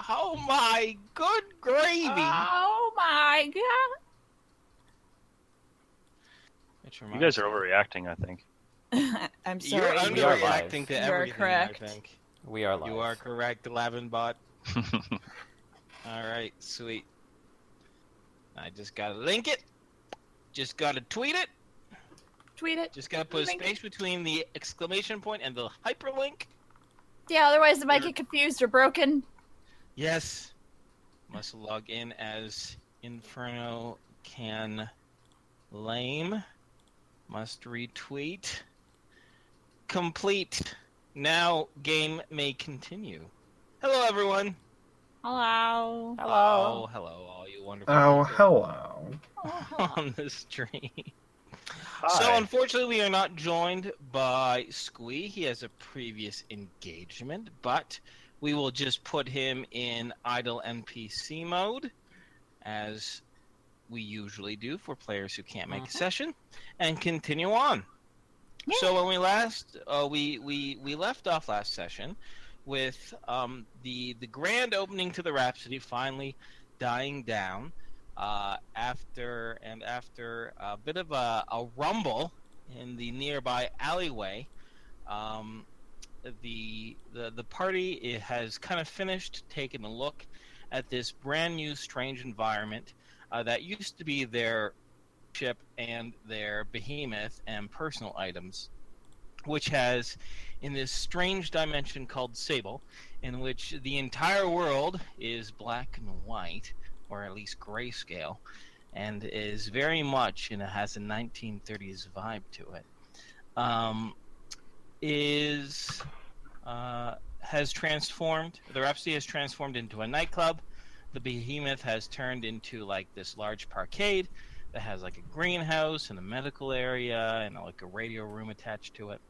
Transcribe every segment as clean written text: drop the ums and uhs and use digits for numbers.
Oh my good gravy! Oh my god! You guys are overreacting, I think. I'm You're sorry. underreacting to You are everything, correct. I think. We are live. You are correct, Lavinbot. Alright, sweet. I just gotta link it. Just gotta tweet it. Tweet it. Just gotta put a space between the exclamation point and the hyperlink. Yeah, otherwise it might get confused or broken. Yes. Must log in as Inferno Can Lame. Must retweet. Complete. Now game may continue. Hello everyone. Hello. Oh, hello all you wonderful Oh, people hello. on the stream. Hi. So unfortunately we are not joined by Squee. He has a previous engagement, but we will just put him in idle NPC mode, as we usually do for players who can't make a session, and continue on. Yeah. So when we last, we left off last session with the grand opening to the Rhapsody finally dying down after a bit of a rumble in the nearby alleyway. The party has kind of finished taking a look at this brand new strange environment that used to be their ship and their behemoth and personal items, which has in this strange dimension called Sable, in which the entire world is black and white, or at least grayscale, and is very much, and it has a 1930s vibe to it, has transformed. The Rhapsody has transformed into a nightclub. The behemoth has turned into like this large parkade that has like a greenhouse and a medical area and like a radio room attached to it.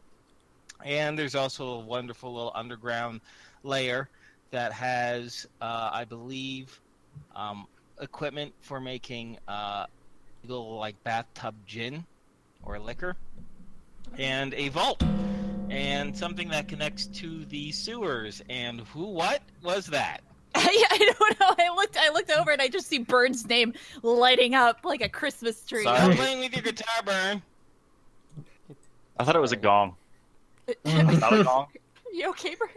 And there's also a wonderful little underground layer that has, I believe, equipment for making little like bathtub gin or liquor, and a vault, and something that connects to the sewers. And what was that? I don't know. I looked over and I just see Bird's name lighting up like a Christmas tree. Sorry. Stop playing with your guitar, Burn. I thought it was a gong. Not a gong? You okay, Bird?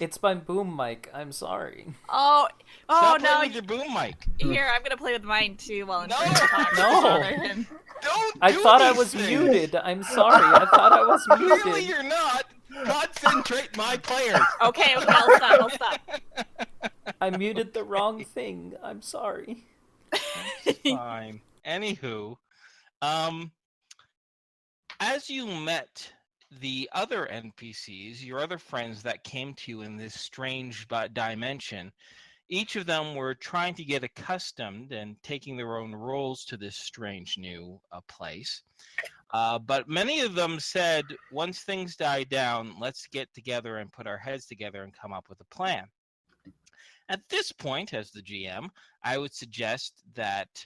It's my boom mic. I'm sorry. Oh Stop no! playing with your boom mic. Here, I'm gonna play with mine too while I'm No! trying to talk. No! Bother him. Don't I do thought I these was things. muted. I'm sorry. I thought I was Clearly muted. you're not. Concentrate, my players. Okay, I'll stop. I muted the wrong thing. I'm sorry. Fine. Anywho, as you met the other NPCs, your other friends that came to you in this strange dimension, each of them were trying to get accustomed and taking their own roles to this strange new place. But many of them said, once things die down, let's get together and put our heads together and come up with a plan. At this point, as the GM, I would suggest that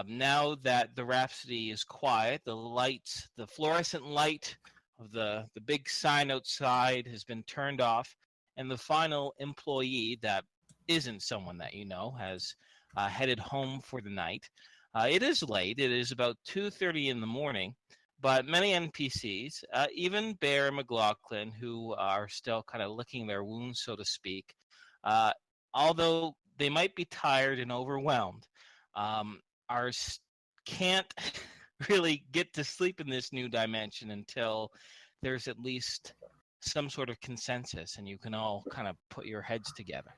now that the Rhapsody is quiet, the lights, the fluorescent light of the big sign outside has been turned off, and the final employee that isn't someone that you know has headed home for the night. It is late. It is about 2:30 in the morning, but many NPCs, even Bear and McLaughlin, who are still kind of licking their wounds, so to speak, although they might be tired and overwhelmed, can't really get to sleep in this new dimension until there's at least some sort of consensus and you can all kind of put your heads together.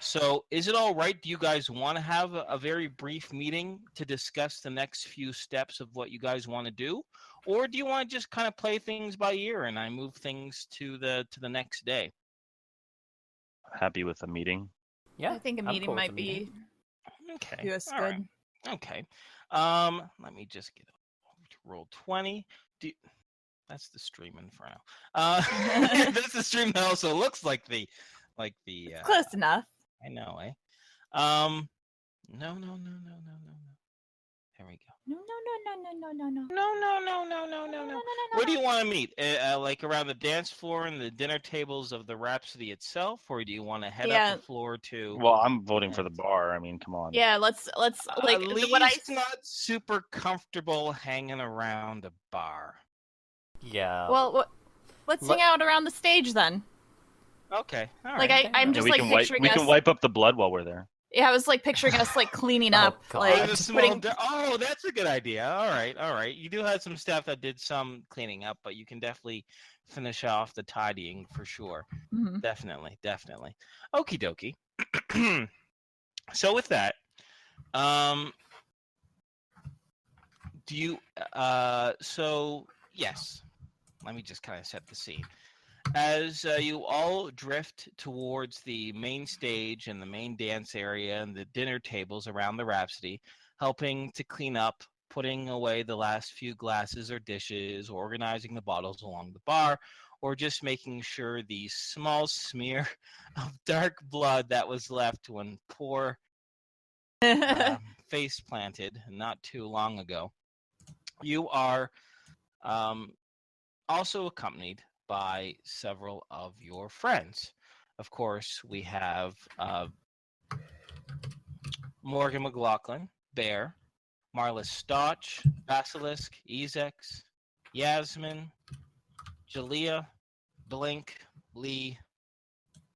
So is it all right? Do you guys want to have a very brief meeting to discuss the next few steps of what you guys want to do? Or do you want to just kind of play things by ear and I move things to the next day? Happy with the meeting. Yeah, I think a I'm meeting cool with might the be meeting. Okay. do us all good. right. Okay. Let me just get over to roll 20. That's the stream Inferno. That's the stream that also looks like the Close enough. I know, eh? No. There we go. No. No. Where do you want to meet? Like around the dance floor and the dinner tables of the Rhapsody itself, or do you want to head up the floor to? Well, I'm voting for the bar. I mean, come on. Yeah, let's like At what I least not super comfortable hanging around a bar. Yeah. well, let's hang out around the stage then. Okay, all Like right. I'm Yeah, just we like can picturing we us. can wipe up the blood while we're there. Yeah, I was like picturing us like cleaning Oh, up, God. like There's a small putting. oh, that's a good idea. All right. You do have some staff that did some cleaning up, but you can definitely finish off the tidying for sure. Mhm. Definitely. Okie dokie. So with that, do you so yes, let me just kind of set the scene. As you all drift towards the main stage and the main dance area and the dinner tables around the Rhapsody, helping to clean up, putting away the last few glasses or dishes, organizing the bottles along the bar, or just making sure the small smear of dark blood that was left when poor face planted not too long ago. You are also accompanied by several of your friends. Of course, we have Morgan McLaughlin, Bear, Marla Stotch, Basilisk, Ezex, Yasmin, Jalea, Blink, Lee,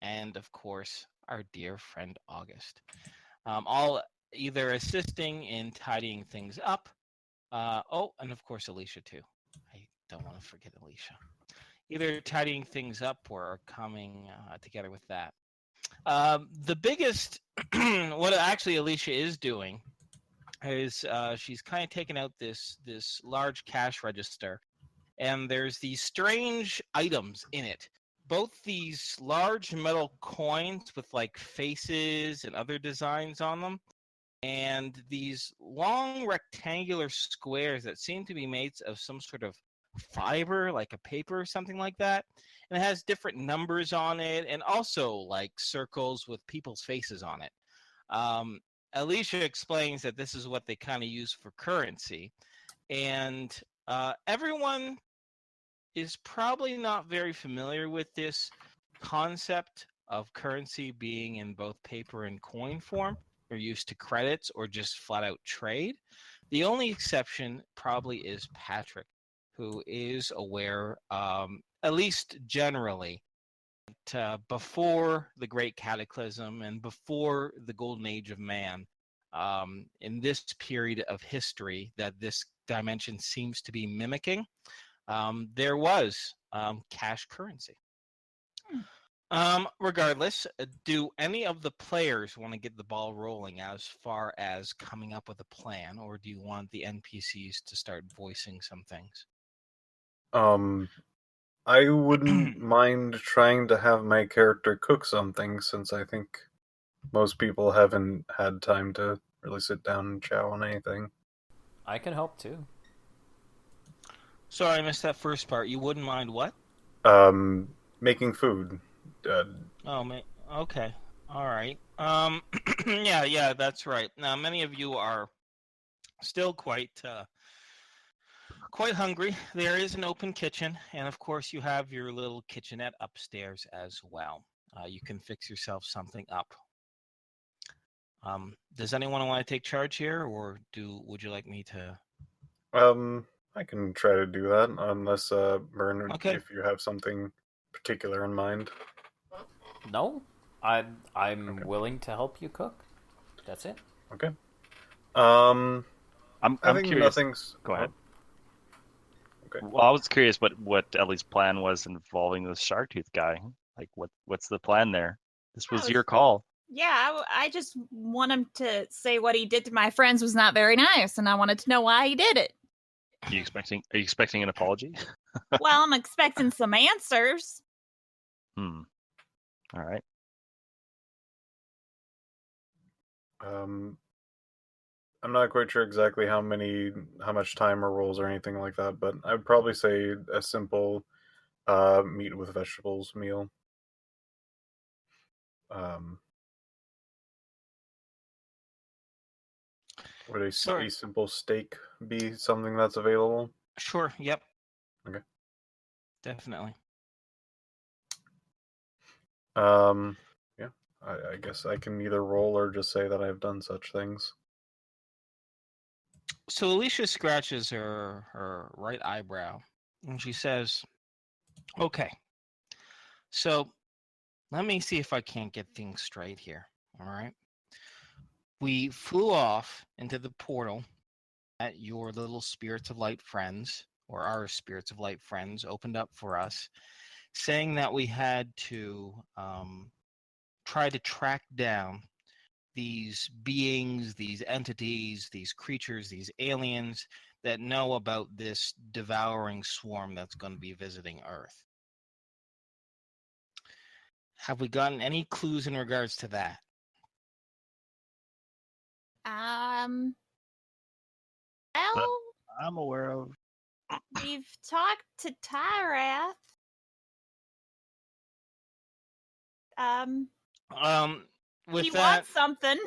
and of course, our dear friend August. All either assisting in tidying things up. And of course, Alicia, too. I don't want to forget Alicia. Either tidying things up or coming together with that. The biggest, what actually Alicia is doing is she's kind of taken out this large cash register, and there's these strange items in it. Both these large metal coins with like faces and other designs on them, and these long rectangular squares that seem to be made of some sort of fiber, like a paper or something like that. And it has different numbers on it, and also like circles with people's faces on it. Alicia explains that this is what they kind of use for currency, and everyone is probably not very familiar with this concept of currency being in both paper and coin form, or used to credits or just flat out trade. The only exception probably is Patrick, who is aware, at least generally, that before the Great Cataclysm and before the Golden Age of Man, in this period of history that this dimension seems to be mimicking, there was cash currency. Regardless, do any of the players want to get the ball rolling as far as coming up with a plan, or do you want the NPCs to start voicing some things? I wouldn't mind trying to have my character cook something, since I think most people haven't had time to really sit down and chow on anything. I can help too. Sorry, I missed that first part. You wouldn't mind what? Making food. Okay. All right. Yeah, that's right. Now, many of you are still quite hungry. There is an open kitchen, and of course, you have your little kitchenette upstairs as well. You can fix yourself something up. Does anyone want to take charge here, or would you like me to? I can try to do that, unless Bern, Okay. if you have something particular in mind. No, I'm Okay. willing to help you cook. That's it. Okay. I'm I think curious. nothing's. Go ahead. Okay. Well, I was curious what Ellie's plan was involving this Sharptooth guy. Like, what's the plan there? This was your call. Yeah, I just want him to say what he did to my friends was not very nice, and I wanted to know why he did it. Are you expecting an apology? Well, I'm expecting some answers. All right. I'm not quite sure exactly how much time or rolls or anything like that, but I'd probably say a simple meat with vegetables meal. Would a Sorry. simple steak be something that's available? Sure. Yep. Okay. Definitely. Yeah. I guess I can either roll or just say that I've done such things. So Alicia scratches her right eyebrow and she says, "Okay, so let me see if I can't get things straight here. All right. We flew off into the portal that your little spirits of light friends, or our spirits of light friends, opened up for us, saying that we had to try to track down these beings, these entities, these creatures, these aliens that know about this devouring swarm that's going to be visiting Earth. Have we gotten any clues in regards to that?" Well, I'm aware of. we've talked to Tyrath. With He that, wants something.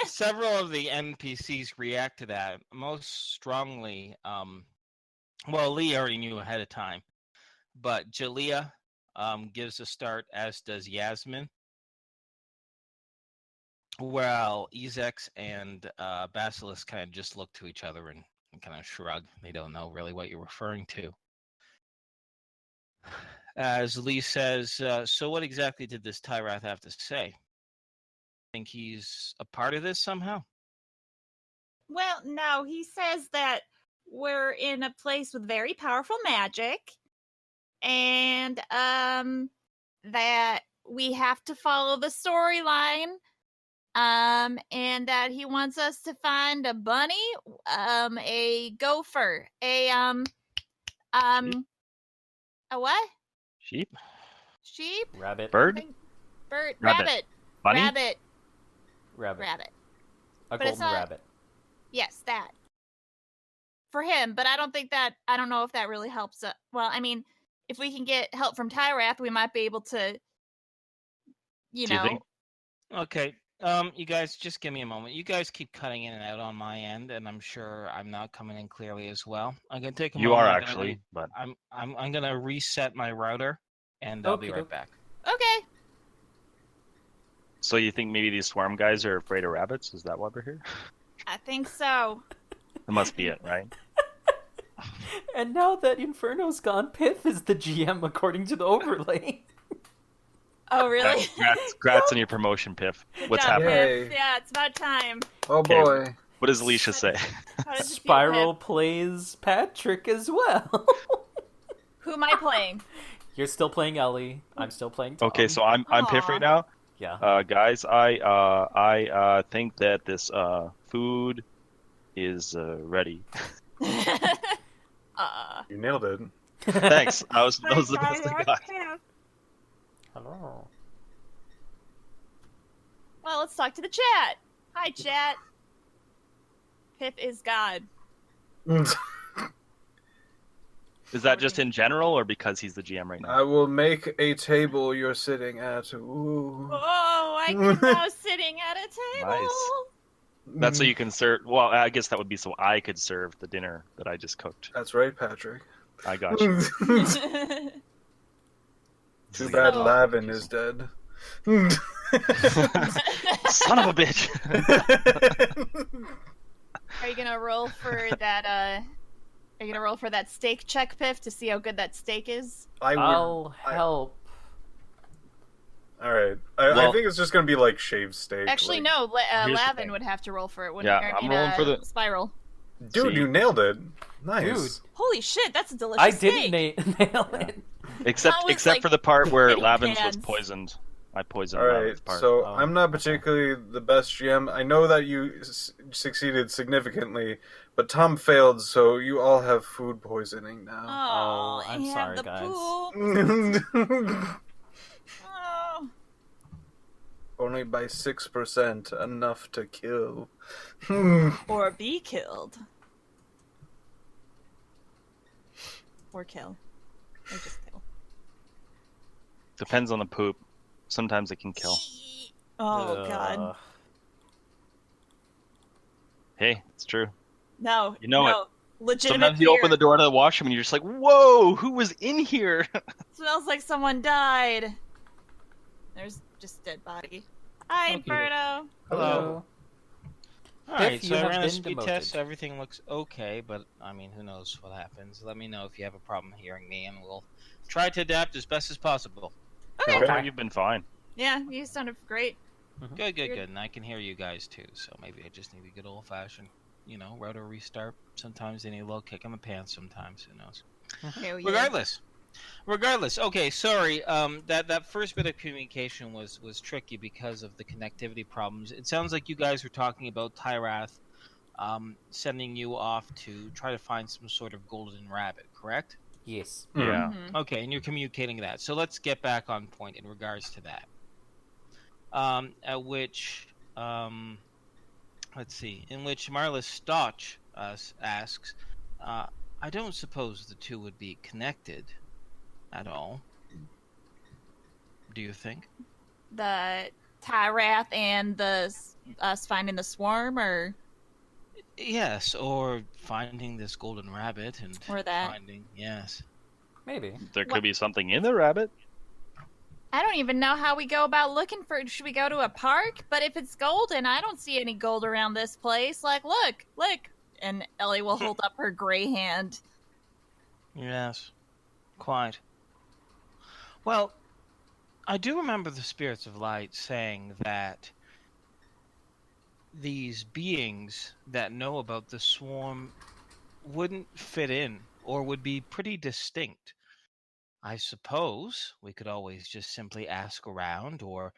several of the NPCs react to that most strongly. Well, Lee already knew ahead of time, but Jalea gives a start, as does Yasmin. Well, Ezex and Basilisk kind of just look to each other and kind of shrug. They don't know really what you're referring to. As Lee says, "So what exactly did this Tyrath have to say? Think he's a part of this somehow?" Well, no, he says that we're in a place with very powerful magic, and that we have to follow the storyline, and that he wants us to find a bunny, a gopher, a what? Sheep? Sheep? Rabbit. Bird? Bird? Rabbit. Rabbit. Bunny? Rabbit. Rabbit. Rabbit. A But it's golden not- rabbit. Yes, that. For him, but I don't know if that really helps. Well, I mean, if we can get help from Tyrath, we might be able to, Do you think? Okay. You guys, just give me a moment. You guys keep cutting in and out on my end, and I'm sure I'm not coming in clearly as well. I'm gonna take a You moment. are I'm gonna actually, but I'm gonna reset my router, and I'll be right Okey-doke. back. Okay. so you think maybe these swarm guys are afraid of rabbits? Is that why they're here? I think so. That must be it, right? And now that Inferno's gone, Piff is the GM according to the overlay. Oh, really? Congrats on your promotion, Piff. Good What's job, happening? Piff. Yay. Yeah, it's about time. Oh Okay. boy. What does Alicia say? How does it feel, Spiral Piff? plays Patrick as well. Who am I playing? You're still playing Ellie. I'm still playing Tom. Okay, so I'm Piff Aw. right now. Yeah. Guys, I think that this food is ready. You nailed it. Thanks. Those are the best I got. Hello. Well, let's talk to the chat. Hi, chat. Piff is God. Is that just in general, or because he's the GM right now? I will make a table you're sitting at. Ooh. Oh, I can now sitting at a table. Nice. That's so you can serve. Well, I guess that would be so I could serve the dinner that I just cooked. That's right, Patrick. I got you. Too bad So- Lavin is dead. Son of a bitch. Are you gonna roll for that? Are you gonna roll for that steak check, Piff, to see how good that steak is? I'll help. All right. I Well- think it's just gonna be like shaved steak. Actually, like- no. Here's the Lavin thing. would have to roll for it. Wouldn't Yeah, he? I'm rolling for the- spiral. Dude, See? you nailed it. Nice. Holy shit, that's a delicious I steak. didn't nail it. Except That was, except like, for the part where little Lavin's was cans. poisoned. I poisoned All right. Lavin's part. So Oh, I'm not okay. particularly the best GM. I know that you succeeded significantly, but Tom failed, so you all have food poisoning now. Oh, I'm I have sorry, the guys. poop. Oh. Only by 6%, enough to kill. Or be killed. Or kill. Or just kill. Depends on the poop. Sometimes it can kill. Oh, God. Hey, it's true. No, You know no. Legitimate Sometimes you fear. open the door to the washroom and you're just like, whoa, who was in here? Smells like someone died. There's just dead body. Hi, Okay. Inferno. Hello. All Piff, right, you so I have ran a been speed demoted. test. So everything looks okay, but I mean, who knows what happens? Let me know if you have a problem hearing me, and we'll try to adapt as best as possible. Okay. So far, you've been fine. Yeah, you sounded great. Good, Weird. good, and I can hear you guys too. So maybe I just need a good old-fashioned, router restart. Sometimes they need a little kick in the pants. Sometimes, who knows? Hell yeah. Regardless. Okay, sorry. That first bit of communication was tricky because of the connectivity problems. It sounds like you guys were talking about Rath, sending you off to try to find some sort of golden rabbit, correct? Yes. Yeah. Mhm. Okay, and you're communicating that. So let's get back on point in regards to that. At which, let's see, in which Marla Stotch asks, I don't suppose the two would be connected at all. Do you think? The Rath and us finding the swarm, or Yes, or finding this golden rabbit and Or that. finding, yes. Maybe. There What- could be something in the rabbit. I don't even know how we go about looking for. Should we go to a park? But if it's golden, I don't see any gold around this place. Like, look. And Ellie will hold up her gray hand. Yes, quite. Well, I do remember the spirits of light saying that these beings that know about the swarm wouldn't fit in or would be pretty distinct. I suppose we could always just simply ask around or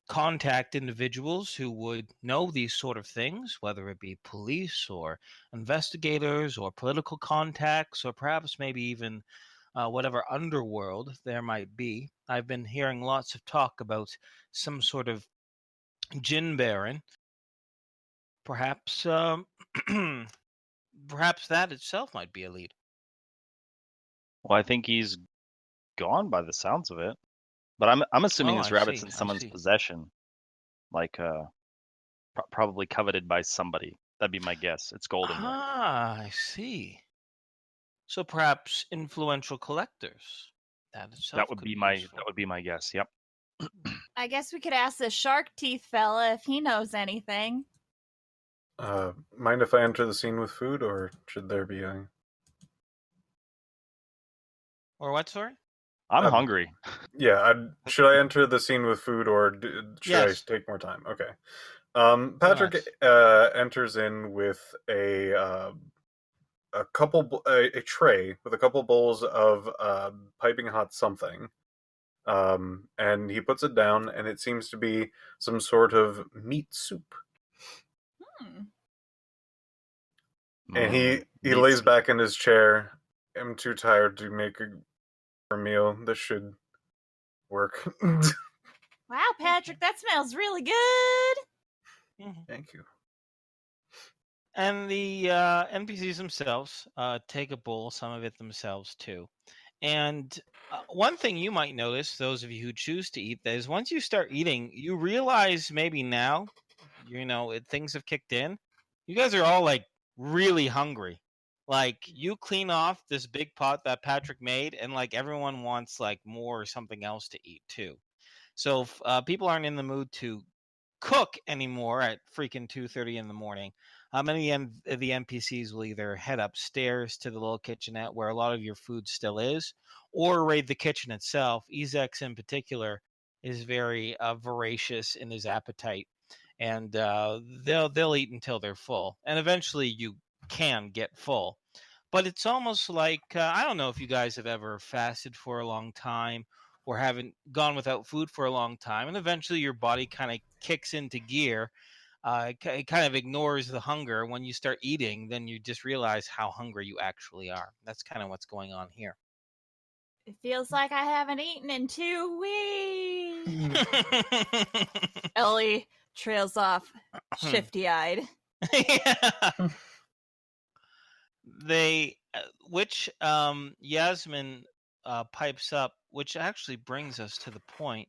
contact individuals who would know these sort of things, whether it be police or investigators or political contacts or perhaps maybe even whatever underworld there might be. I've been hearing lots of talk about some sort of Jinn Baron. Perhaps, perhaps that itself might be a lead. Well, I think he's gone by the sounds of it. But I'm assuming Oh, this I rabbit's see, in I someone's see. possession, like probably coveted by somebody. That'd be my guess. It's golden. Though. Ah, I see. So perhaps influential collectors. That itself That would could be be my useful. that would be my guess. Yep. I guess we could ask the Sharptooth fella if he knows anything. Mind if I enter the scene with food, or should there be a... Or what, sorry? I'm hungry. Yeah, should I enter the scene with food, or should Yes. I take more time? Okay. Patrick enters in with a tray with a couple bowls of piping hot something, and he puts it down, and it seems to be some sort of meat soup. And he Meat lays soup. back in his chair. I'm too tired to make a meal. This should work. Wow, Patrick, that smells really good. Thank you. And the NPCs themselves take a bowl, some of it themselves too. And one thing you might notice, those of you who choose to eat, that is once you start eating, you realize maybe now, things have kicked in. You guys are all like really hungry. Like you clean off this big pot that Patrick made, and like everyone wants like more or something else to eat too. So if people aren't in the mood to cook anymore at freaking 2:30 in the morning, many of the NPCs will either head upstairs to the little kitchenette where a lot of your food still is, or raid the kitchen itself. Ezex in particular is very voracious in his appetite, and they'll eat until they're full, and eventually you can get full. But it's almost like I don't know if you guys have ever fasted for a long time or haven't gone without food for a long time, and eventually your body kind of kicks into gear. It kind of ignores the hunger. When you start eating, then you just realize how hungry you actually are. That's kind of what's going on here. It feels like I haven't eaten in 2 weeks. Ellie trails off, shifty-eyed. Yeah. Which Yasmin pipes up, which actually brings us to the point.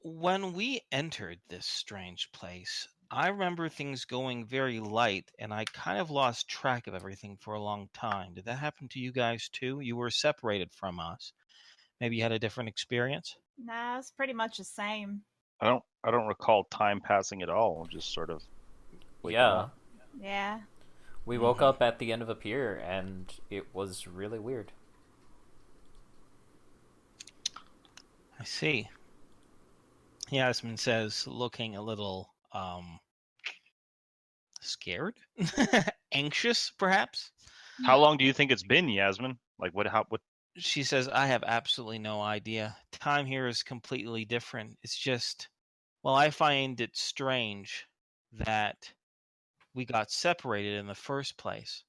When we entered this strange place, I remember things going very light, and I kind of lost track of everything for a long time. Did that happen to you guys too? You were separated from us. Maybe you had a different experience? Nah, it's pretty much the same. I don't recall time passing at all. Just sort of waking Yeah. up. Yeah. We woke up at the end of a pier, and it was really weird. I see. Yasmin says, looking a little scared, anxious, perhaps. How long do you think it's been, Yasmin? Like what? She says, I have absolutely no idea. Time here is completely different. It's just, well, I find it strange that we got separated in the first place.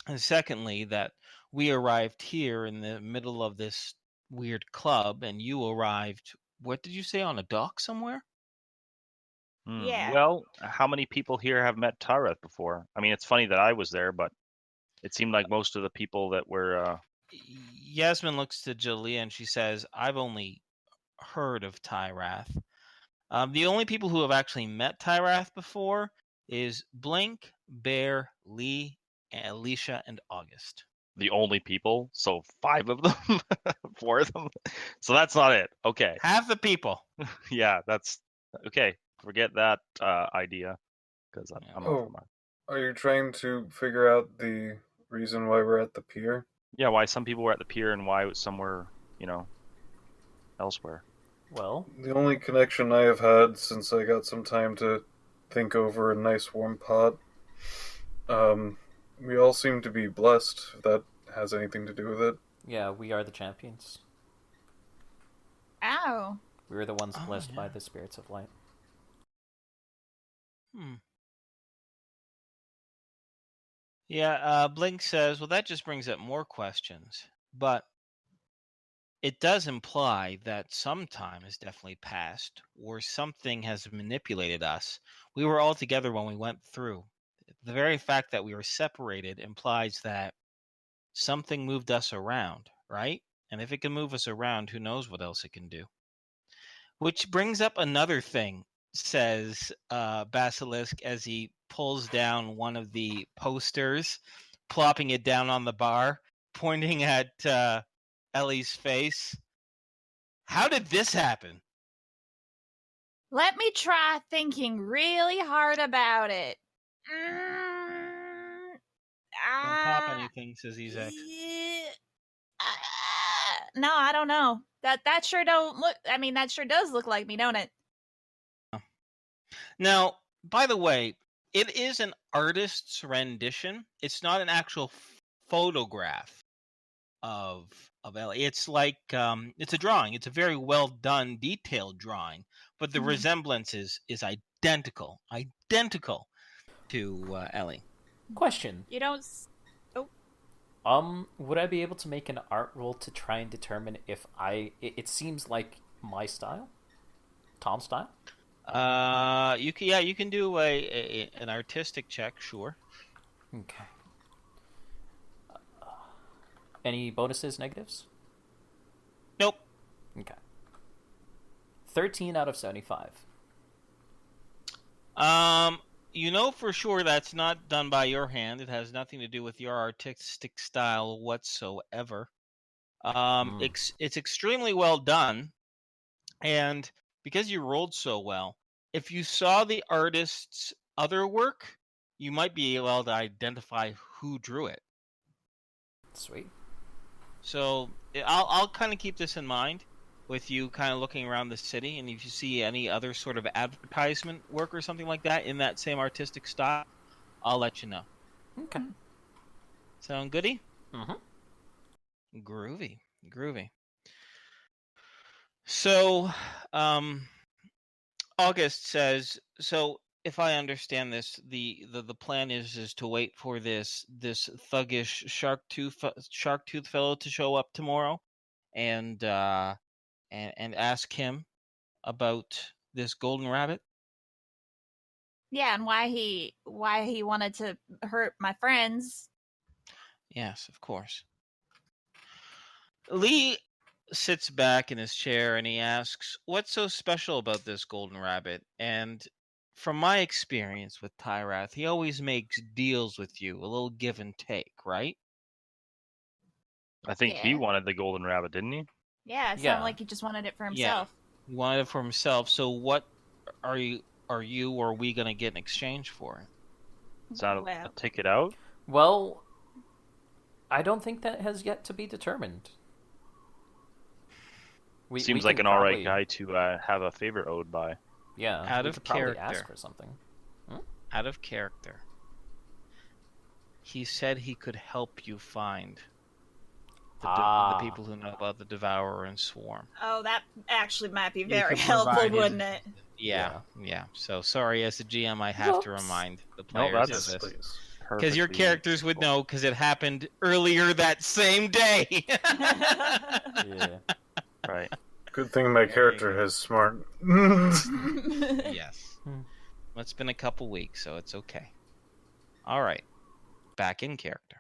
And secondly, that we arrived here in the middle of this weird club, and you arrived, what did you say, on a dock somewhere? Yeah. Well, how many people here have met Tarath before? I mean, it's funny that I was there, but it seemed like most of the people that were. Yasmin looks to Jalea and she says, I've only heard of Rath. The only people who have actually met Rath before is Blink, Bear, Lee, Alicia, and August. The only people, so 5 of them, 4 of them. So that's not it. Okay. Half the people. Yeah, that's okay. Forget that idea, because I'm not from. Are you trying to figure out the reason why we're at the pier? Yeah, why some people were at the pier and why some were, elsewhere. Well, The only connection I have had since I got some time to think over a nice warm pot. We all seem to be blessed, if that has anything to do with it. yeah, we are the champions. Ow. We were the ones Oh, blessed by yeah. the spirits of light. Yeah, Blink says, well, that just brings up more questions. But it does imply that some time has definitely passed, or something has manipulated us. We were all together when we went through. The very fact that we were separated implies that something moved us around, right? And if it can move us around, who knows what else it can do? Which brings up another thing, says Basilisk as he pulls down one of the posters, plopping it down on the bar, pointing at Ellie's face. How did this happen? Let me try thinking really hard about it. Don't pop anything, says Ezek. No, I don't know. That sure don't look. I mean, that sure does look like me, don't it? Now, by the way, it is an artist's rendition. It's not an actual photograph of Ellie. It's like it's a drawing. It's a very well done, detailed drawing, but the resemblance is identical to Ellie. Question. You don't. Would I be able to make an art roll to try and determine if it seems like my style? Tom's style? You can do an artistic check, sure. Okay. Any bonuses, negatives? Nope. Okay. 13 out of 75. You know for sure that's not done by your hand. It has nothing to do with your artistic style whatsoever. It's extremely well done, and because you rolled so well, if you saw the artist's other work, you might be able to identify who drew it. Sweet. So I'll kind of keep this in mind with you kind of looking around the city, and if you see any other sort of advertisement work or something like that in that same artistic style, I'll let you know. Okay. Sound goody? Mm-hmm. Groovy. So, August says, so if I understand this, the plan is to wait for this thuggish Sharptooth fellow to show up tomorrow, and ask him about this golden rabbit. Yeah, and why he wanted to hurt my friends. Yes, of course. Lee sits back in his chair and he asks, what's so special about this golden rabbit? And from my experience with Tyrath, he always makes deals with you, a little give and take, right? I think he Yeah. wanted the golden rabbit, didn't he? Yeah, it Yeah. sounded like he just wanted it for Yeah. himself. He wanted it for himself. So what are you or we gonna get in exchange for it? Sounded Well. a ticket out. Well, I don't think that has yet to be determined. We Seems we like can an alright probably- guy to have a favor owed by. Yeah, Out we of could probably character. ask for something. Out of character. He said he could help you find the people who know about the Devourer and Swarm. Oh, that actually might be You very could helpful, provide his- wouldn't it? Yeah. So sorry, as a GM, I have to Whoops. remind the No, players that's- of this. Please. Because your Perfectly characters would reasonable. know, because it happened earlier that same day. Yeah. Right. Good thing my There you character go. is smart. Yes. Hmm. Well, it's been a couple weeks, so it's okay. All right. Back in character.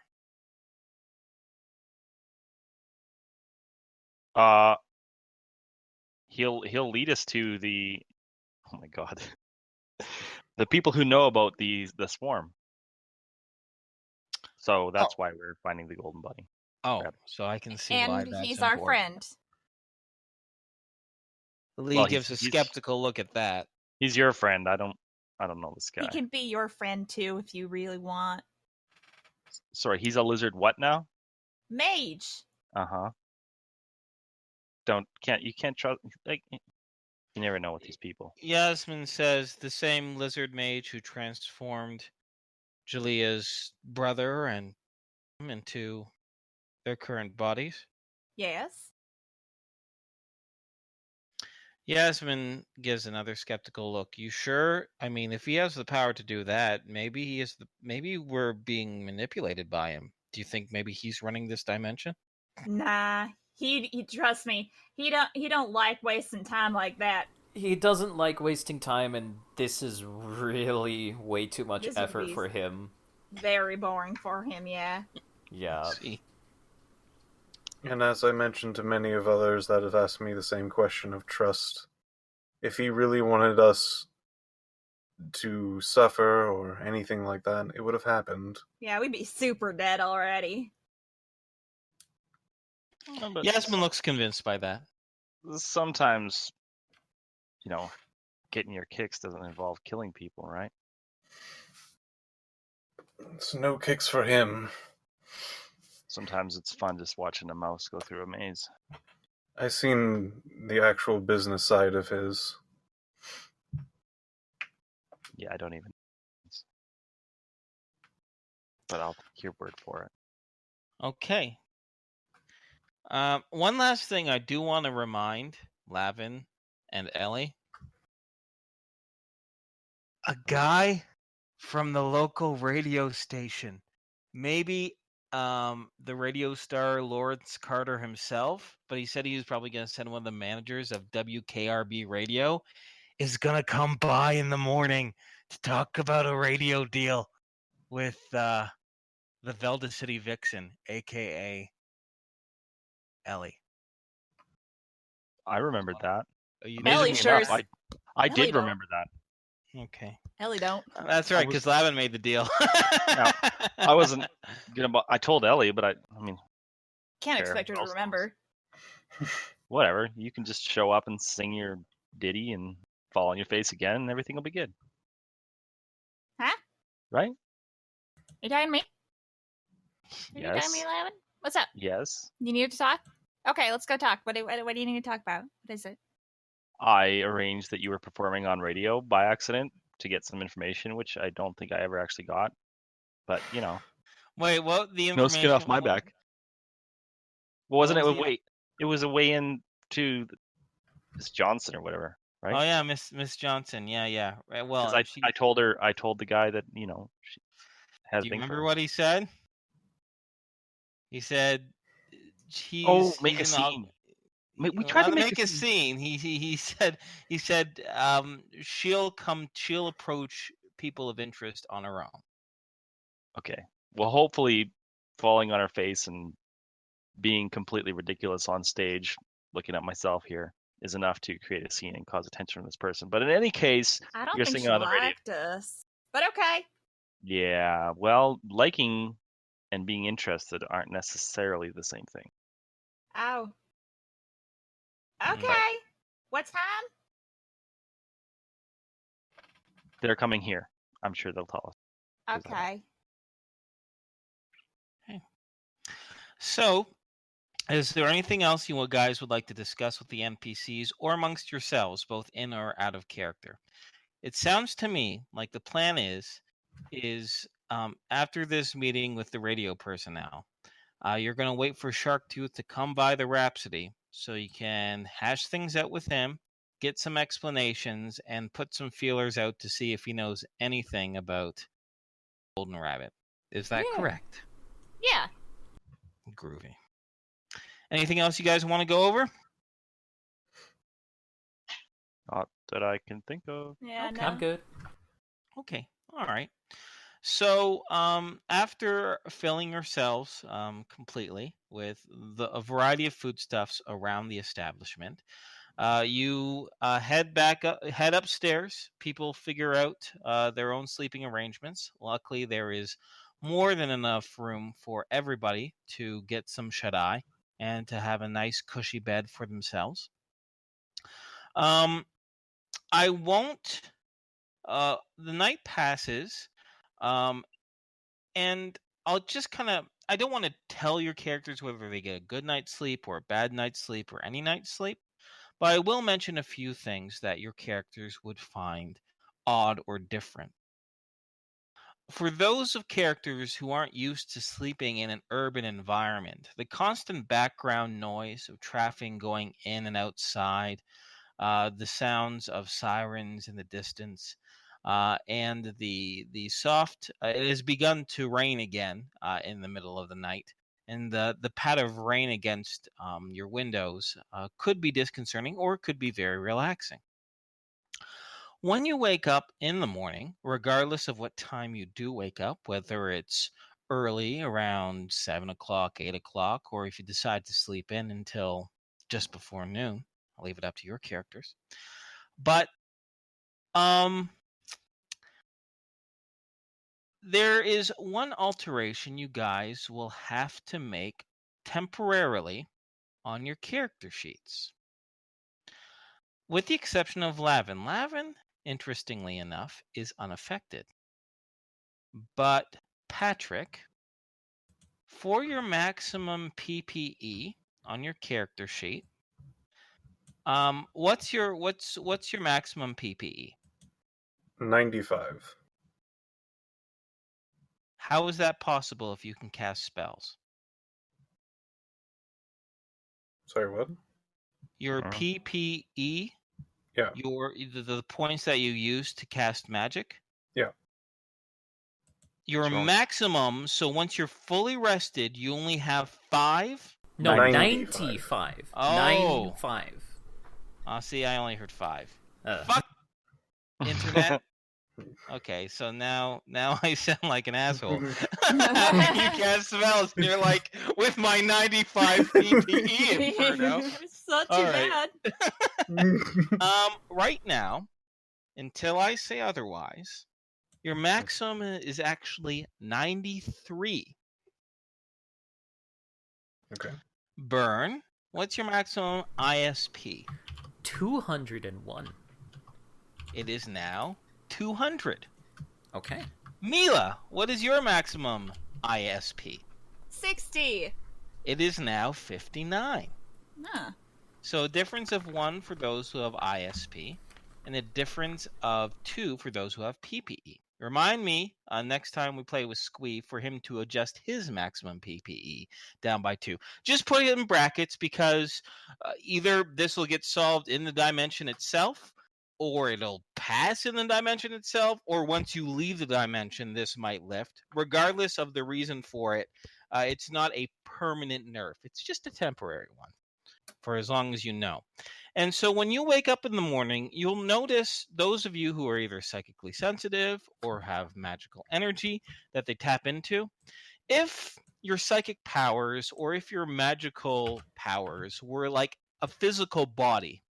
He'll lead us to the. Oh my god. The people who know about the swarm. So that's why we're finding the golden bunny. Oh, Rabbit. so I can see why And that's he's our important. friend. Lee Well, gives a he's- skeptical look at that. He's your friend. I don't know this guy. He can be your friend too if you really want. Sorry, he's a lizard. What now? Mage. Uh-huh. You can't trust, like, you never know with these people. Yasmin says the same lizard mage who transformed Julia's brother and into their current bodies. Yes. Yasmin gives another skeptical look. You sure? I mean, if he has the power to do that, maybe he is. Maybe we're being manipulated by him. Do you think maybe he's running this dimension? Nah. He trust me. He don't like wasting time like that. He doesn't like wasting time, and this is really way too much This would effort be- for him. Very boring for him, yeah. Yeah. See, And as I mentioned to many of others that have asked me the same question of trust, if he really wanted us to suffer or anything like that, it would have happened. Yeah, we'd be super dead already. But Yasmin looks convinced by that. sometimes, getting your kicks doesn't involve killing people, right? It's no kicks for him. Sometimes it's fun just watching a mouse go through a maze. I seen the actual business side of his. Yeah, I don't even. But I'll take your word for it. Okay. One last thing I do want to remind Lavin and Ellie. A guy from the local radio station, maybe the radio star Lawrence Carter himself, but he said he was probably going to send one of the managers of WKRB Radio, is going to come by in the morning to talk about a radio deal with the Velda City Vixen, aka Ellie. I remembered that. You Ellie Amazingly sure enough, is- I Ellie did don't. remember that. Okay. Ellie don't. That's right, because Lavin made the deal. I wasn't gonna. I told Ellie, but I mean, Can't Fair. expect her to Also- remember. whatever. You can just show up and sing your ditty and fall on your face again, and everything will be good. Huh? Right? You talking to me? Are you talking to Yes. me, Lavin? What's up? Yes. You need to talk? Okay, let's go talk. What do you need to talk about? What is it? I arranged that you were performing on radio by accident to get some information, which I don't think I ever actually got. But Wait, what? The no information? skin off my back. Wasn't What it was a way? It was a way in to Miss Johnson or whatever, right? Oh yeah, Miss Johnson. Yeah. Right. Well, 'Cause I told the guy that she has do you been. remember what he said? He said he's. Make he's a an al- scene. We tried to not make a scene. He said she'll approach people of interest on her own. Okay. Well, hopefully, falling on her face and being completely ridiculous on stage, looking at myself here, is enough to create a scene and cause attention from this person. But in any case, I don't you're think she singing on the radio. liked us. But okay. Yeah, well, liking and being interested aren't necessarily the same thing. Oh. Okay. But- What time? They're coming here. I'm sure they'll tell us. Okay. So, is there anything else you guys would like to discuss with the NPCs or amongst yourselves, both in or out of character? It sounds to me like the plan is after this meeting with the radio personnel, you're going to wait for Sharptooth to come by the Rhapsody so you can hash things out with him, get some explanations, and put some feelers out to see if he knows anything about Golden Rabbit. Is that Yeah. correct? Yeah. Groovy. Anything else you guys want to go over? Not that I can think of. Yeah, Okay. no. I'm good. Okay. All right. So, after filling yourselves completely with a variety of foodstuffs around the establishment, you head upstairs. People figure out their own sleeping arrangements. Luckily, there is more than enough room for everybody to get some shut-eye and to have a nice cushy bed for themselves. I won't. The night passes, and I'll just I don't want to tell your characters whether they get a good night's sleep or a bad night's sleep or any night's sleep, but I will mention a few things that your characters would find odd or different. For those of characters who aren't used to sleeping in an urban environment, the constant background noise of traffic going in and outside, the sounds of sirens in the distance, and the soft. It has begun to rain again in the middle of the night, and the pat of rain against your windows could be disconcerting or could be very relaxing. When you wake up in the morning, regardless of what time you do wake up, whether it's early around 7 o'clock, 8 o'clock, or if you decide to sleep in until just before noon, I'll leave it up to your characters. But there is one alteration you guys will have to make temporarily on your character sheets. With the exception of Lavin. Lavin, interestingly enough, is unaffected. But Patrick, for your maximum PPE on your character sheet, what's your maximum PPE? 95. How is that possible if you can cast spells? Sorry, what? Your PPE, Yeah. the points that you use to cast magic. Yeah. Your Sure. maximum, so once you're fully rested, you only have 5? No, 95. 95. Oh. 95. See, I only heard 5. Ugh. Fuck internet. Okay, so now I sound like an asshole. You cast spells, and you're like, with my 95 PPE, Inferno. It's not too All right. bad. Right now, until I say otherwise, your maximum is actually 93. Okay. Burn, what's your maximum ISP? 201. It is now 200. Okay. Mila, what is your maximum ISP? 60. It is now 59. Huh. So a difference of 1 for those who have ISP, and a difference of 2 for those who have PPE. Remind me next time we play with Squee for him to adjust his maximum PPE down by 2. Just put it in brackets because either this will get solved in the dimension itself, or it'll pass in the dimension itself, or once you leave the dimension, this might lift. Regardless of the reason for it, it's not a permanent nerf. It's just a temporary one for as long as you know. And so when you wake up in the morning, you'll notice those of you who are either psychically sensitive or have magical energy that they tap into. If your psychic powers or if your magical powers were like a physical body,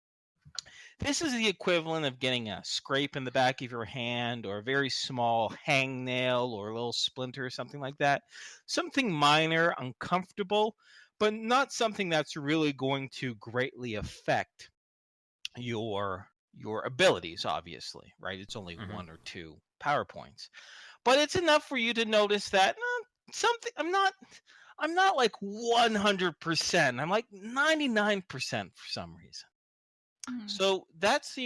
This is the equivalent of getting a scrape in the back of your hand, or a very small hangnail, or a little splinter, or something like that. Something minor, uncomfortable, but not something that's really going to greatly affect your abilities, obviously, right? It's only Mhm. 1 or 2 power points. But it's enough for you to notice that something I'm not like 100%. I'm like 99% for some reason. Mhm. So that's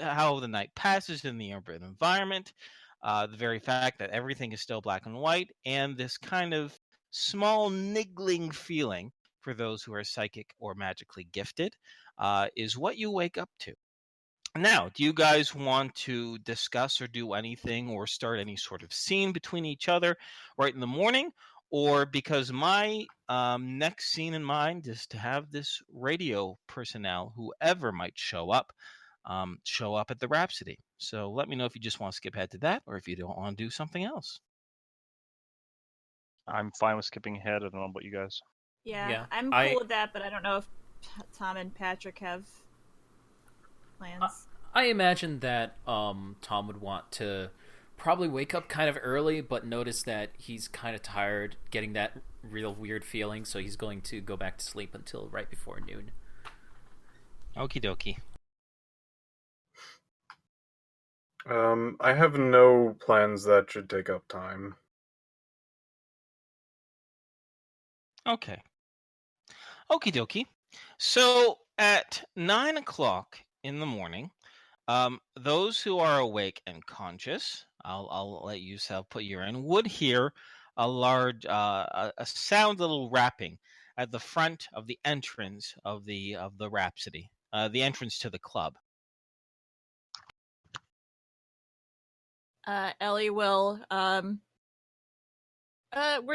how the night passes in the urban environment. The very fact that everything is still black and white, and this kind of small niggling feeling for those who are psychic or magically gifted is what you wake up to. Now, do you guys want to discuss or do anything or start any sort of scene between each other right in the morning? Or because my next scene in mind is to have this radio personnel, whoever might show up at the Rhapsody. So let me know if you just want to skip ahead to that or if you don't want to do something else. I'm fine with skipping ahead. I don't know about you guys. Yeah, I'm I- cool with that, but I don't know if Tom and Patrick have plans. I imagine that Tom would want to probably wake up kind of early, but notice that he's kind of tired, getting that real weird feeling, so he's going to go back to sleep until right before noon. Okie dokie. I have no plans that should take up time. Okay. Okie dokie. So at 9 o'clock in the morning, those who are awake and conscious, I'll let you put your in, would hear a large, a sound little rapping at the front of the entrance of the Rhapsody, the entrance to the club. Ellie will. Were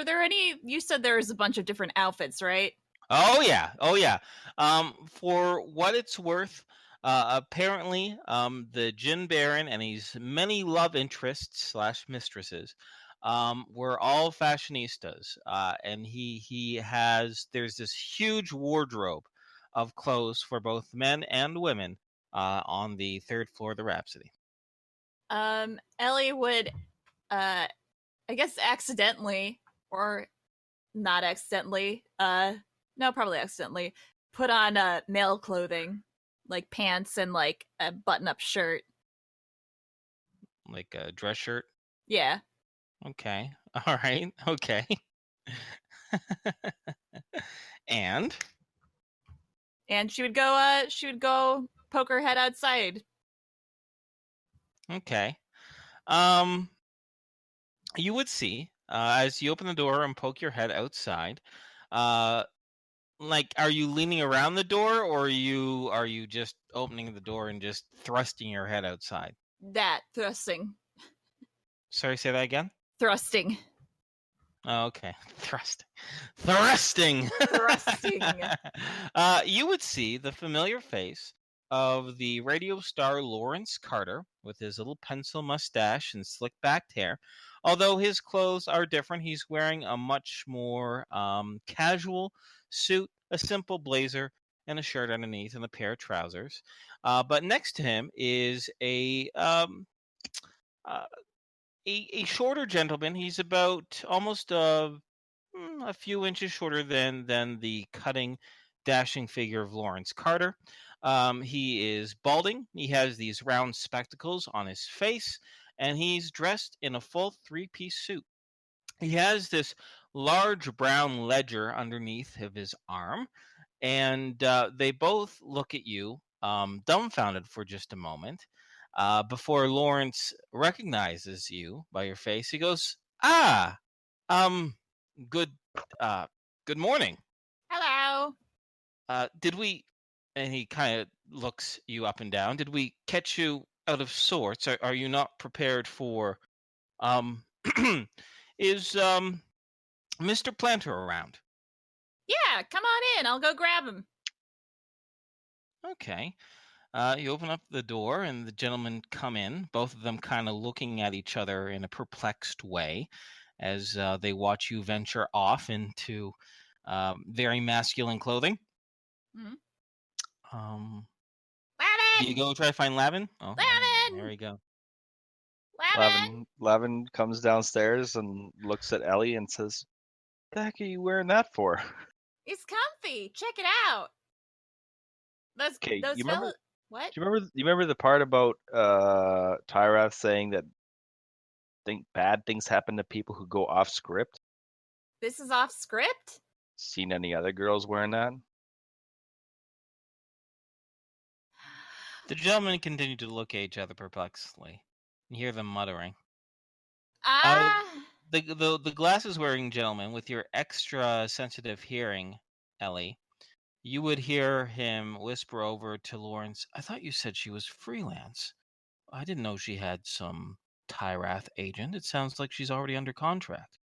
there any? You said there was a bunch of different outfits, right? Oh yeah. For what it's worth, apparently, the Gin Baron and his many love interests / mistresses, were all fashionistas, and there's this huge wardrobe of clothes for both men and women on the 3rd floor of the Rhapsody. Ellie would, I guess, accidentally or not accidentally, no, probably accidentally, put on male clothing, like pants and like a button-up shirt. Like a dress shirt. Yeah. Okay. All right. Okay. And And she would go poke her head outside. okay. You would see as you open the door and poke your head outside. Like, are you leaning around the door, or are you just opening the door and just thrusting your head outside? That thrusting. Sorry, say that again. Thrusting. Oh, okay, thrusting. Thrusting. You would see the familiar face of the radio star Lawrence Carter with his little pencil mustache and slick backed hair. Although his clothes are different, he's wearing a much more casual suit, a simple blazer, and a shirt underneath, and a pair of trousers. But next to him is uh, a shorter gentleman. He's about almost a few inches shorter than the cutting, dashing figure of Lawrence Carter. He is balding. He has these round spectacles on his face, and he's dressed in a full 3-piece suit. He has this large brown ledger underneath of his arm, and they both look at you, dumbfounded for just a moment. Before Lawrence recognizes you by your face, he goes, "Ah, good, good morning. Hello. Did we?" And he kind of looks you up and down. "Did we catch you out of sorts? Are you not prepared for? Um, is Mr. Planter around?" Yeah, come on in. I'll go grab him. Okay. You open up the door, and the gentlemen come in, both of them kind of looking at each other in a perplexed way as they watch you venture off into very masculine clothing. Mhm. Um, What You go try to find Lavin? Oh, Lavin! there you go. Lavin comes downstairs and looks at Ellie and says, "What the heck are you wearing that for?" It's comfy. Check it out. Okay, Those you remember? fellas. What? Do you remember the part about Tyrath saying that bad things happen to people who go off script? This is off script? Seen any other girls wearing that? The gentlemen continue to look at each other perplexedly. You hear them muttering. The glasses-wearing gentleman with your extra sensitive hearing, Ellie, you would hear him whisper over to Lawrence, "I thought you said she was freelance. I didn't know she had some Tyrath agent. It sounds like she's already under contract."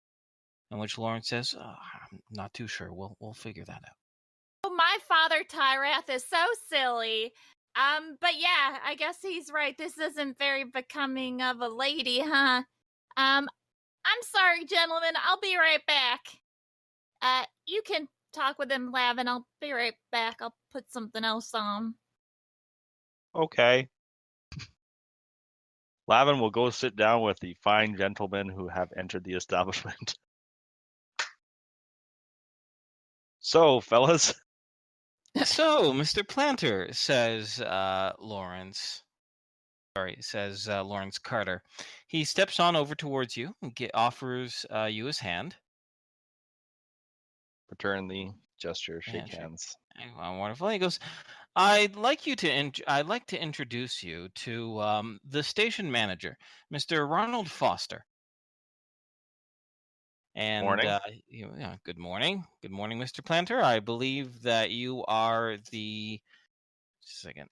In which Lawrence says, "I'm not too sure. We'll figure that out." Oh, my father Tyrath is so silly. But yeah, I guess he's right. This isn't very becoming of a lady, huh? I'm sorry, gentlemen. I'll be right back. You can talk with him, Lavin. I'll be right back. I'll put something else on. Okay. Lavin will go sit down with the fine gentlemen who have entered the establishment. So, fellas. So, Mr. Planter, says Lawrence. Sorry, says Lawrence Carter. He steps on over towards you and offers you his hand. Return the gesture, shake Handshake. hands. Wonderful. He goes, I'd like to introduce you to the station manager, Mr. Ronald Foster. And Morning. Good morning. Good morning, Mr. Planter. I believe that you are the... Just a second.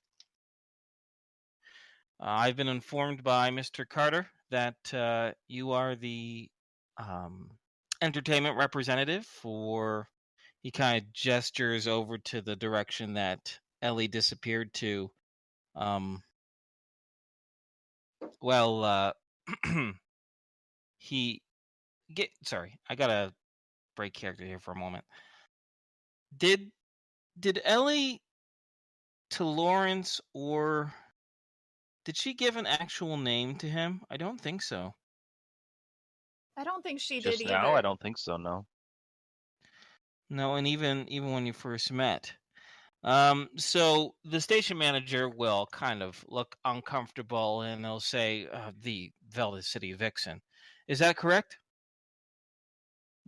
I've been informed by Mr. Carter that you are the entertainment representative for... He kind of gestures over to the direction that Ellie disappeared to. Sorry, I gotta break character here for a moment. Did Ellie to Lawrence, or did she give an actual name to him? I don't think so. I don't think she Just did now, either. I don't think so. No. No, and even when you first met. So the station manager will kind of look uncomfortable, and they'll say, "The Velda City Vixen." Is that correct?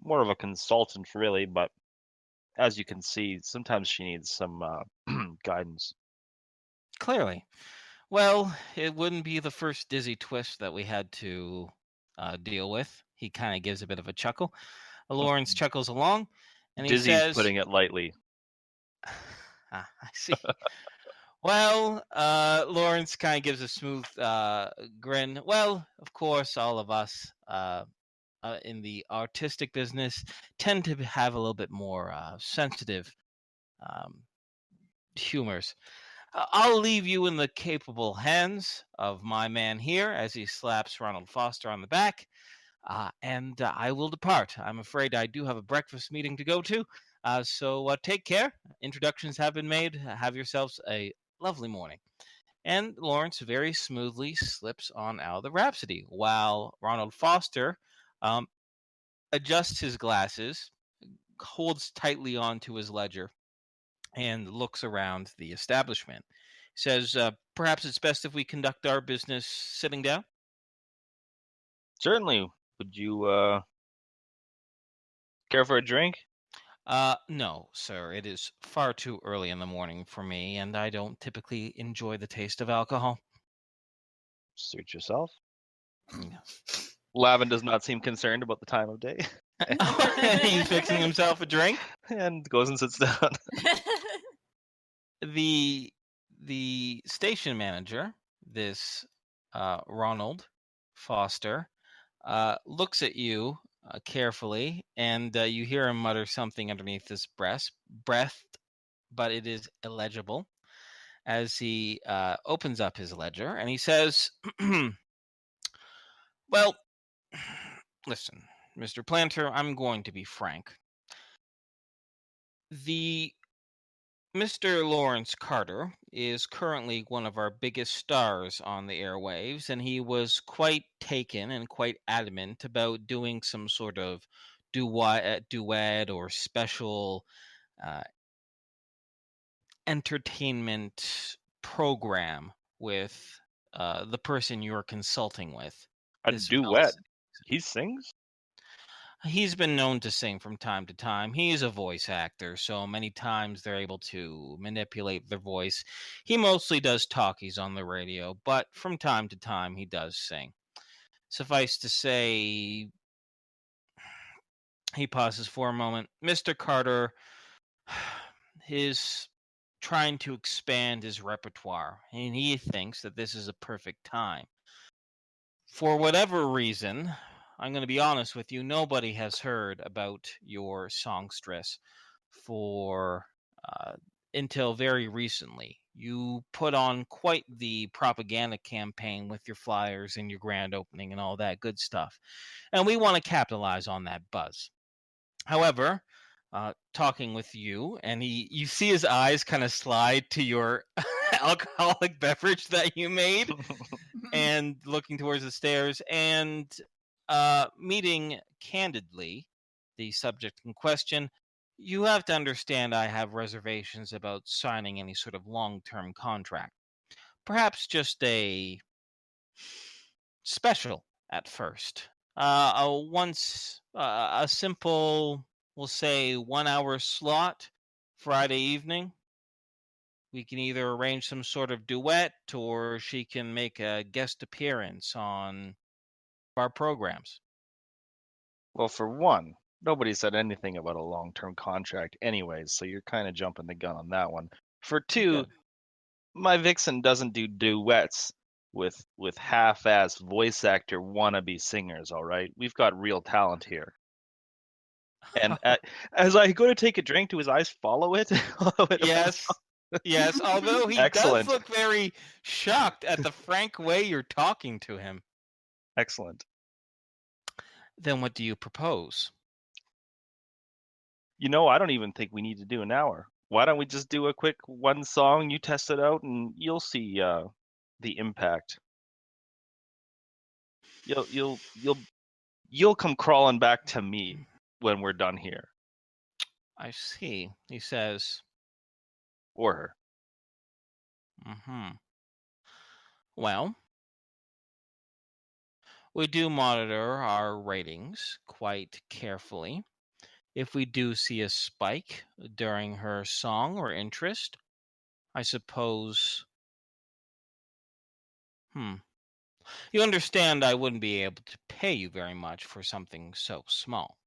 More of a consultant, really, but as you can see, sometimes she needs some guidance. Clearly. Well, it wouldn't be the first dizzy twist that we had to deal with. He kind of gives a bit of a chuckle. Lawrence chuckles along, and he Dizzy's says, putting it lightly. I see. Well, Lawrence kind of gives a smooth grin. Well, of course, all of us in the artistic business tend to have a little bit more sensitive humors. I'll leave you in the capable hands of my man here, as he slaps Ronald Foster on the back, and I will depart. I'm afraid I do have a breakfast meeting to go to, so take care. Introductions have been made. Have yourselves a lovely morning. And Lawrence very smoothly slips on out of the Rhapsody, while Ronald Foster adjusts his glasses, holds tightly onto his ledger, and looks around the establishment. He says, perhaps it's best if we conduct our business sitting down? Certainly. Would you care for a drink? No, sir. It is far too early in the morning for me, and I don't typically enjoy the taste of alcohol. Suit yourself. Yeah. Lavin does not seem concerned about the time of day. He's fixing himself a drink. And goes and sits down. The station manager, this Ronald Foster, looks at you carefully, and you hear him mutter something underneath his breath, but it is illegible, as he opens up his ledger, and he says, well, listen, Mr. Planter, I'm going to be frank. The Mr. Lawrence Carter is currently one of our biggest stars on the airwaves, and he was quite taken and quite adamant about doing some sort of duet or special uh, entertainment program with the person you're consulting with. A this duet. Velocity. He sings? He's been known to sing from time to time. He's a voice actor, so many times they're able to manipulate their voice. He mostly does talkies on the radio, but from time to time he does sing. Suffice to say, he pauses for a moment. Mr. Carter is trying to expand his repertoire, and he thinks that this is a perfect time. For whatever reason, I'm going to be honest with you, nobody has heard about your songstress for until very recently. You put on quite the propaganda campaign with your flyers and your grand opening and all that good stuff. And we want to capitalize on that buzz. However, talking with you, and you see his eyes kind of slide to your alcoholic beverage that you made, and looking towards the stairs, and meeting candidly the subject in question. You have to understand I have reservations about signing any sort of long-term contract. Perhaps just a special at first. A simple, we'll say, 1 hour slot Friday evening. We can either arrange some sort of duet, or she can make a guest appearance on our programs. Well, for one, nobody said anything about a long-term contract anyways, so you're kind of jumping the gun on that one. For two, Good. my vixen doesn't do duets with half-ass voice actor wannabe singers, all right? We've got real talent here. And as I go to take a drink, do his eyes follow it? Yes. Yes, although he Excellent. does look very shocked at the frank way you're talking to him. Excellent. Then what do you propose? You know, I don't even think we need to do an hour. Why don't we just do a quick one song, you test it out, and you'll see the impact. You'll come crawling back to me when we're done here. I see, he says. Or her. Mm-hmm. Well, we do monitor our ratings quite carefully. If we do see a spike during her song or interest, I suppose... You understand I wouldn't be able to pay you very much for something so small.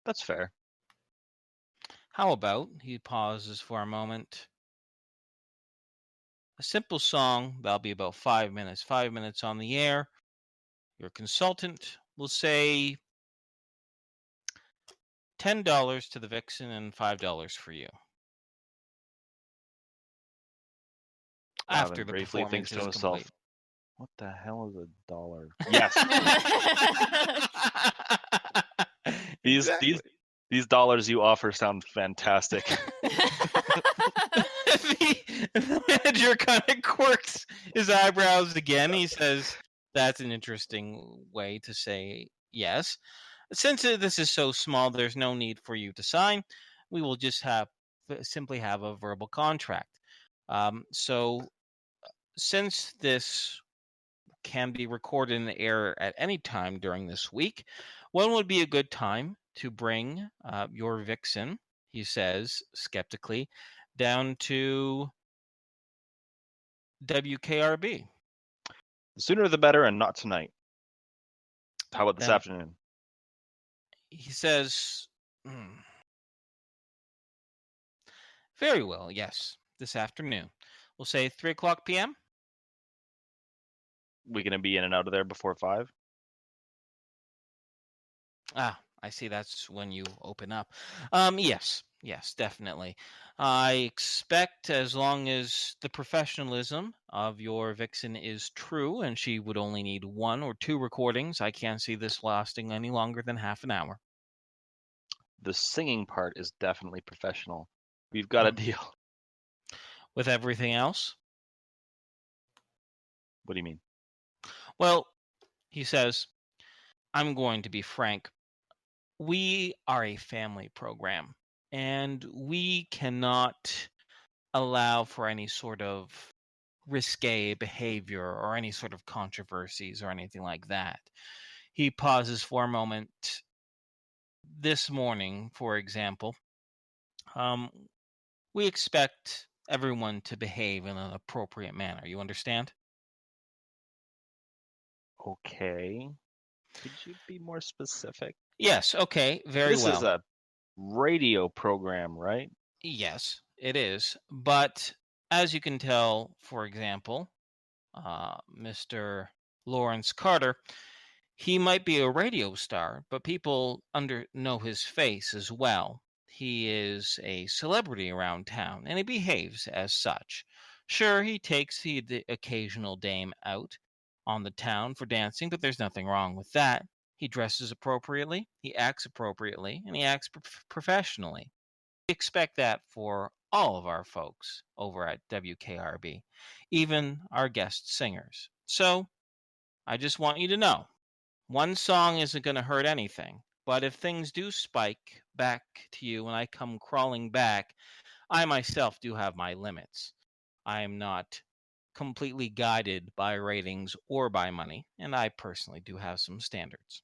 That's fair. How about, he pauses for a moment, a simple song that'll be about 5 minutes. 5 minutes on the air. Your consultant will say $10 to the vixen and $5 for you. After Gavin the briefly thinks performance to is himself, complete. what the hell is $1? Yes. Exactly. These dollars you offer sound fantastic. The manager kind of quirks his eyebrows again. He says, that's an interesting way to say yes. Since this is so small, there's no need for you to sign. We will just simply have a verbal contract. So since this can be recorded in the air at any time during this week, when would be a good time to bring your vixen, he says skeptically, down to WKRB? The sooner the better, and not tonight. How about this Then afternoon? he says, very well, yes, this afternoon. We'll say 3 o'clock p.m.? We gonna be in and out of there before 5? Ah, I see. That's when you open up. Yes, definitely. I expect, as long as the professionalism of your vixen is true, and she would only need 1 or 2 recordings, I can't see this lasting any longer than half an hour. The singing part is definitely professional. We've got a deal. With everything else? What do you mean? Well, he says, I'm going to be frank. We are a family program, and we cannot allow for any sort of risque behavior or any sort of controversies or anything like that. He pauses for a moment. This morning, for example, we expect everyone to behave in an appropriate manner. You understand? Okay. Could you be more specific? Yes, okay, very This well. is a radio program, right? Yes, it is. But as you can tell, for example, Mr. Lawrence Carter, he might be a radio star, but people know his face as well. He is a celebrity around town, and he behaves as such. Sure, he takes the occasional dame out on the town for dancing, but there's nothing wrong with that. He dresses appropriately, he acts appropriately, and he acts professionally. We expect that for all of our folks over at WKRB, even our guest singers. So, I just want you to know, one song isn't going to hurt anything, but if things do spike back to you when I come crawling back, I myself do have my limits. I am not completely guided by ratings or by money, and I personally do have some standards.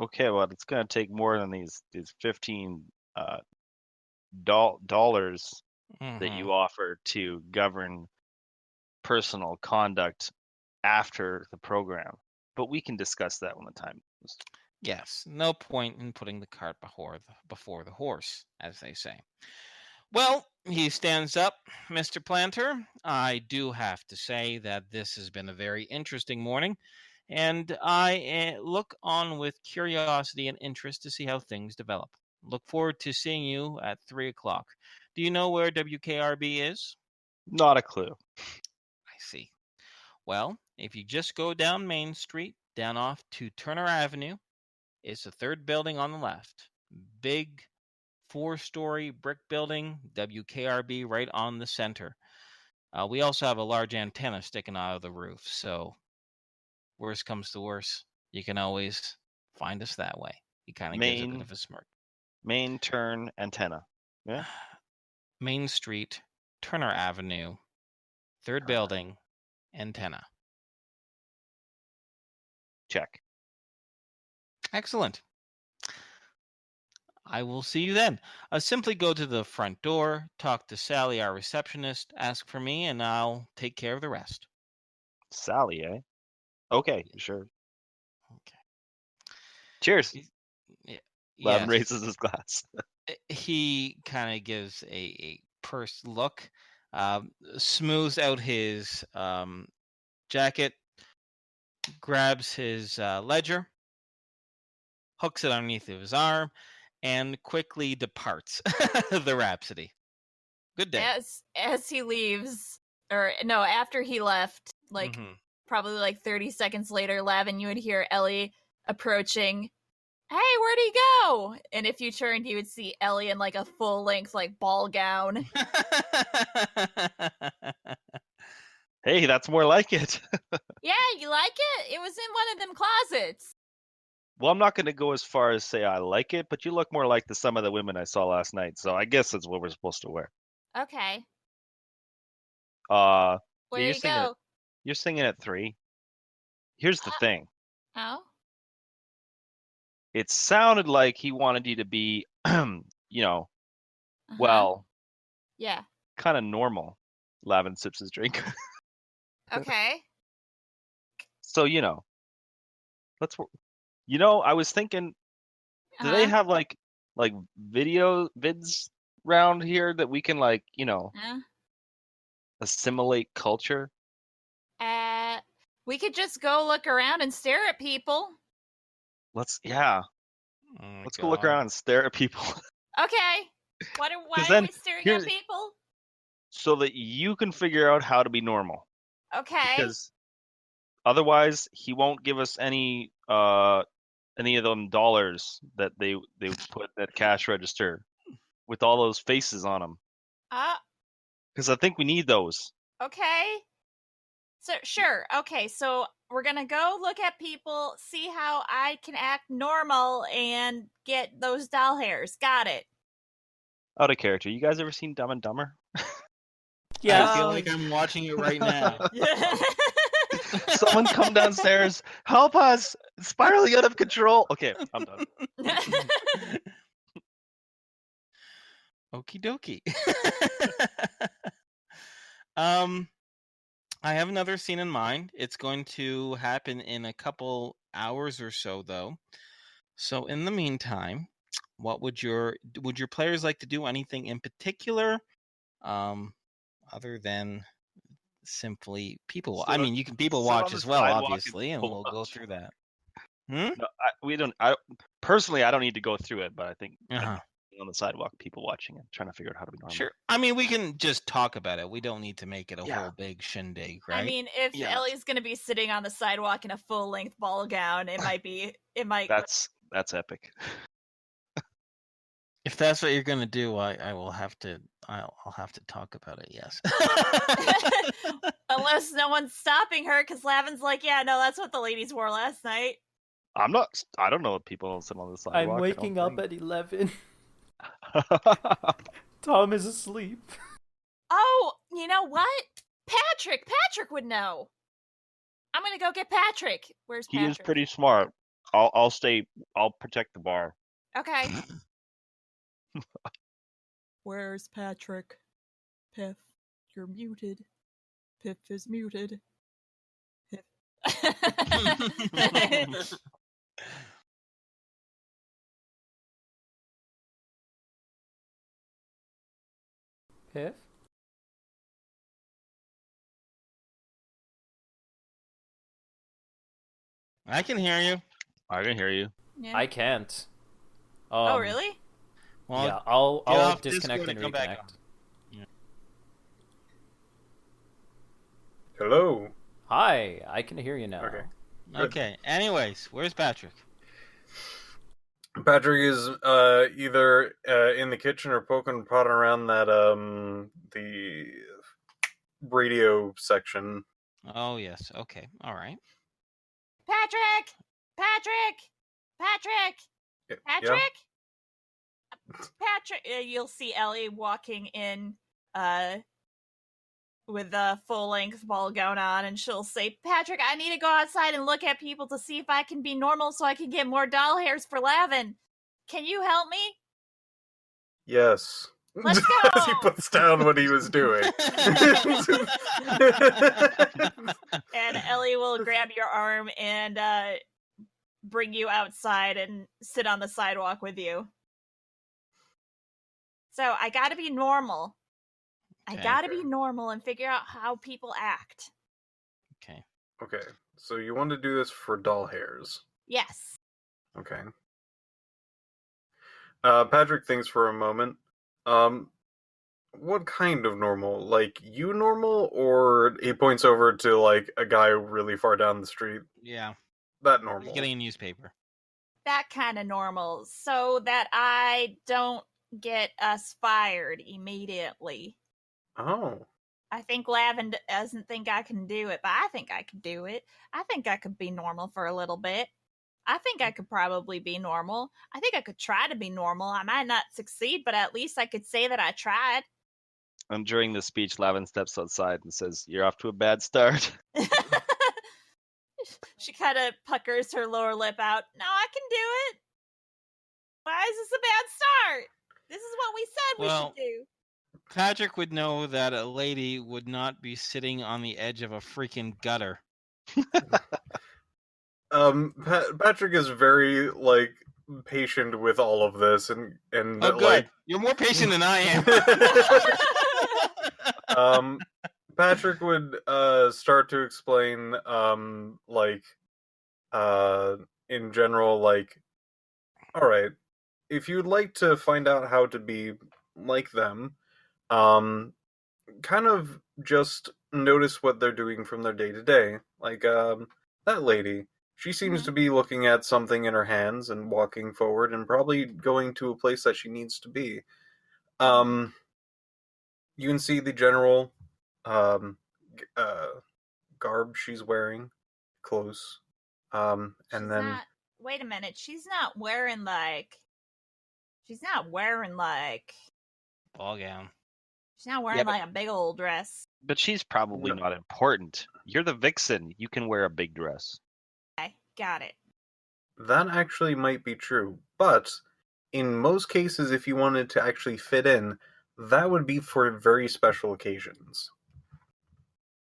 Okay, well, it's going to take more than these $15 dollars that you offer to govern personal conduct after the program. But we can discuss that when the time comes. Yes, no point in putting the cart before the horse, as they say. Well, he stands up, Mr. Planter. I do have to say that this has been a very interesting morning, and I look on with curiosity and interest to see how things develop. Look forward to seeing you at 3 o'clock. Do you know where WKRB is? Not a clue. I see. Well, if you just go down Main Street, down off to Turner Avenue, it's the third building on the left. Big 4-story brick building, WKRB right on the center. We also have a large antenna sticking out of the roof, so worst comes to worst, you can always find us that way. He kind of gives a bit of a smirk. Main turn antenna. Yeah. Main Street, Turner Avenue, third building, antenna. Check. Excellent. I will see you then. Simply go to the front door, talk to Sally, our receptionist, ask for me, and I'll take care of the rest. Sally, eh? Okay, sure. Okay. Cheers. Lavin Yes. raises his glass. He kind of gives a pursed look, smooths out his jacket, grabs his ledger, hooks it underneath of his arm, and quickly departs the Rhapsody. Good day. As he leaves, or no, after he left, like probably like 30 seconds later, Lavin, you would hear Ellie approaching. Hey, where'd he go? And if you turned, you would see Ellie in like a full length like ball gown. Hey, that's more like it. Yeah, you like it? It was in one of them closets. Well, I'm not going to go as far as say I like it, but you look more like some of the women I saw last night, so I guess that's what we're supposed to wear. Okay. Where do you go? You're singing at 3. Here's the thing. Oh? It sounded like he wanted you to be, well, yeah, kind of normal. Lavin sips his drink. Okay. So, I was thinking, do they have like vids around here that we can assimilate culture? We could just go look around and stare at people. Let's Oh go look around and stare at people. Okay. Why are then we staring at people? So that you can figure out how to be normal. Okay. Because otherwise, he won't give us any of them dollars that they put at cash register with all those faces on them. Because I think we need those. Okay. So sure. Okay, so we're gonna go look at people, see how I can act normal, and get those doll hairs. Got it. Out of character. You guys ever seen Dumb and Dumber? I feel like I'm watching it right now. Someone come downstairs. Help us! Spiraling out of control. Okay, I'm done. Okie dokie. I have another scene in mind. It's going to happen in a couple hours or so, though. So in the meantime, what would your players like to do? Anything in particular, other than simply people? I mean, you can people watch as well, obviously, and we'll go through that. No, we don't. Personally, I don't need to go through it, but I think on the sidewalk, people watching and trying to figure out how to be normal. Sure. I mean, we can just talk about it. We don't need to make it a whole big shindig, right? I mean, if Ellie's gonna be sitting on the sidewalk in a full-length ball gown, it might. That's epic. If that's what you're gonna do, I'll have to talk about it. Yes. Unless no one's stopping her, because Lavin's like, yeah, no, that's what the ladies wore last night. I'm not. I don't know what people sit on the sidewalk. I'm waking up at 11. Tom is asleep. Oh, you know what? Patrick would know. I'm gonna go get Patrick. Where's Patrick? He is pretty smart. I'll stay. I'll protect the bar. Okay. Where's Patrick? Piff, you're muted. Piff is muted. Piff. Piff? I can hear you. I can hear you. Yeah. I can't. Oh, really? Well, yeah, I'll disconnect and come back reconnect. on. Hello. Hi, I can hear you now. Okay. Okay. Anyways, where's Patrick? Patrick is either in the kitchen or poking and prodding around that the radio section. Oh yes. Okay. All right. Patrick! Patrick! Patrick! You'll see Ellie walking in with a full-length ball gown on, and she'll say, Patrick, I need to go outside and look at people to see if I can be normal so I can get more doll hairs for Lavin. Can you help me? Yes. Let's go! As he puts down what he was doing. And Ellie will grab your arm and bring you outside and sit on the sidewalk with you. So I gotta be normal. Okay. I gotta be normal and figure out how people act. Okay. Okay, so you want to do this for doll hairs. Yes. Okay. Patrick thinks for a moment. What kind of normal? Like, you normal? Or he points over to, like, a guy really far down the street. Yeah. That normal. Getting a newspaper. That kind of normal. So that I don't get us fired immediately. Oh. I think Lavin doesn't think I can do it, but I think I could do it. I think I could be normal for a little bit. I think I could probably be normal. I think I could try to be normal. I might not succeed, but at least I could say that I tried. And during the speech, Lavin steps outside and says, "You're off to a bad start." She kind of puckers her lower lip out. No, I can do it. Why is this a bad start? This is what we said we should do. Patrick would know that a lady would not be sitting on the edge of a freaking gutter. Patrick is very, like, patient with all of this, and oh, good. Like, you're more patient than I am. Patrick would start to explain, in general, like, all right, if you'd like to find out how to be like them, kind of just notice what they're doing from their day to day. Like, that lady, she seems to be looking at something in her hands and walking forward and probably going to a place that she needs to be. You can see the general garb she's wearing, clothes. And She's then not. Wait a minute. She's not wearing like. She's not wearing like. Ball gown. She's not wearing Yeah, but- like a big old dress. But she's probably No. not important. You're the vixen. You can wear a big dress. Okay, got it. that actually might be true, but in most cases, if you wanted to actually fit in, that would be for very special occasions.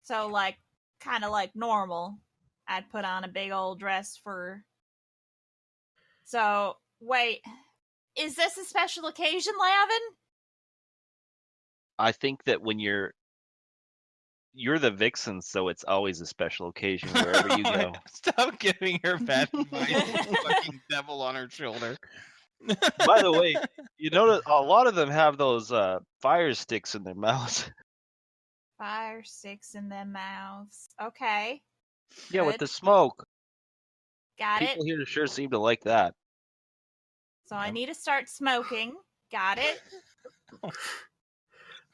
So like, kind of like normal. I'd put on a big old dress for. So wait, is this a special occasion, Lavin? I think that when you're the vixen, so it's always a special occasion wherever you go. Stop giving her bad advice. Fucking devil on her shoulder. By the way, you notice a lot of them have those fire sticks in their mouths. Fire sticks in their mouths. Okay, Yeah, with Good. the smoke. got People it. here sure seem to like that. So I need to start smoking. Got it.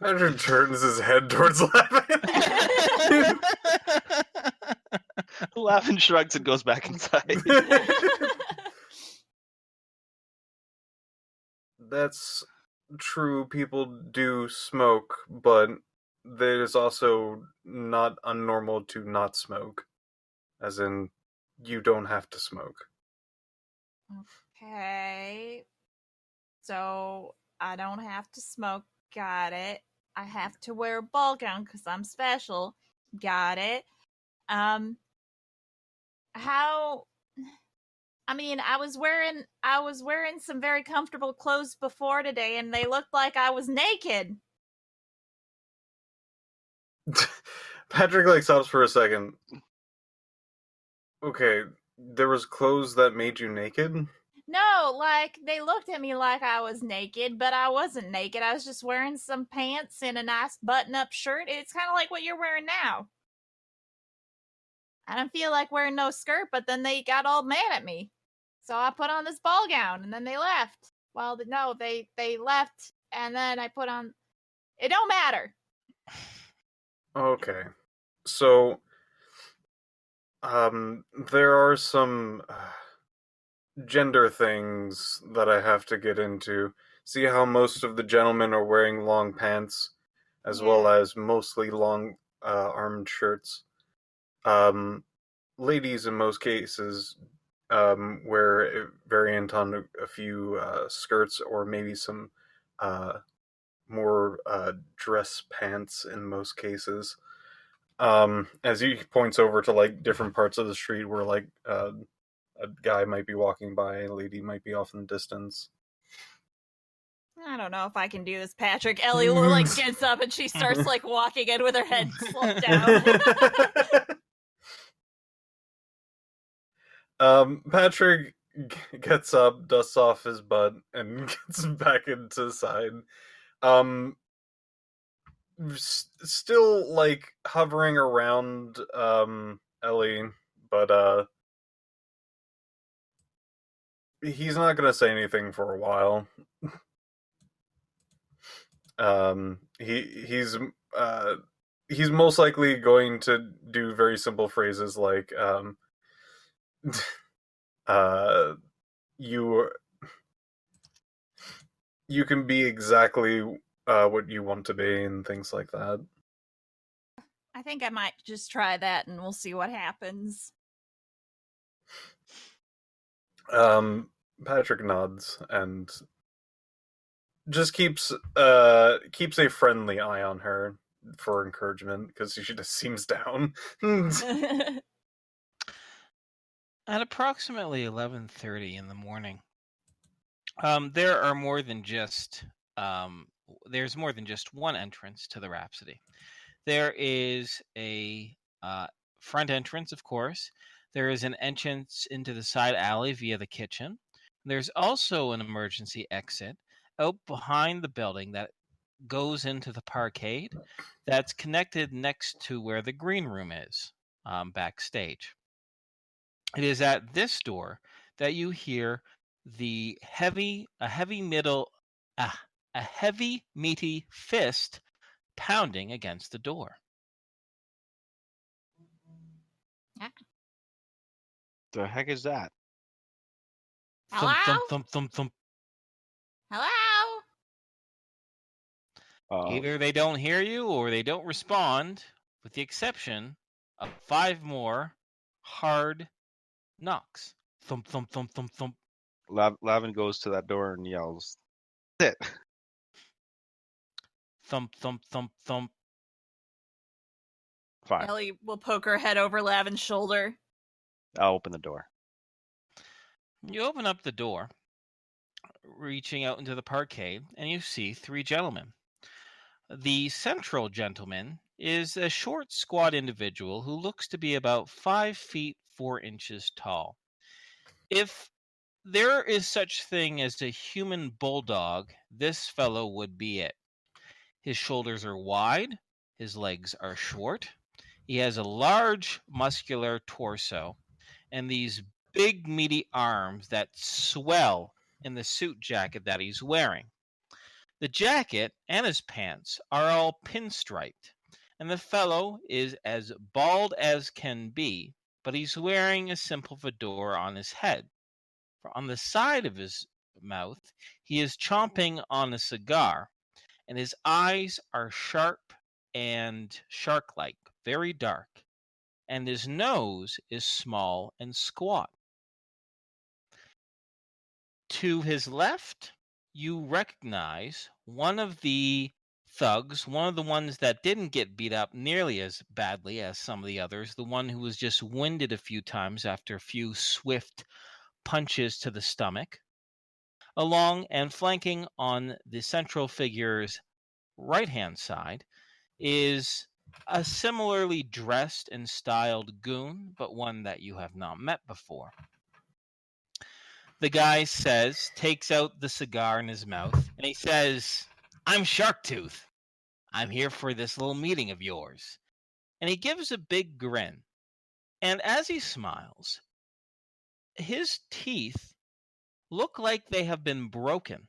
Patrick turns his head towards Lavin. Laughing shrugs and goes back inside. That's true. People do smoke, but it is also not unnormal to not smoke. As in, you don't have to smoke. Okay. So I don't have to smoke. Got it. I have to wear a ball gown because I'm special. Got it. How? I mean, I was wearing some very comfortable clothes before today, and they looked like I was naked. Patrick stops for a second. Okay, there was clothes that made you naked? No, like they looked at me like I was naked, but I wasn't naked. I was just wearing some pants and a nice button-up shirt. It's kind of like what you're wearing now. I don't feel like wearing no skirt, but then they got all mad at me. So I put on this ball gown, and then they left. Well, no, they left, and then I put on. It don't matter. Okay. So, there are some gender things that I have to get into. See how most of the gentlemen are wearing long pants, as well Yeah. as mostly long armed shirts. Ladies, in most cases, wear a variant on a few skirts or maybe some more dress pants in most cases. As he points over to different parts of the street where a guy might be walking by, a lady might be off in the distance. I don't know if I can do this, Patrick. Ellie like gets up and she starts like walking in with her head slumped down. Patrick gets up, dusts off his butt, and gets back into the side. Still hovering around Ellie, but he's not gonna say anything for a while. He's most likely going to do very simple phrases like you can be exactly what you want to be and things like that. I think I might just try that and we'll see what happens. Patrick nods and just keeps a friendly eye on her for encouragement because she just seems down. At approximately 11:30 in the morning, there are more than just there's more than just one entrance to the Rhapsody. There is a front entrance, of course. There is an entrance into the side alley via the kitchen. There's also an emergency exit out behind the building that goes into the parkade that's connected next to where the green room is, backstage. It is at this door that you hear a heavy a heavy, meaty fist pounding against the door. The heck is that? Hello? Thump, thump, thump, thump, thump. Hello? Either they don't hear you or they don't respond, with the exception of 5 more hard knocks. Thump, thump, thump, thump, thump. Lavin goes to that door and yells, "Sit!" Thump, thump, thump, thump. Fine. Ellie will poke her head over Lavin's shoulder. I'll open the door. You open up the door, reaching out into the parkade, and you see 3 gentlemen. The central gentleman is a short, squat individual who looks to be about 5 feet 4 inches tall. If there is such thing as a human bulldog, this fellow would be it. His shoulders are wide, his legs are short, he has a large muscular torso, and these big meaty arms that swell in the suit jacket that he's wearing. The jacket and his pants are all pinstriped, and the fellow is as bald as can be, but he's wearing a simple fedora on his head. On the side of his mouth, he is chomping on a cigar, and his eyes are sharp and shark-like, very dark, and his nose is small and squat. To his left, you recognize one of the thugs, one of the ones that didn't get beat up nearly as badly as some of the others, the one who was just winded a few times after a few swift punches to the stomach. Along and flanking on the central figure's right-hand side is a similarly dressed and styled goon, but one that you have not met before. The guy takes out the cigar in his mouth, and he says, "I'm Sharptooth. I'm here for this little meeting of yours." And he gives a big grin. And as he smiles, his teeth look like they have been broken.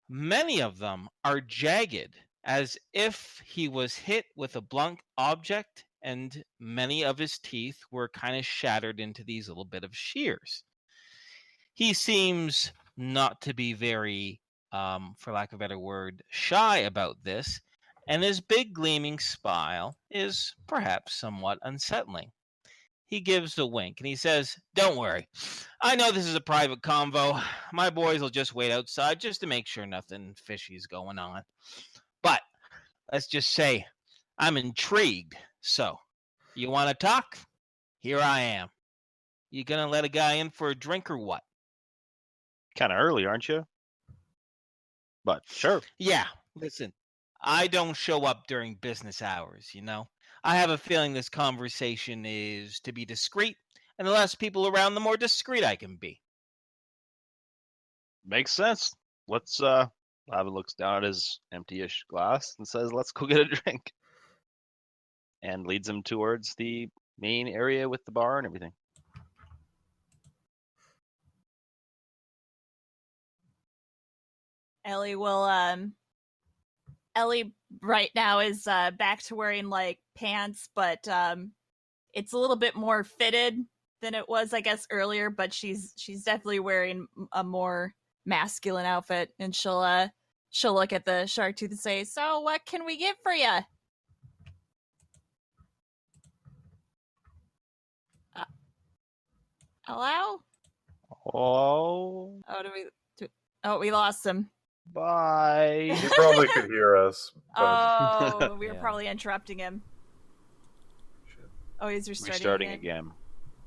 Many of them are jagged, as if he was hit with a blunt object, and many of his teeth were kind of shattered into these little bit of shears. He seems not to be very, for lack of a better word, shy about this, and his big gleaming smile is perhaps somewhat unsettling. He gives a wink and he says, "Don't worry. I know this is a private convo. My boys will just wait outside just to make sure nothing fishy's going on. But let's just say I'm intrigued. So, you want to talk? Here I am. You gonna let a guy in for a drink or what?" Kind of early, aren't you? But sure. Yeah, listen, I don't show up during business hours, you know? I have a feeling this conversation is to be discreet, and the less people around, the more discreet I can be. Makes sense. Let's Lavin looks down at his empty-ish glass and says, "Let's go get a drink." And leads him towards the main area with the bar and everything. Ellie will Ellie right now is back to wearing like pants, but it's a little bit more fitted than it was, I guess, earlier, but she's definitely wearing a more masculine outfit, and she'll look at the Sharptooth and say, "So what can we get for you?" Hello? Oh, Oh, we lost him. bye. He probably could hear us. But Oh, we were Yeah. probably interrupting him. Shit. Oh, he's restarting, Restarting again.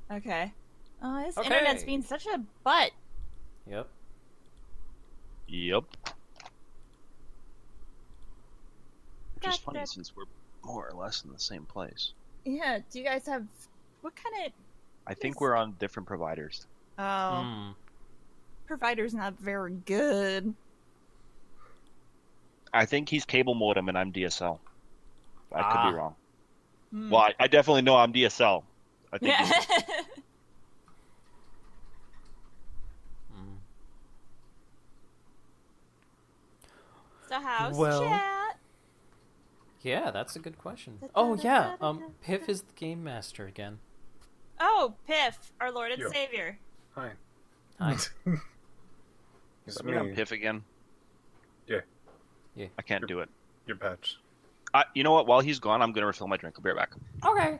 Okay. Oh, his Okay. internet's being such a butt. Yep. Yep. Which is Got funny that. since we're more or less in the same place. Yeah, do you guys have... What kind of... I think we're on different providers. Oh, Hmm. provider's not very good. I think he's cable modem and I'm DSL. I could Ah. be wrong. Hmm. Well, I definitely know I'm DSL. I think Yeah. he's- Mm. So how's Well- chat? Yeah, that's a good question. Oh yeah, Piff is the game master again. Oh, Piff, our Lord and Yo. Savior. Hi. Hi. It's Let me on me, Piff again. Yeah. Yeah. I can't do it. your patch. You know what? While he's gone, I'm gonna refill my drink. I'll be right back. Okay.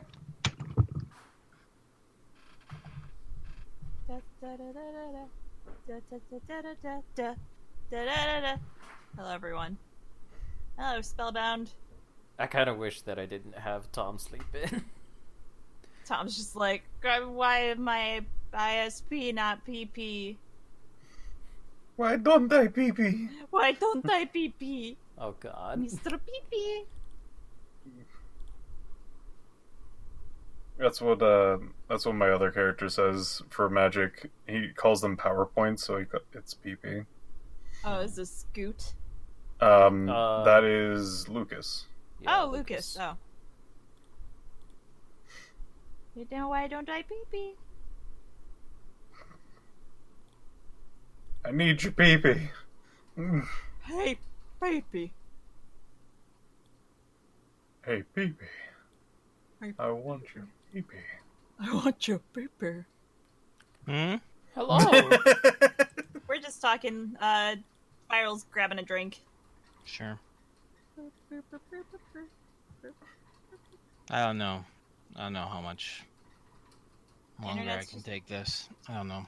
Hello, everyone. Hello, Spellbound. I kind of wish that I didn't have Tom sleep in. Tom's just like, why am I ISP, not PP? Why don't I pee-pee? Why don't I PP? Oh God. Mr. PP. That's what my other character says for magic. He calls them PowerPoints, so it's PP. Oh, is this Scoot? That is Lucas. Yeah, Oh, Lucas. Oh. You know why don't I PP? I need your pee-pee. Mm. Hey, PP. Hey, pee-pee. Hey, I want your pee-pee. I want your PP. Hmm? Hello. We're just talking. Spiral's grabbing a drink. Sure. I don't know. I don't know how much longer I Internet's can just- take this. I don't know.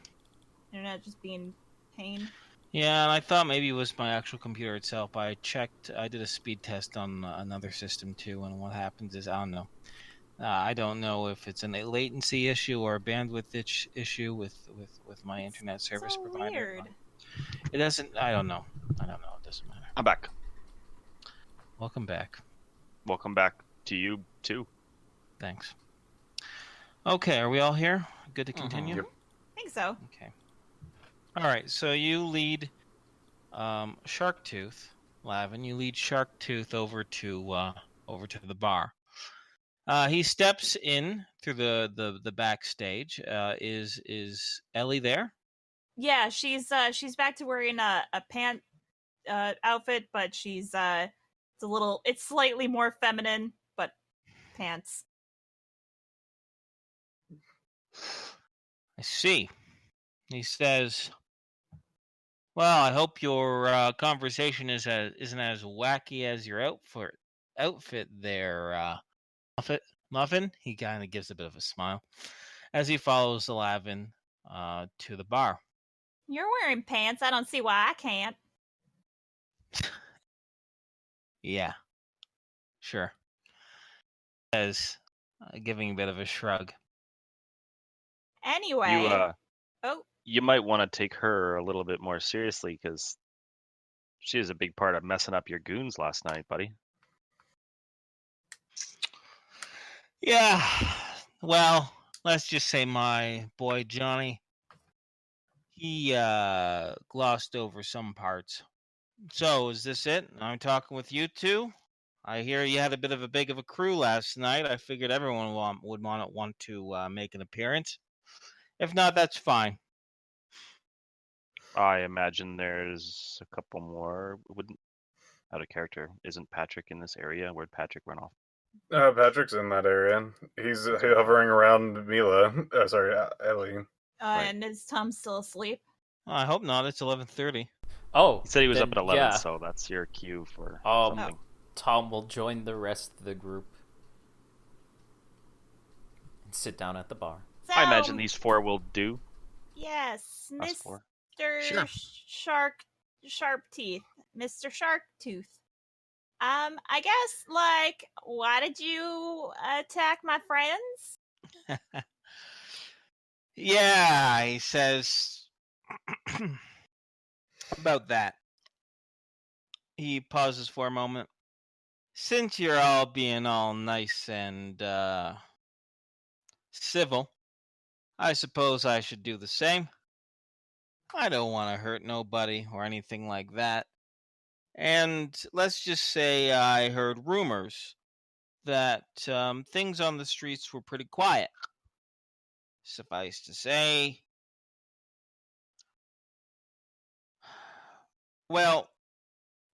Internet just being pain. Yeah, and I thought maybe it was my actual computer itself. I checked. I did a speed test on another system too, and what happens is I don't know. I don't know if it's a latency issue or a bandwidth issue with my internet service so provider. weird. It doesn't. I don't know. It doesn't matter. I'm back. Welcome back. Welcome back to you too. Thanks. Okay, are we all here? Good to continue? Yep. I think so. Okay. All right, so you lead Sharptooth, Lavin. You lead Sharptooth over to the bar. He steps in through the backstage. Is Ellie there? Yeah, she's back to wearing a pant outfit, but she's it's slightly more feminine, but pants. I see. He says, "Well, I hope your conversation isn't as wacky as your outfit there, Muffin." He kind of gives a bit of a smile as he follows the Lavin to the bar. You're wearing pants. I don't see why I can't. Yeah, sure. Says, giving a bit of a shrug. Anyway. Oh, You might want to take her a little bit more seriously because she was a big part of messing up your goons last night, buddy. Yeah, well, let's just say my boy Johnny, he glossed over some parts. So, is this it? I'm talking with you two? I hear you had a bit of a crew last night. I figured everyone would want to make an appearance. If not, that's fine. I imagine there's a couple more. Wouldn't out of character? Isn't Patrick in this area? Where'd Patrick run off? Patrick's in that area. He's hovering around Mila. Ellie. Right. and is Tom still asleep? I hope not. It's 11:30. He Oh, said he was up then, at 11, yeah. so that's your cue for Um, something. Tom will join the rest of the group and sit down at the bar. So, I imagine these four will do. Yes, Us four. Mr. Sure. Sharpteeth, Mr. Sharptooth. I guess, like, why did you attack my friends? Yeah, he says about that. He pauses for a moment. Since you're all being all nice and civil, I suppose I should do the same. I don't want to hurt nobody or anything like that. And let's just say I heard rumors that things on the streets were pretty quiet. Suffice to say, well,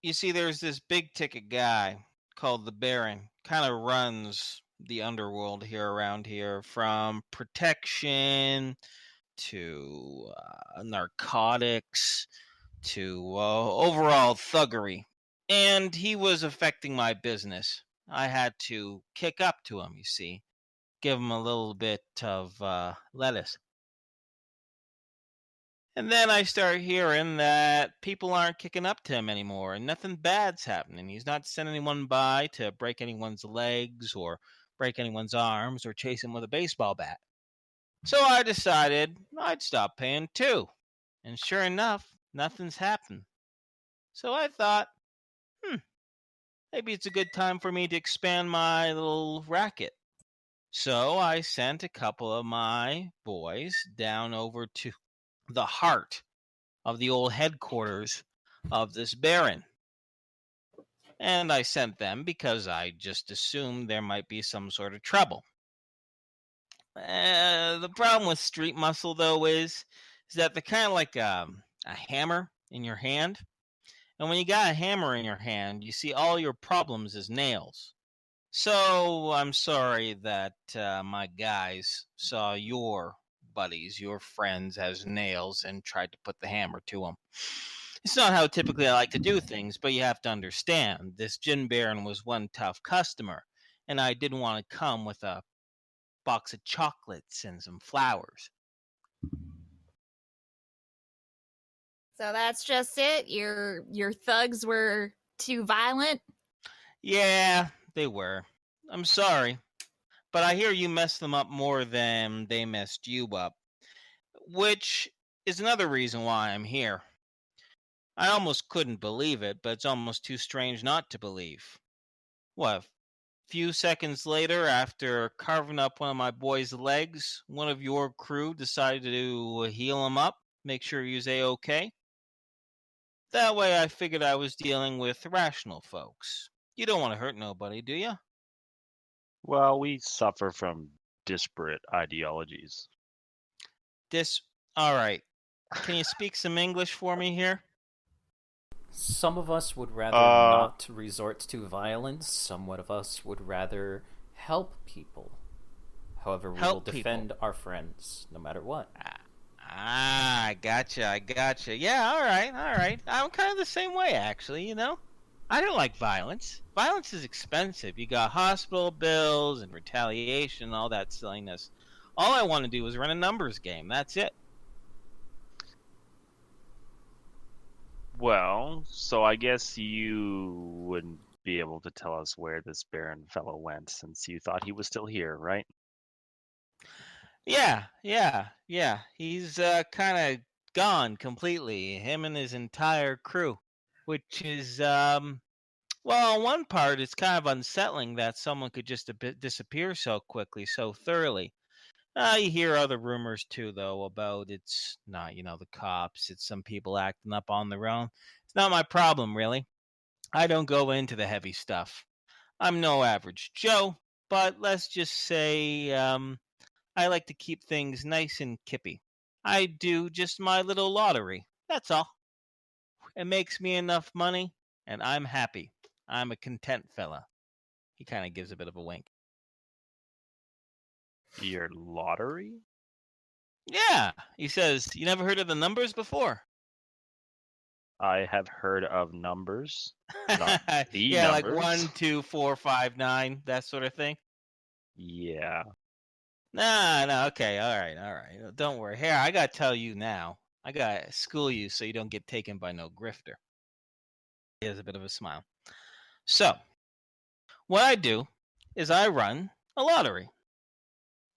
You see, there's this big ticket guy called the Baron, kind of runs the underworld here around here, from protection to narcotics to overall thuggery. And he was affecting my business. I had to kick up to him, you see, give him a little bit of lettuce. And then I start hearing that people aren't kicking up to him anymore and nothing bad's happening. He's not sending anyone by to break anyone's legs or break anyone's arms or chase him with a baseball bat. So I decided I'd stop paying too. And sure enough, nothing's happened. So I thought, maybe it's a good time for me to expand my little racket. So I sent a couple of my boys down over to the heart of the old headquarters of this Baron. And I sent them because I just assumed there might be some sort of trouble. The problem with street muscle, though, is that they're kind of like a hammer in your hand. And when you got a hammer in your hand, you see all your problems as nails. So I'm sorry that my guys saw your buddies, your friends, as nails and tried to put the hammer to them. It's not how typically I like to do things, but you have to understand, this Gin Baron was one tough customer, and I didn't want to come with a box of chocolates and some flowers. So that's just it? Your thugs were too violent? Yeah, they were. I'm sorry. But I hear you messed them up more than they messed you up. Which is another reason why I'm here. I almost couldn't believe it, but it's almost too strange not to believe. What, a few seconds later, after carving up one of my boy's legs, one of your crew decided to heal him up, make sure he was A-okay? That way I figured I was dealing with rational folks. You don't want to hurt nobody, do you? Well, we suffer from disparate ideologies. All right. Can you speak some English for me here? Some of us would rather not resort to violence. Some of us would rather help people. However, we will defend our friends no matter what. I gotcha. Yeah, all right. I'm kind of the same way, actually, you know? I don't like violence. Violence is expensive. You got hospital bills and retaliation and all that silliness. All I want to do is run a numbers game. That's it. Well, so I guess you wouldn't be able to tell us where this Baron fellow went since you thought he was still here, right? Yeah. He's kind of gone completely. Him and his entire crew, which is, well, on one part, it's kind of unsettling that someone could just disappear so quickly, so thoroughly. You hear other rumors too, though, about it's not, the cops. It's some people acting up on their own. It's not my problem, really. I don't go into the heavy stuff. I'm no average Joe, but let's just say I like to keep things nice and kippy. I do just my little lottery. That's all. It makes me enough money, and I'm happy. I'm a content fella. He kind of gives a bit of a wink. Your lottery? Yeah, he says, you never heard of the numbers before? I have heard of numbers. Not the yeah, numbers. like 1, 2, 4, 5, 9, that sort of thing. Yeah. No, okay, all right. Don't worry. Here, I gotta tell you now. I gotta school you so you don't get taken by no grifter. He has a bit of a smile. So, what I do is I run a lottery.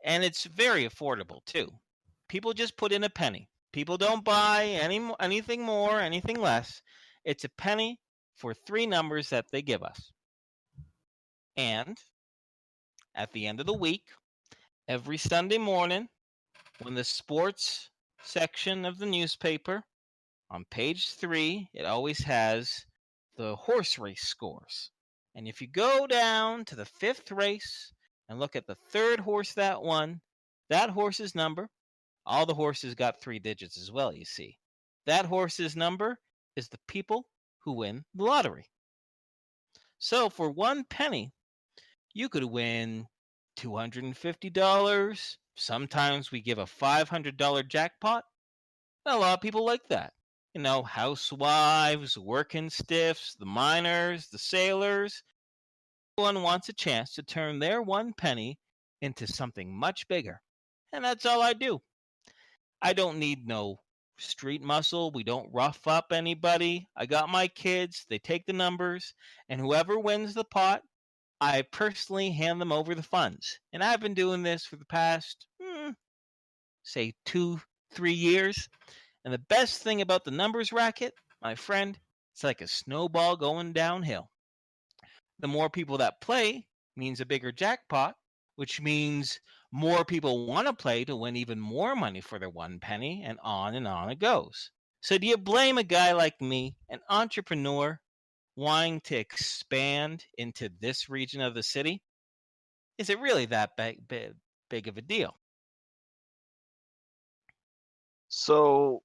And it's very affordable, too. People just put in a penny. People don't buy anything more, anything less. It's a penny for 3 numbers that they give us. And at the end of the week, every Sunday morning, when the sports section of the newspaper, on page 3, it always has the horse race scores. And if you go down to the 5th race and look at the 3rd horse that won, that horse's number, all the horses got 3 digits as well, you see. That horse's number is the people who win the lottery. So for 1 penny, you could win $250. Sometimes we give a $500 jackpot. And a lot of people like that. You know, housewives, working stiffs, the miners, the sailors. Everyone wants a chance to turn their 1 penny into something much bigger. And that's all I do. I don't need no street muscle. We don't rough up anybody. I got my kids. They take the numbers. And whoever wins the pot, I personally hand them over the funds. And I've been doing this for the past, say, 2-3 years. And the best thing about the numbers racket, my friend, it's like a snowball going downhill. The more people that play means a bigger jackpot, which means more people want to play to win even more money for their 1 penny, and on it goes. So do you blame a guy like me, an entrepreneur, wanting to expand into this region of the city? Is it really that big of a deal? So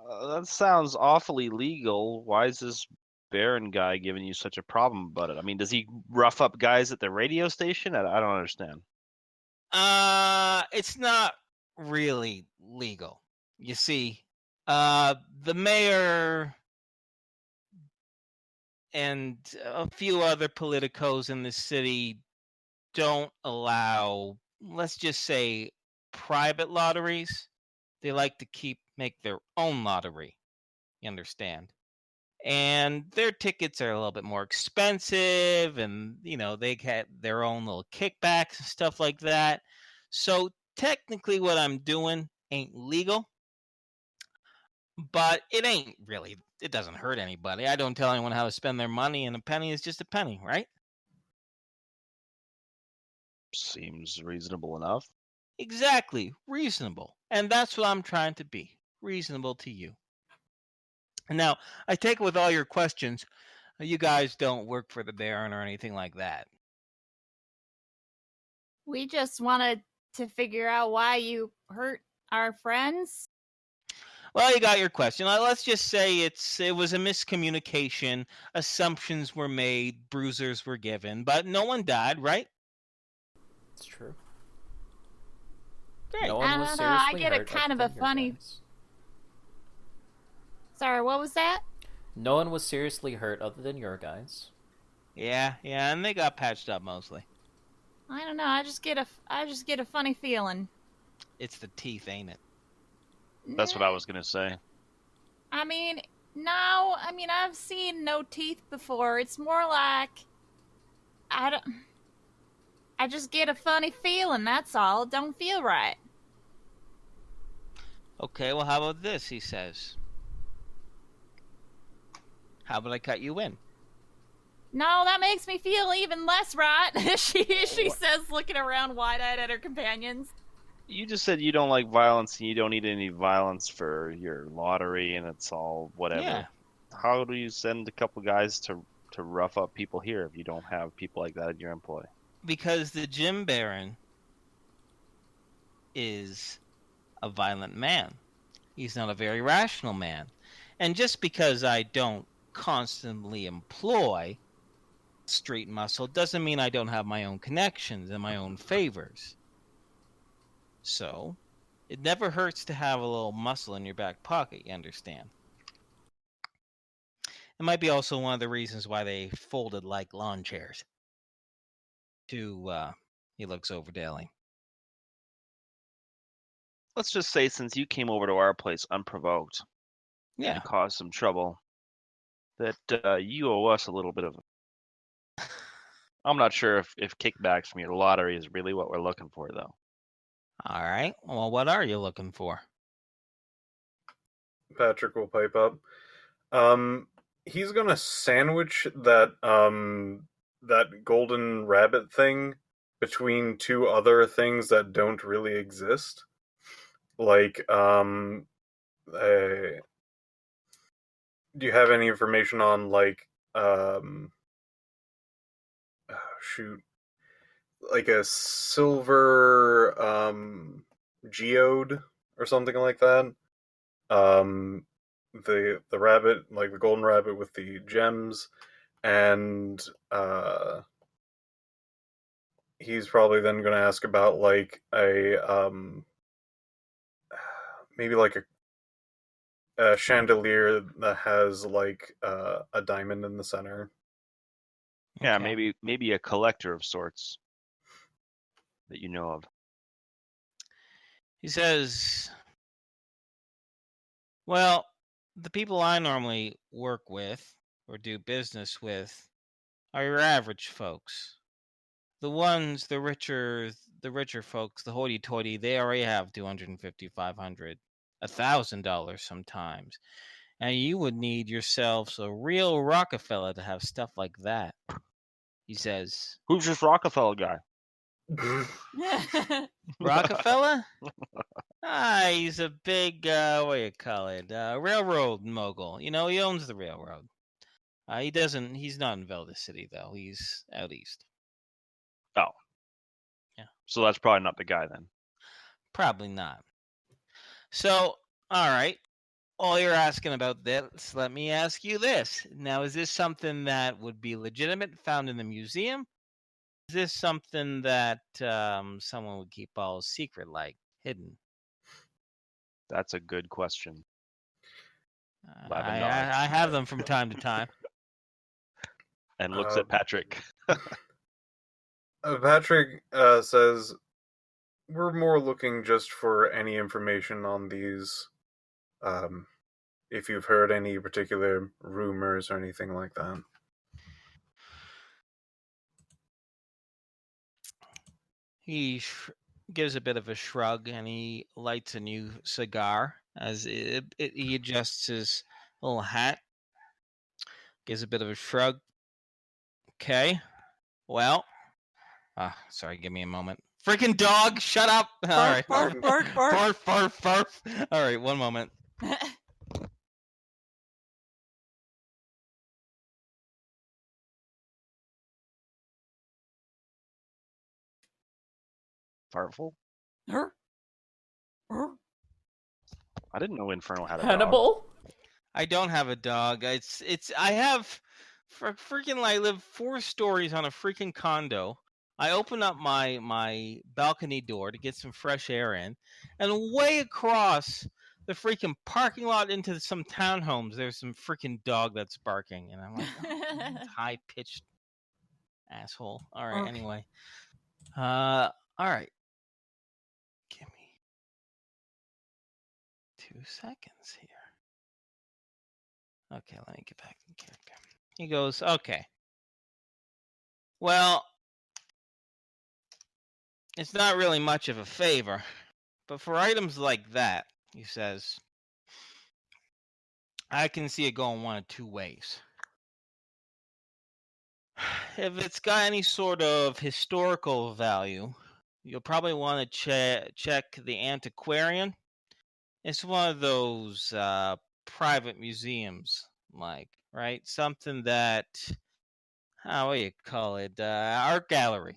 that sounds awfully legal. Why is this Baron guy giving you such a problem about it? I mean, does he rough up guys at the radio station? I don't understand. It's not really legal. You see, the mayor and a few other politicos in the city don't allow, let's just say, private lotteries. They like to make their own lottery. You understand? And their tickets are a little bit more expensive, and they get their own little kickbacks and stuff like that. So technically what I'm doing ain't legal, but it doesn't hurt anybody. I don't tell anyone how to spend their money, and a penny is just a penny, right? Seems reasonable enough. Exactly, reasonable. And that's what I'm trying to be, reasonable to you. Now, I take it with all your questions, you guys don't work for the Baron or anything like that. We just wanted to figure out why you hurt our friends. Well, you got your question. Let's just say it was a miscommunication. Assumptions were made, bruisers were given, but no one died, right? It's true. Great. No I one was don't know. I seriously get a hurt kind of other a than your funny. guys. Sorry, what was that? No one was seriously hurt other than your guys. Yeah, and they got patched up mostly. I don't know. I just get a funny feeling. It's the teeth, ain't it? That's what I was gonna say. I mean, no. I mean, I've seen no teeth before. It's more like I just get a funny feeling. That's all. It don't feel right. Okay, well, how about this? He says. How about I cut you in? No, that makes me feel even less right. she says, looking around wide-eyed at her companions. You just said you don't like violence and you don't need any violence for your lottery and it's all whatever. Yeah. How do you send a couple guys to rough up people here if you don't have people like that in your employ? Because the Gym Baron is a violent man. He's not a very rational man. And just because I don't constantly employ street muscle doesn't mean I don't have my own connections and my own favors. So, it never hurts to have a little muscle in your back pocket, you understand? It might be also one of the reasons why they folded like lawn chairs. He looks over Daly. Let's just say since you came over to our place unprovoked Yeah. and caused some trouble, that you owe us a little bit of. I'm not sure if kickbacks from your lottery is really what we're looking for, though. All right. Well, what are you looking for? Patrick will pipe up. He's gonna sandwich that that golden rabbit thing between two other things that don't really exist. Like, do you have any information on like like a silver geode or something like that? the rabbit, like the golden rabbit with the gems, and he's probably then going to ask about like a maybe like a chandelier that has like a diamond in the center. Yeah, Okay. maybe a collector of sorts that you know of. He says, well, the people I normally work with or do business with are your average folks. The ones, the richer folks, the hoity-toity, they already have $250, $500, $1,000 sometimes. And you would need yourselves a real Rockefeller to have stuff like that. He says, Who's this Rockefeller guy? Rockefeller? He's a big, what do you call it? Railroad mogul. You know, he owns the railroad. He's not in Velda City, though. He's out east. Oh. Yeah. So that's probably not the guy then. Probably not. So, all right. While you're asking about this, let me ask you this. Now, is this something that would be legitimate, found in the museum? Is this something that someone would keep all secret, like hidden? That's a good question. I have them from time to time. And looks at Patrick. Patrick says, we're more looking just for any information on these. If you've heard any particular rumors or anything like that. He gives a bit of a shrug and he lights a new cigar as he adjusts his little hat. Gives a bit of a shrug. Okay. Well. Sorry, give me a moment. Freaking dog, shut up! All right. Barf, barf, barf, barf. Barf, barf, barf. All right, one moment. Fartful? Huh? I didn't know Inferno had a dog. Hannibal? I don't have a dog. I have I live 4 stories on a freaking condo. I open up my balcony door to get some fresh air in, and way across the freaking parking lot into some townhomes, there's some freaking dog that's barking, and I'm like, oh, high pitched asshole. All right, Okay. anyway, all right, give me 2 seconds here. Okay, let me get back in character. He goes, okay. Well, it's not really much of a favor, but for items like that, he says, I can see it going one of 2 ways. If it's got any sort of historical value, you'll probably want to check the antiquarian. It's one of those private museums, like, right? Something that, what do you call it? Art gallery.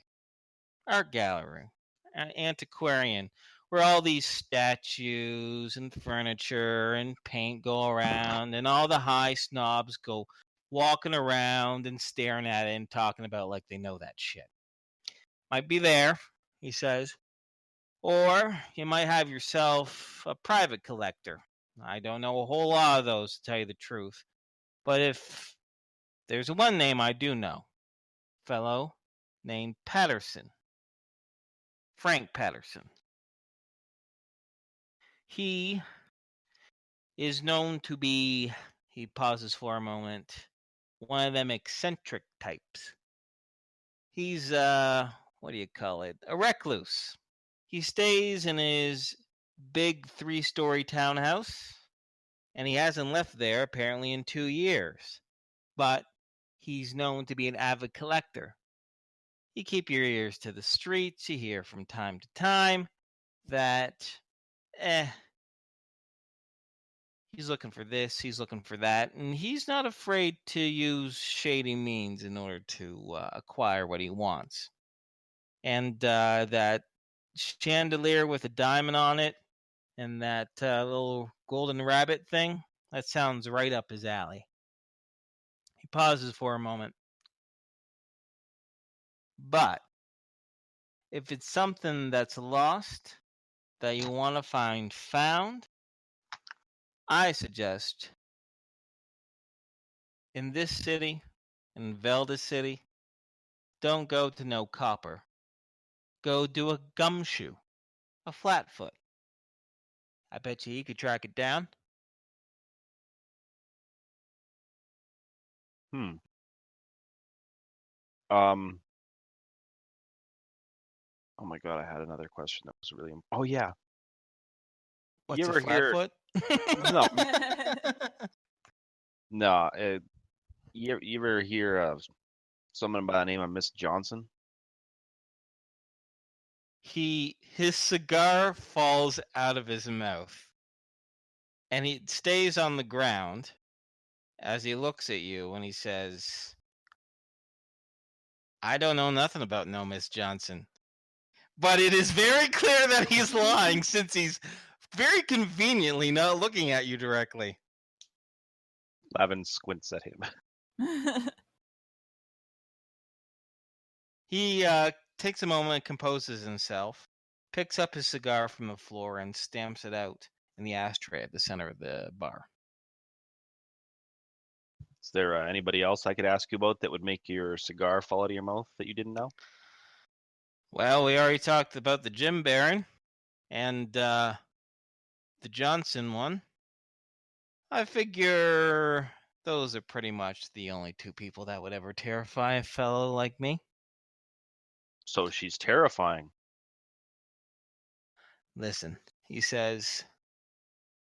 Antiquarian, where all these statues and furniture and paint go around, and all the high snobs go walking around and staring at it and talking about like they know that shit. Might be there, he says. Or you might have yourself a private collector. I don't know a whole lot of those, to tell you the truth. But if there's one name I do know, fellow named Patterson. Frank Patterson. He is known to be, he pauses for a moment, one of them eccentric types. He's, what do you call it? A recluse. He stays in his big 3-story townhouse, and he hasn't left there apparently in 2 years. But he's known to be an avid collector. You keep your ears to the streets, you hear from time to time that, he's looking for this, he's looking for that, and he's not afraid to use shady means in order to acquire what he wants. And that chandelier with a diamond on it and that little golden rabbit thing, That sounds right up his alley. He pauses for a moment. But if it's something that's lost that you want to find found, I suggest in this city, in Velda City, don't go to no copper. Go do a gumshoe, a flatfoot. I bet you he could track it down. Oh my god, I had another question that was really. Oh yeah. What's You a ever hear? flatfoot? No. No. You ever hear of someone by the name of Miss Johnson? His cigar falls out of his mouth, and he stays on the ground as he looks at you, and he says, "I don't know nothing about no Miss Johnson." But it is very clear that he's lying, since he's very conveniently not looking at you directly. Lavin squints at him. He takes a moment, composes himself, picks up his cigar from the floor, and stamps it out in the ashtray at the center of the bar. Is there anybody else I could ask you about that would make your cigar fall out of your mouth that you didn't know? Well, we already talked about the Jim Baron and the Johnson one. I figure those are pretty much the only two people that would ever terrify a fellow like me. So she's terrifying. Listen, he says,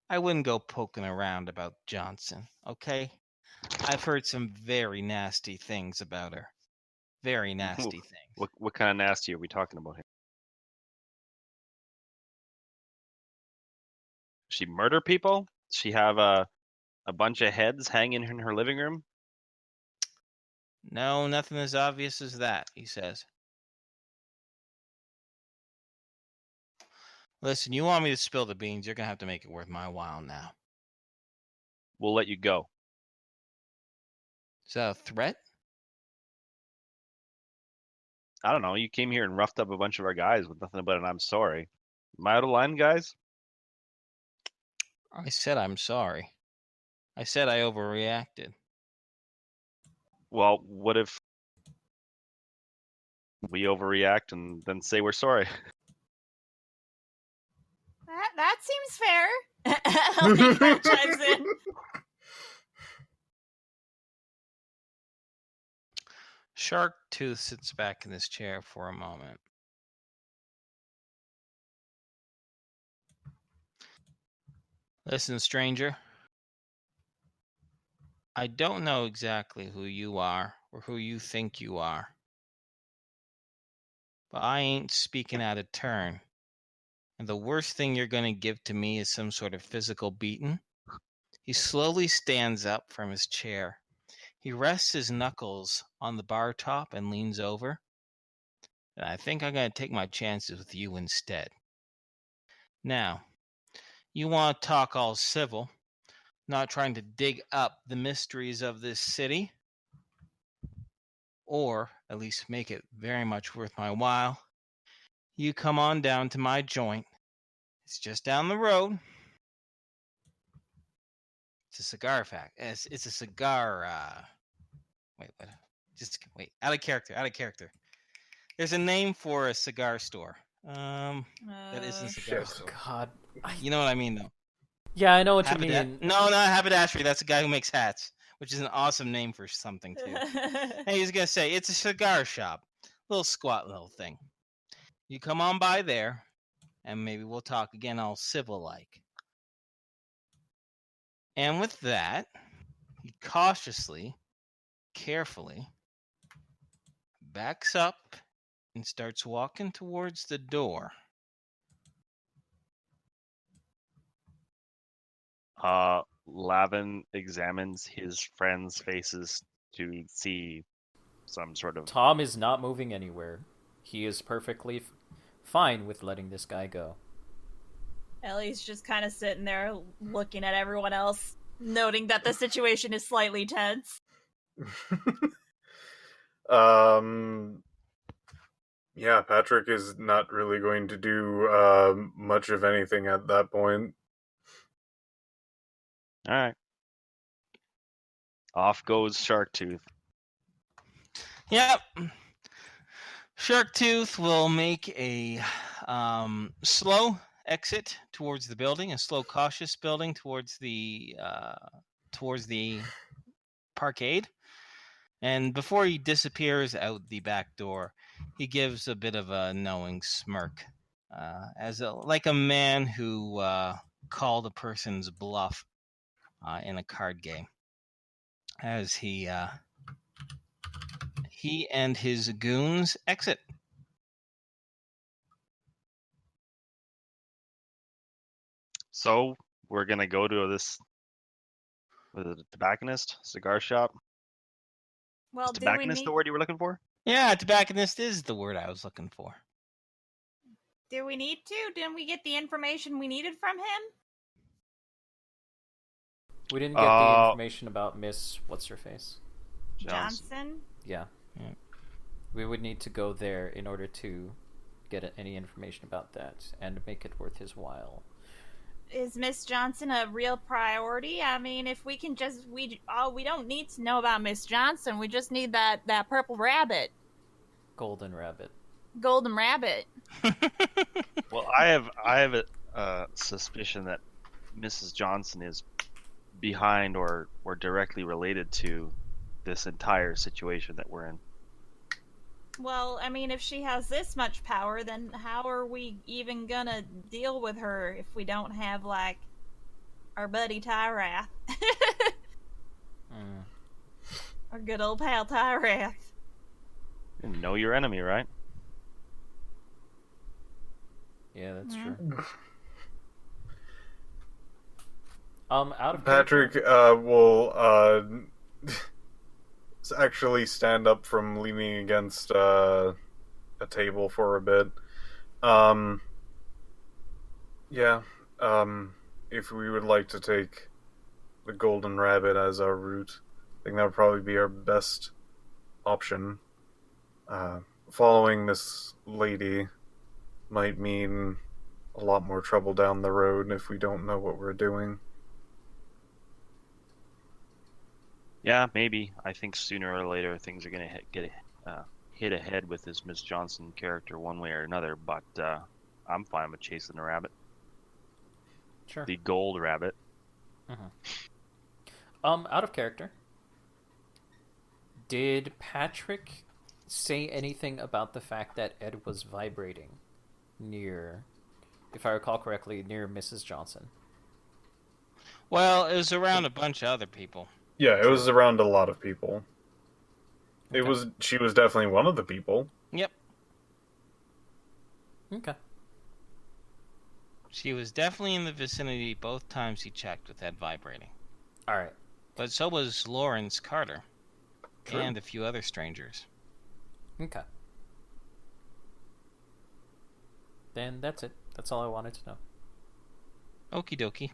I wouldn't go poking around about Johnson, okay? I've heard some very nasty things about her. Very nasty things. What kind of nasty are we talking about here? She murder people? She have a bunch of heads hanging in her living room? No, nothing as obvious as that, he says. Listen, you want me to spill the beans, you're going to have to make it worth my while now. We'll let you go. Is that a threat? I don't know. You came here and roughed up a bunch of our guys with nothing but an I'm sorry. Am I out of line, guys? I said I'm sorry. I said I overreacted. Well, what if we overreact and then say we're sorry? That seems fair. Ellie chimes in. Sharptooth sits back in his chair for a moment. Listen, stranger. I don't know exactly who you are or who you think you are. But I ain't speaking out of turn. And the worst thing you're going to give to me is some sort of physical beating. He slowly stands up from his chair. He rests his knuckles on the bar top and leans over. And I think I'm going to take my chances with you instead. Now, you want to talk all civil, not trying to dig up the mysteries of this city, or at least make it very much worth my while. You come on down to my joint. It's just down the road. It's a cigar fact. It's a cigar. Wait. Wait. Out of character. There's a name for a cigar store. That isn't a cigar store. God. You know what I mean, though. Yeah, I know what you mean. No, not haberdashery. That's a guy who makes hats, which is an awesome name for something too. Hey, he's gonna say it's a cigar shop, little squat little thing. You come on by there, and maybe we'll talk again, all civil like. And with that, he cautiously, carefully backs up and starts walking towards the door. Lavin examines his friends' faces to see some sort of... Tom is not moving anywhere. He is perfectly fine with letting this guy go. Ellie's just kind of sitting there looking at everyone else. Noting that the situation is slightly tense. Yeah, Patrick is not really going to do much of anything at that point. All right. Off goes Sharptooth. Yep. Sharptooth will make a slow exit towards the building, a slow, cautious building towards the parkade. And before he disappears out the back door, he gives a bit of a knowing smirk, like a man who called a person's bluff in a card game. As he and his goons exit. So we're gonna go to this, was it a tobacconist, cigar shop? Well, Is do we tobacconist need the word you were looking for? Yeah, tobacconist is the word I was looking for. do we need to? Didn't we get the information we needed from him? We didn't get the information about Miss What's-Her-Face. Johnson? Yeah. Yeah. We would need to go there in order to get any information about that and make it worth his while. Is Miss Johnson a real priority? I mean, if we can just we don't need to know about Miss Johnson. We just need that purple rabbit, Golden Rabbit. golden rabbit. Well, I have a suspicion that Mrs. Johnson is behind or directly related to this entire situation that we're in. Well, I mean, if she has this much power, then how are we even gonna deal with her if we don't have, like, our buddy Rath? Our good old pal Rath. You know your enemy, right? Yeah, that's Mhm. true. Out of Patrick will actually stand up from leaning against a table for a bit. If we would like to take the Golden Rabbit as our route, I think that would probably be our best option. Following this lady might mean a lot more trouble down the road if we don't know what we're doing. Yeah, maybe. I think sooner or later things are gonna hit ahead with this Miss Johnson character one way or another. But I'm fine with chasing the rabbit, Sure. the gold rabbit. Out of character. Did Patrick say anything about the fact that Ed was vibrating near, if I recall correctly, near Mrs. Johnson? Well, it was around a bunch of other people. Yeah, it was around a lot of people. Okay. She was definitely one of the people. Yep. Okay. She was definitely in the vicinity both times he checked with that vibrating. All right. But so was Lawrence Carter. True. And a few other strangers. Okay. Then that's it. That's all I wanted to know. Okie dokie.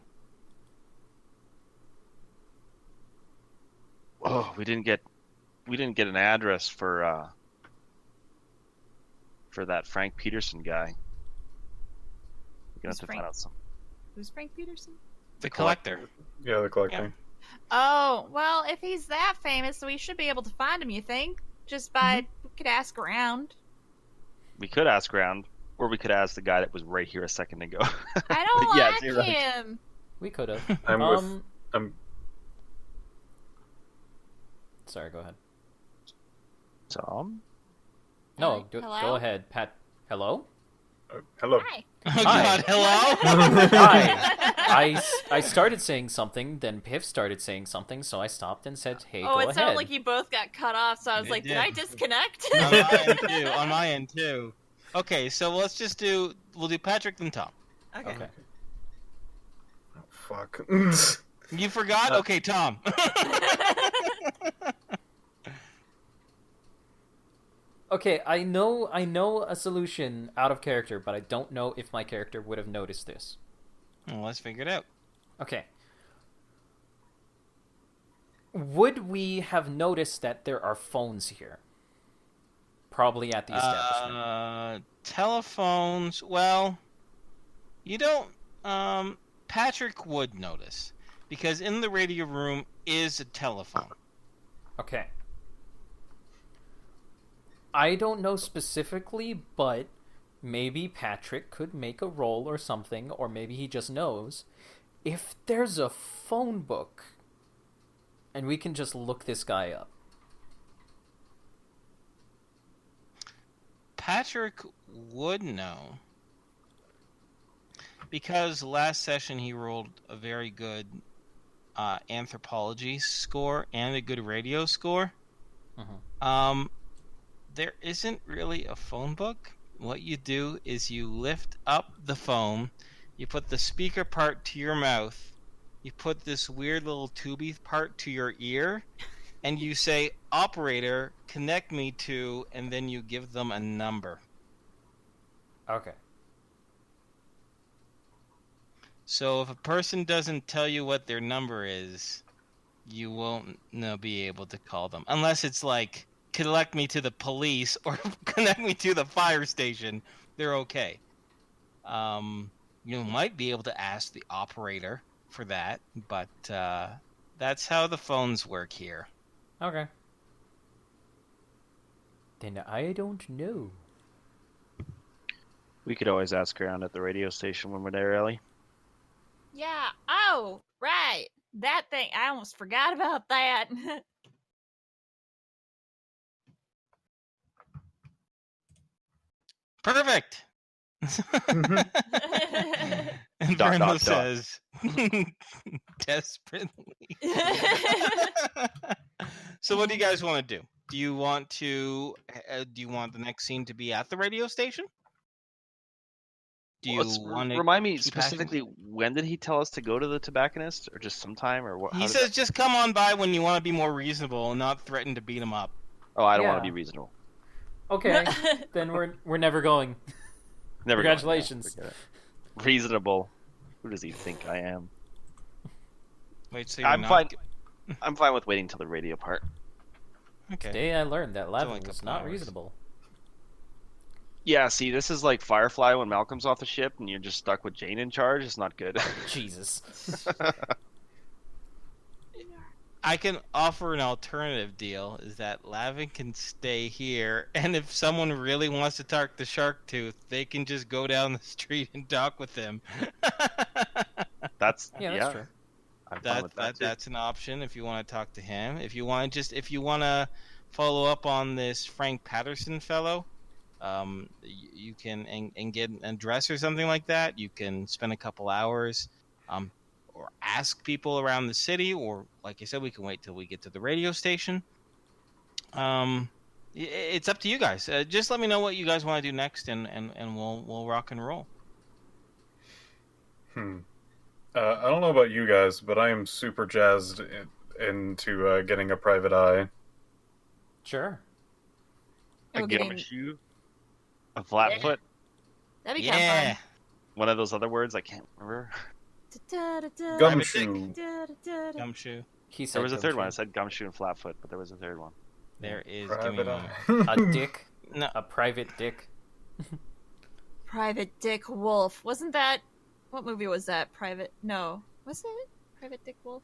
Oh, we didn't get an address for that Frank Peterson guy. We're gonna Who's have to Frank? find out some. Who's Frank Peterson? The collector. Yeah, the collecting. Oh, well, if he's that famous, we should be able to find him, you think? Just by, we could ask around. We could ask around, or we could ask the guy that was right here a second ago. I don't Yeah, like you're right. him. We could have. I'm Sorry, go ahead. Tom? No, Hello? go ahead, Pat. Hello? hello. Hi. Oh, Hi. God, hello? Hi. I started saying something, then Piff started saying something, so I stopped and said, "Hey, Oh, go it ahead." sounded like you both got cut off, so I was It like, did did. I disconnect? On my end, too. Okay, so we'll do Patrick then Tom. Okay. Oh, fuck. You forgot? Okay, Tom. Okay, I know a solution out of character, but I don't know if my character would have noticed this. Well, let's figure it out. Okay. Would we have noticed that there are phones here? Probably at the establishment. Telephones. Well, you don't. Patrick would notice because in the radio room is a telephone. Okay. I don't know specifically, but maybe Patrick could make a roll or something, or maybe he just knows. If there's a phone book, and we can just look this guy up. Patrick would know because last session he rolled a very good anthropology score and a good radio score. There isn't really a phone book. What you do is you lift up the phone, you put the speaker part to your mouth, you put this weird little tubey part to your ear, and you say, "Operator, connect me to," and then you give them a number. Okay. So if a person doesn't tell you what their number is, you won't be able to call them. Unless it's like, connect me to the police or connect me to the fire station. They're okay. You might be able to ask the operator for that, but that's how the phones work here. Okay. Then I don't know. We could always ask around at the radio station when we're there, Ellie. Yeah. Oh, right. That thing. I almost forgot about that. Perfect. And Dot, Brenda dot, dot. says, desperately. So what do you guys want to do? Do you want the next scene to be at the radio station? Do you want to remind me keep specifically, when did he tell us to go to the tobacconist, or just sometime, or what? He says just come on by when you want to be more reasonable and not threaten to beat him up. Oh, I don't want to Yeah. be reasonable. Okay, then we're never going. Never. Congratulations. Forget it. Reasonable. Who does he think I am? Wait, so you're I'm not... fine. I'm fine with waiting till the radio part. Okay. Today I learned that only Lavin a was couple not hours. reasonable. Yeah, see, this is like Firefly when Malcolm's off the ship and you're just stuck with Jane in charge. It's not good. Jesus. I can offer an alternative deal, is that Lavin can stay here, and if someone really wants to talk to Sharptooth, they can just go down the street and talk with him. That's That's true. I'm fine with that too. That's an option if you want to talk to him. If you want to follow up on this Frank Patterson fellow, you can and get an address or something like that. You can spend a couple hours, or ask people around the city, or like I said, we can wait till we get to the radio station. It's up to you guys. Just let me know what you guys want to do next, and we'll rock and roll. I don't know about you guys, but I am super jazzed into getting a private eye. Sure. A We'll gum get in- shoe, a flat foot, That'd be kind of Yeah. fun. one of those other words I can't remember. Gumshoe. Gumshoe. He said There was a third gumshoe. one. I said gumshoe and flat foot, but there was a third one. There is. Give me a Private moment. eye. A dick. No. A private dick. Private Dick Wolf. Wasn't that... What movie was that? No. Was it? Private Dick Wolf?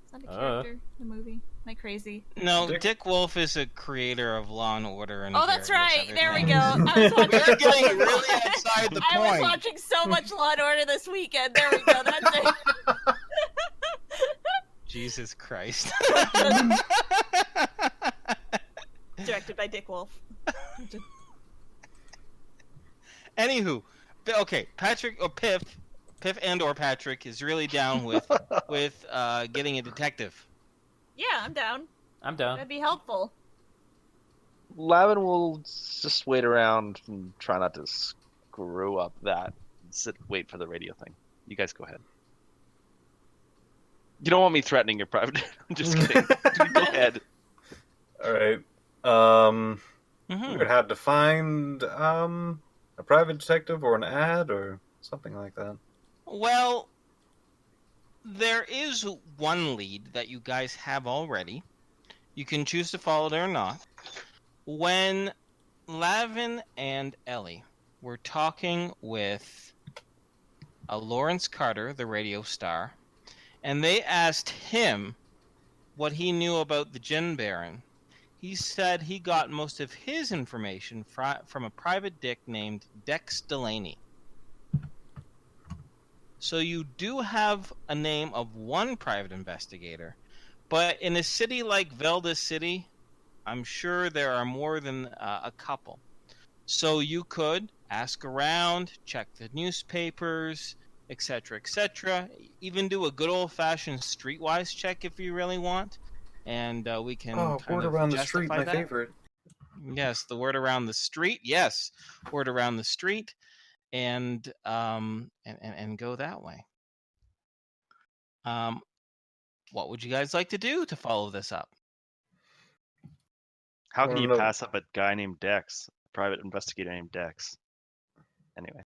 It's not a character in the movie. Am I crazy? No, Dick- Dick Wolf is a creator of Law and Order and Oh, that's various right. other There we things. go. I was watching... We're getting really outside the I was point. watching so much Law and Order this weekend. There we go. That's it. Jesus Christ. Directed by Dick Wolf. Anywho, okay, Patrick or Piff and or Patrick is really down with getting a detective. Yeah, I'm down. I'm down. That'd be helpful. Lavin will just wait around and try not to screw up that. Wait for the radio thing. You guys go ahead. You don't want me threatening your private. I'm just kidding. Go ahead. All right. We Mhm. would have to find a private detective or an ad or something like that. Well, there is one lead that you guys have already. You can choose to follow it or not. When Lavin and Ellie were talking with Lawrence Carter, the radio star, and they asked him what he knew about the Gin Baron, he said he got most of his information from a private dick named Dex Delaney. So you do have a name of one private investigator, but in a city like Velda City, I'm sure there are more than a couple. So you could ask around, check the newspapers, etc., even do a good old-fashioned streetwise check if you really want, and we can kind word of around the justify street, my that. favorite. Yes, the word around the street. Yes, word around the street, and go that way. What would you guys like to do to follow this up? How can Well, you no. pass up a guy named Dex, a private investigator named Dex? Anyway,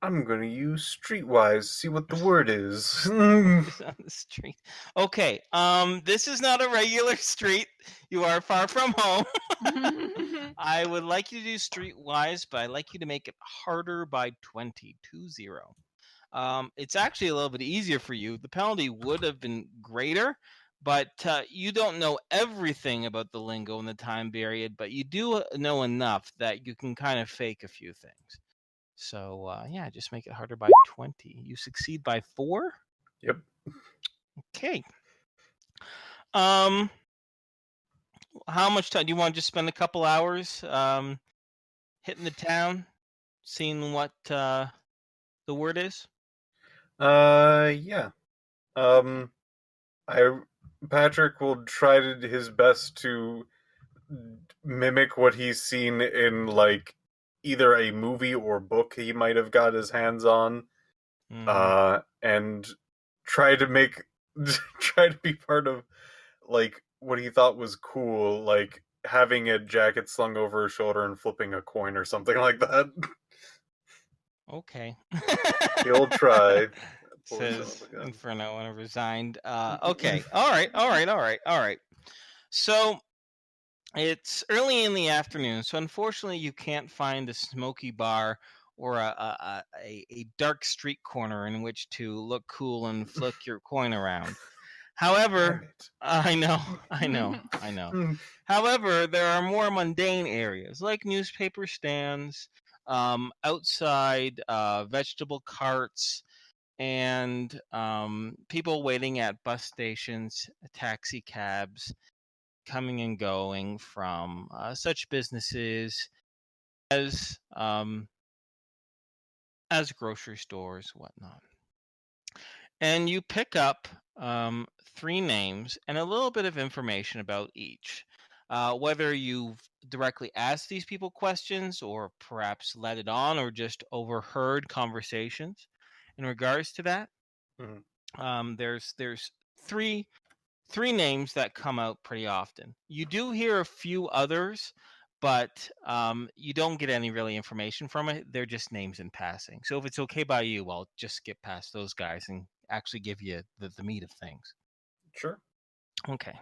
I'm gonna use Streetwise, see what the word is. It's on the street. Okay. This is not a regular street. You are far from home. I would like you to do streetwise, but I'd like you to make it harder by 20. It's actually a little bit easier for you. The penalty would have been greater, but you don't know everything about the lingo in the time period, but you do know enough that you can kind of fake a few things. So, yeah, just make it harder by 20. You succeed by 4? Yep. Okay. How much time do you want to just spend a couple hours hitting the town, seeing what the word is? Yeah. Patrick will try his best to mimic what he's seen in, like, either a movie or book he might have got his hands on, and try to be part of, like, what he thought was cool, like having a jacket slung over his shoulder and flipping a coin or something like that. Okay. He'll try. Says Inferno and resigned. Okay. All right. So it's early in the afternoon, so unfortunately you can't find a smoky bar or a dark street corner in which to look cool and flick your coin around. However, I know. However, there are more mundane areas like newspaper stands, outside vegetable carts, and people waiting at bus stations, taxi cabs, coming and going from such businesses as grocery stores, whatnot. And you pick up 3 names and a little bit of information about each. Whether you've directly asked these people questions or perhaps let it on or just overheard conversations in regards to that. Mhm. There's 3 names that come out pretty often. You do hear a few others, but you don't get any really information from it. They're just names in passing. So if it's okay by you, I'll just skip past those guys and actually give you the meat of things. Sure. Okay.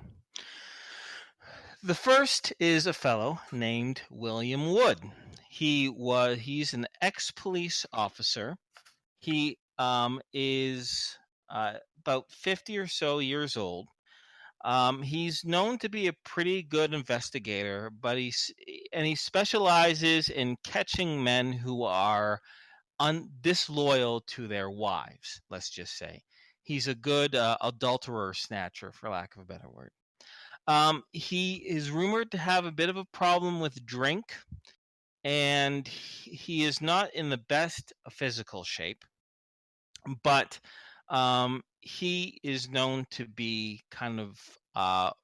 The first is a fellow named William Wood. He's an ex-police officer. He is about 50 or so years old. He's known to be a pretty good investigator, but he specializes in catching men who are disloyal to their wives. Let's just say he's a good adulterer snatcher, for lack of a better word. He is rumored to have a bit of a problem with drink, and he is not in the best physical shape, but he is known to be kind of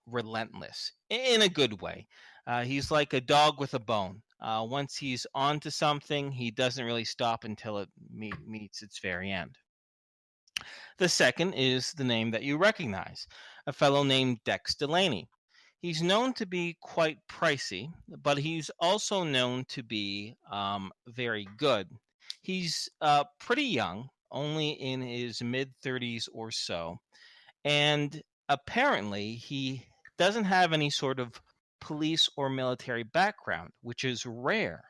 relentless in a good way. He's like a dog with a bone. Once he's onto something, he doesn't really stop until it meets its very end. The second is the name that you recognize, a fellow named Dex Delaney. He's known to be quite pricey, but he's also known to be very good. He's pretty young, only in his mid-30s or so. And apparently, he doesn't have any sort of police or military background, which is rare.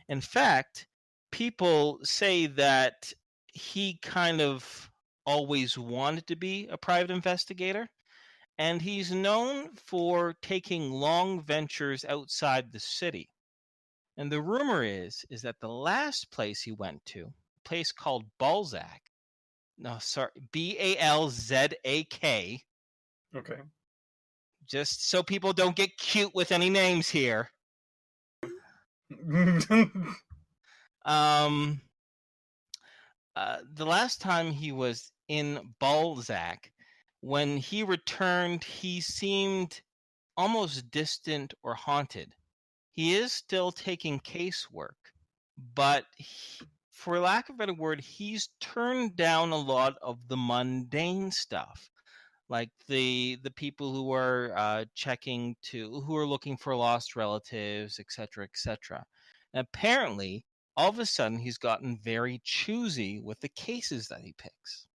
In fact, people say that he kind of always wanted to be a private investigator, and he's known for taking long ventures outside the city. And the rumor is that the last place he went to, a place called Balzac, no, sorry, Balzak, Okay. just so people don't get cute with any names here. The last time he was in Balzac, when he returned, he seemed almost distant or haunted. He is still taking casework, but for lack of a better word, he's turned down a lot of the mundane stuff, like the people who are who are looking for lost relatives, etc., etc. And apparently, all of a sudden, he's gotten very choosy with the cases that he picks.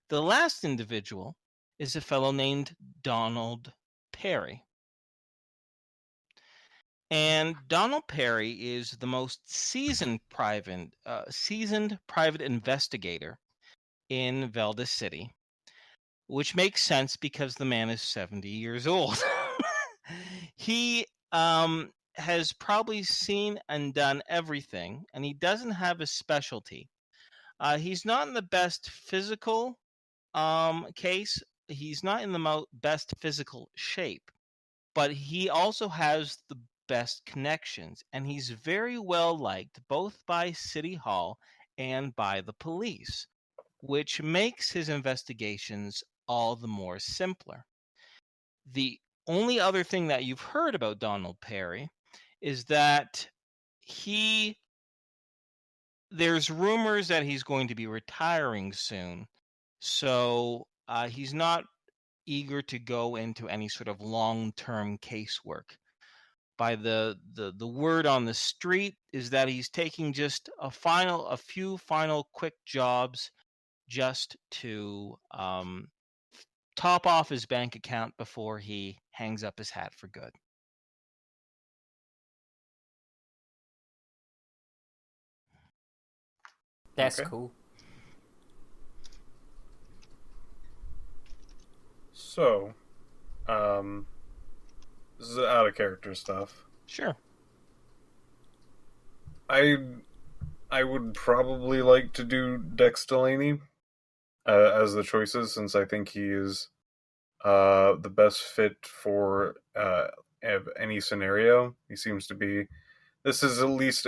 The last individual is a fellow named Donald Perry. And Donald Perry is the most seasoned private investigator in Velda City, which makes sense because the man is 70 years old. He has probably seen and done everything, and he doesn't have a specialty. He's not in the best physical case. He's not in the best physical shape, but he also has the best connections, and he's very well liked both by City Hall and by the police, which makes his investigations all the more simpler. The only other thing that you've heard about Donald Perry is that there's rumors that he's going to be retiring soon, so he's not eager to go into any sort of long-term casework. By the word on the street is that he's taking just a few final quick jobs just to top off his bank account before he hangs up his hat for good. That's Okay. cool. So, this is out of character stuff. Sure. I would probably like to do Dex Delaney as the choices, since I think he is the best fit for any scenario. He seems to be. This is at least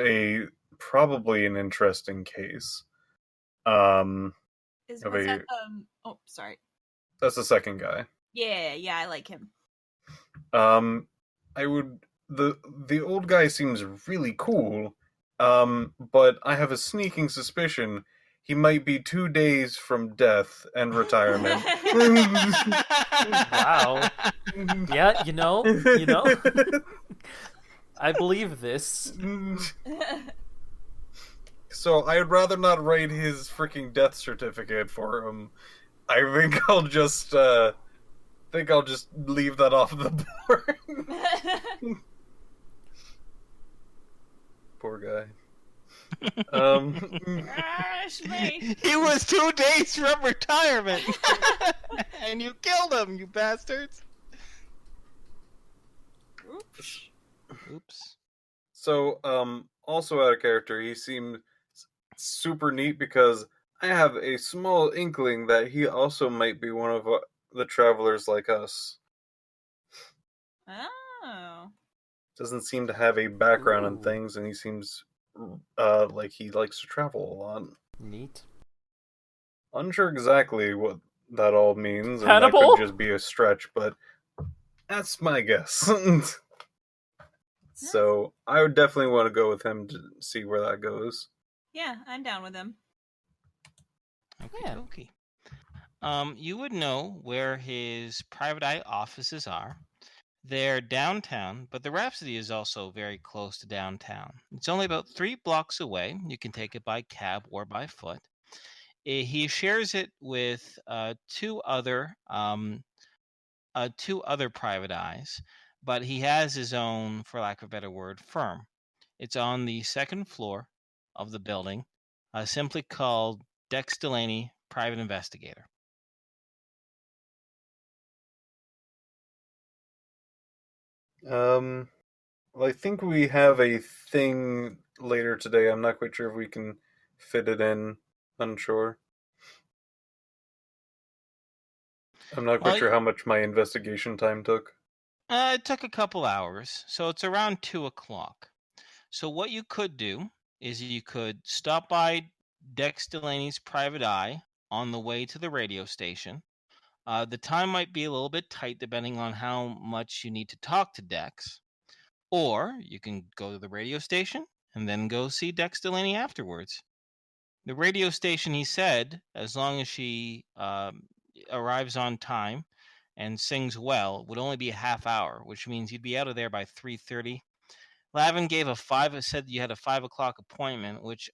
probably an interesting case. Was of that oh, sorry. That's the second guy. Yeah, I like him. I would. The old guy seems really cool, but I have a sneaking suspicion he might be 2 days from death and retirement. Wow. Yeah, you know, I believe this. So I'd rather not write his freaking death certificate for him. I think I'll just leave that off the board. Poor guy. Gosh, me. He was 2 days from retirement, and you killed him, you bastards. Oops. So, also out of character, he seemed super neat because I have a small inkling that he also might be one of the travelers like us. Oh. Doesn't seem to have a background in Ooh. things, and he seems like he likes to travel a lot. Neat. Unsure exactly what that all means, and Hannibal? that could just be a stretch, but that's my guess. So I would definitely want to go with him to see where that goes. Yeah, I'm down with him. Okay. You would know where his private eye offices are. They're downtown, but the Rhapsody is also very close to downtown. It's only about 3 blocks away. You can take it by cab or by foot. He shares it with two other private eyes, but he has his own, for lack of a better word, firm. It's on the second floor of the building, simply called Dex Delaney, Private Investigator. Well, I think we have a thing later today. I'm not quite sure if we can fit it in. Unsure. I'm not quite Well, sure how much my investigation time took. It took a couple hours, so it's around 2 o'clock. So what you could do is you could stop by Dex Delaney's private eye on the way to the radio station. The time might be a little bit tight depending on how much you need to talk to Dex. Or you can go to the radio station and then go see Dex Delaney afterwards. The radio station, he said, as long as she arrives on time and sings well, would only be a half hour, which means you'd be out of there by 3:30. Lavin gave said you had a 5 o'clock appointment, which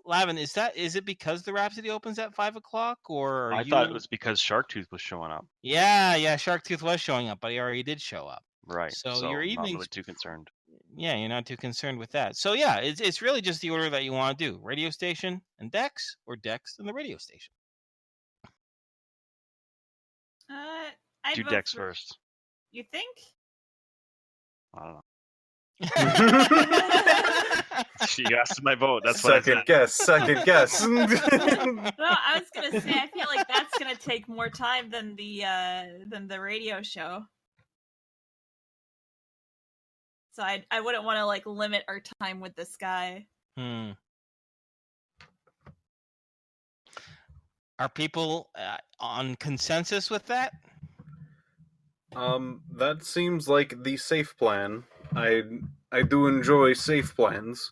Lavin, is it because the Rhapsody opens at 5 o'clock, or are I you? thought it was because Sharptooth was showing up. Yeah, Sharktooth was showing up, but he already did show up. Right. So your I'm not evenings, really too concerned. yeah, you're not too concerned with that. So yeah, it's really just the order that you want to do: radio station and Dex, or Dex and the radio station. I'd Do vote Dex for- first. You think? I don't know. You asked my vote. That's what I said. Second guess. No, I was gonna say I feel like that's gonna take more time than the radio show. So I wouldn't want to like limit our time with this guy. Are people on consensus with that? That seems like the safe plan. I do enjoy safe plans.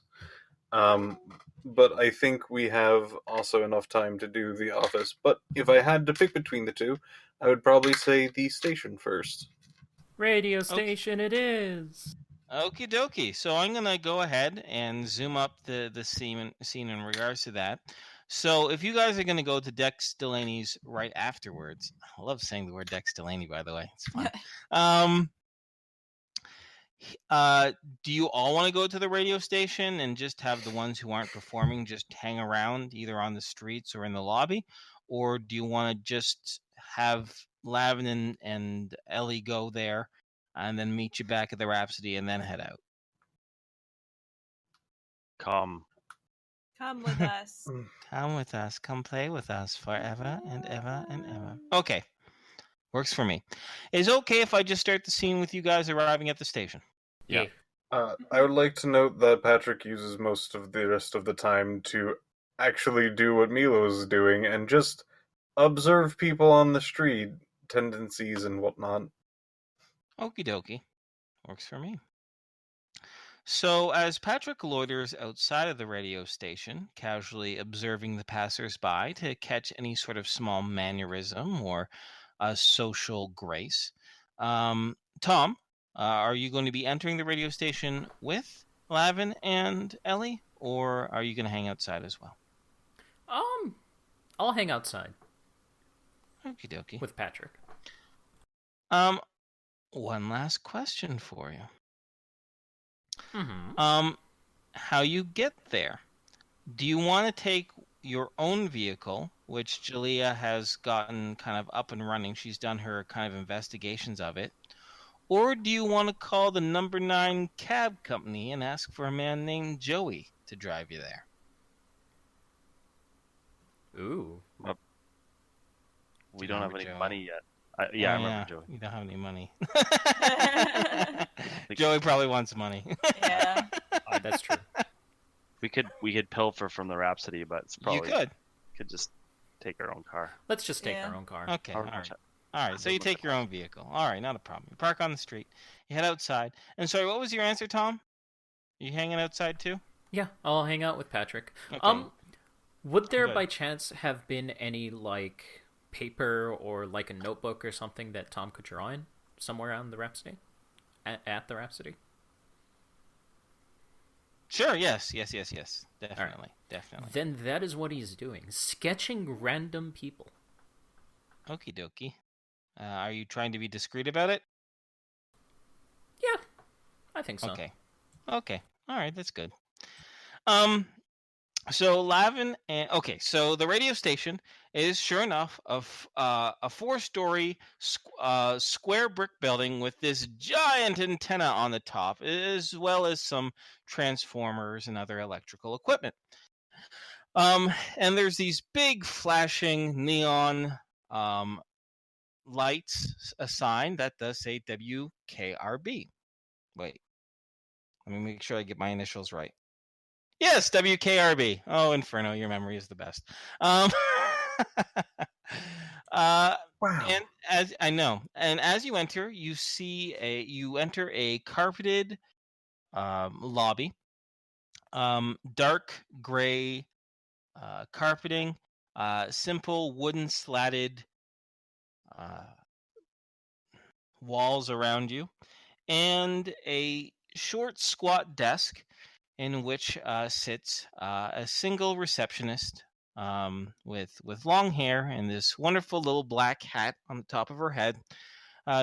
But I think we have also enough time to do the office. But if I had to pick between the two, I would probably say the station first. Radio station it is. Okie dokie. So I'm gonna go ahead and zoom up the scene in regards to that. So if you guys are gonna go to Dex Delaney's right afterwards, I love saying the word Dex Delaney, by the way. It's fun. Do you all want to go to the radio station and just have the ones who aren't performing just hang around either on the streets or in the lobby? Or do you want to just have Lavin and Ellie go there and then meet you back at the Rhapsody and then head out? Come with us. Come with us. Come play with us forever and ever and ever. Okay. Works for me. Is it okay if I just start the scene with you guys arriving at the station? Yeah. I would like to note that Patrick uses most of the rest of the time to actually do what Milo is doing and just observe people on the street, tendencies and whatnot. Okie dokie. Works for me. So, as Patrick loiters outside of the radio station, casually observing the passers-by to catch any sort of small mannerism or a social grace, Tom, are you going to be entering the radio station with Lavin and Ellie, or are you going to hang outside as well? I'll hang outside. Okie dokie. With Patrick. One last question for you. Mm-hmm. How you get there? Do you want to take your own vehicle, which Jalea has gotten kind of up and running? She's done her kind of investigations of it. Or do you want to call the number 9 cab company and ask for a man named Joey to drive you there? Ooh. We don't have any Joey? money yet. I remember Joey. You don't have any money. Joey probably wants money. Yeah. That's true. We could pilfer from the Rhapsody, but it's probably You could just take our own car. Let's just take Yeah. our own car. Okay, all Or- right. All right, so you take your own vehicle. All right, not a problem. You park on the street. You head outside. And sorry, what was your answer, Tom? You hanging outside too? Yeah, I'll hang out with Patrick. Okay. Would there Good. by chance have been any like paper or like a notebook or something that Tom could draw in somewhere on the Rhapsody? At the Rhapsody? Sure. Yes. Definitely. Definitely. Then that is what he's doing, sketching random people. Okie dokie. Are you trying to be discreet about it? Yeah, I think so. Okay. Okay. All right. That's good. So Lavin and so the radio station is sure enough a 4-story square brick building with this giant antenna on the top, as well as some transformers and other electrical equipment. And there's these big flashing neon lights, a sign that does say WKRB. Wait, let me make sure I get my initials right. Yes, WKRB. Oh, Inferno, your memory is the best. Wow. And as I know, and as you enter, you enter a carpeted lobby, dark gray carpeting, simple wooden slatted walls around you, and a short, squat desk in which sits a single receptionist with long hair and this wonderful little black hat on the top of her head,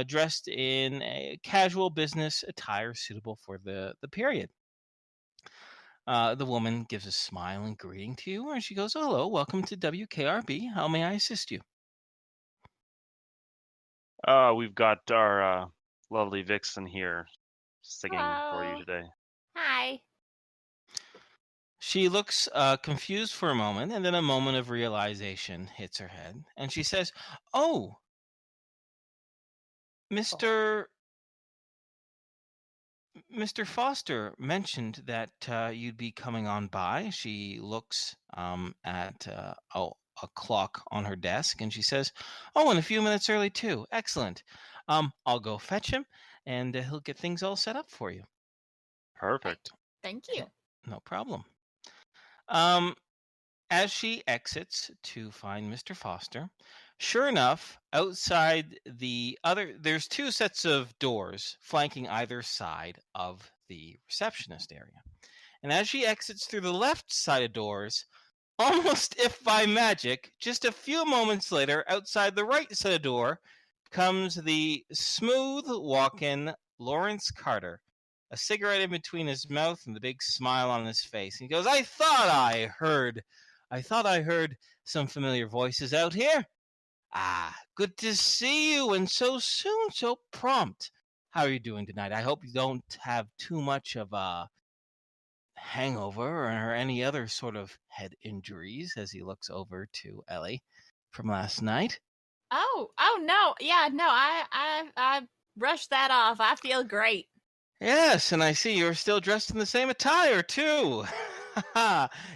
dressed in a casual business attire suitable for the period. The woman gives a smile and greeting to you, and she goes, "Hello, welcome to WKRB. How may I assist you?" We've got our lovely Vixen here singing for you Hello. today. Hi. She looks confused for a moment, and then a moment of realization hits her head, and she says, "Oh, Mr. Foster mentioned that you'd be coming on by." She looks at a clock on her desk, and she says, "Oh, and a few minutes early too. Excellent. I'll go fetch him, and he'll get things all set up for you." Perfect. Thank you. No problem. As she exits to find Mr. Foster, sure enough, outside there's 2 sets of doors flanking either side of the receptionist area. And as she exits through the left side of doors, almost if by magic, just a few moments later, outside the right side of door, comes the smooth walking Lawrence Carter, a cigarette in between his mouth and the big smile on his face. He goes, I thought I heard some familiar voices out here. Ah, good to see you, and so soon, so prompt. How are you doing tonight? I hope you don't have too much of a hangover or any other sort of head injuries, as he looks over to Ellie from last night. Oh no. Yeah, no, I brushed that off. I feel great. Yes, and I see you're still dressed in the same attire, too.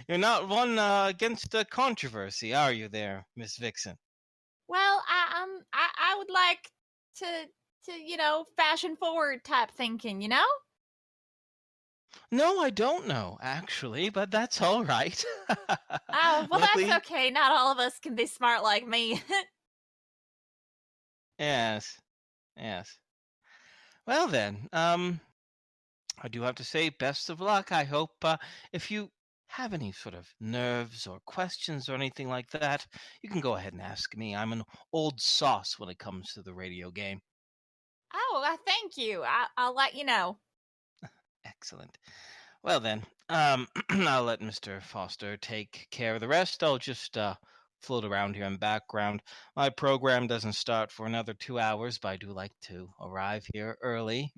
You're not one against a controversy, are you there, Miss Vixen? Well, I would like to fashion forward type thinking, No, I don't know, actually, but that's all right. Oh, well, Luckily, that's okay. Not all of us can be smart like me. yes. Well then, I do have to say best of luck. I hope if you have any sort of nerves or questions or anything like that, you can go ahead and ask me. I'm an old sauce when it comes to the radio game. Oh, thank you. I'll let you know. Excellent. Well then, I'll let Mr. Foster take care of the rest. I'll just float around here in background. My program doesn't start for another 2 hours, but I do like to arrive here early,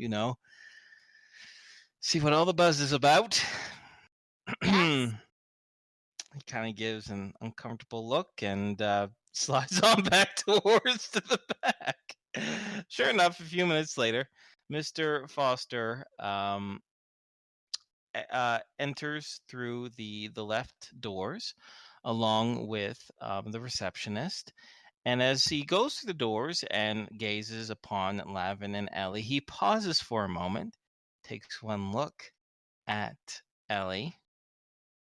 see what all the buzz is about. Yes. He kind of gives an uncomfortable look and slides on back towards to the back. Sure enough, a few minutes later, Mr. Foster enters through the left doors along with the receptionist. And as he goes through the doors and gazes upon Lavin and Ellie, he pauses for a moment, takes one look at Ellie,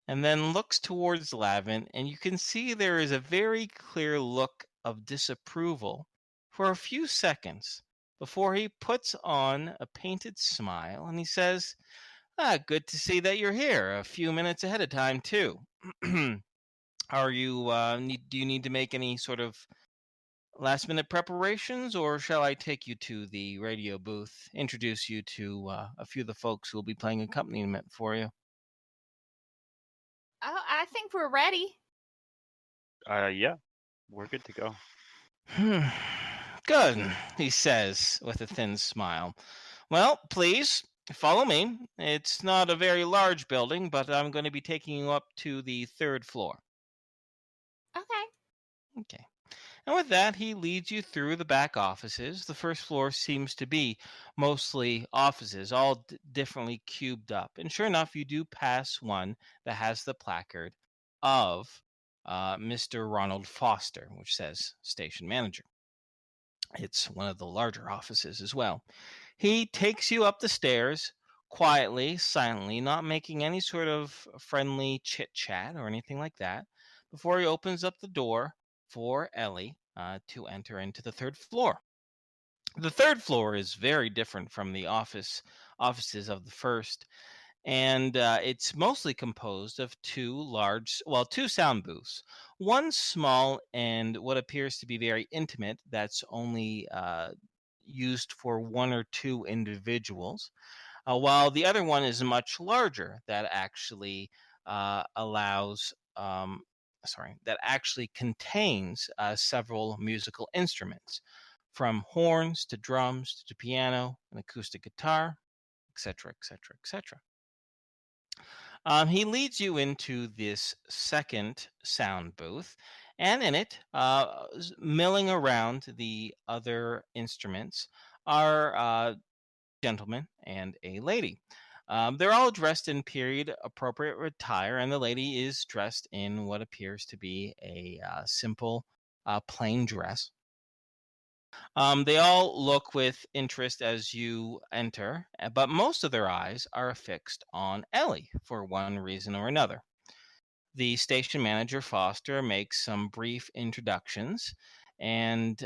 and then looks towards Lavin, and you can see there is a very clear look of disapproval for a few seconds before he puts on a painted smile and he says, Good to see that you're here. A few minutes ahead of time, too. Are you, do you need to make any sort of last minute preparations, or shall I take you to the radio booth, introduce you to a few of the folks who will be playing accompaniment for you? Oh, I think we're ready. Yeah, we're good to go. Good, he says with a thin smile. Well, please follow me. It's not a very large building, but I'm going to be taking you up to the 3rd floor. Okay. Okay. And with that, he leads you through the back offices. The first floor seems to be mostly offices, all differently cubed up. And sure enough, you do pass one that has the placard of Mr. Ronald Foster, which says station manager. It's one of the larger offices as well. He takes you up the stairs quietly, silently, not making any sort of friendly chit chat or anything like that, before he opens up the door for Ellie to enter into the 3rd floor. The 3rd floor is very different from the offices of the first, and it's mostly composed of two sound booths. One small and what appears to be very intimate, that's only used for 1 or 2 individuals, while the other one is much larger, that actually allows. That actually contains several musical instruments, from horns to drums to piano, an acoustic guitar, etc., etc., etc. He leads you into this second sound booth, and in it, milling around the other instruments, are gentleman and a lady. They're all dressed in period appropriate attire, and the lady is dressed in what appears to be a simple, plain dress. They all look with interest as you enter, but most of their eyes are affixed on Ellie for one reason or another. The station manager, Foster, makes some brief introductions and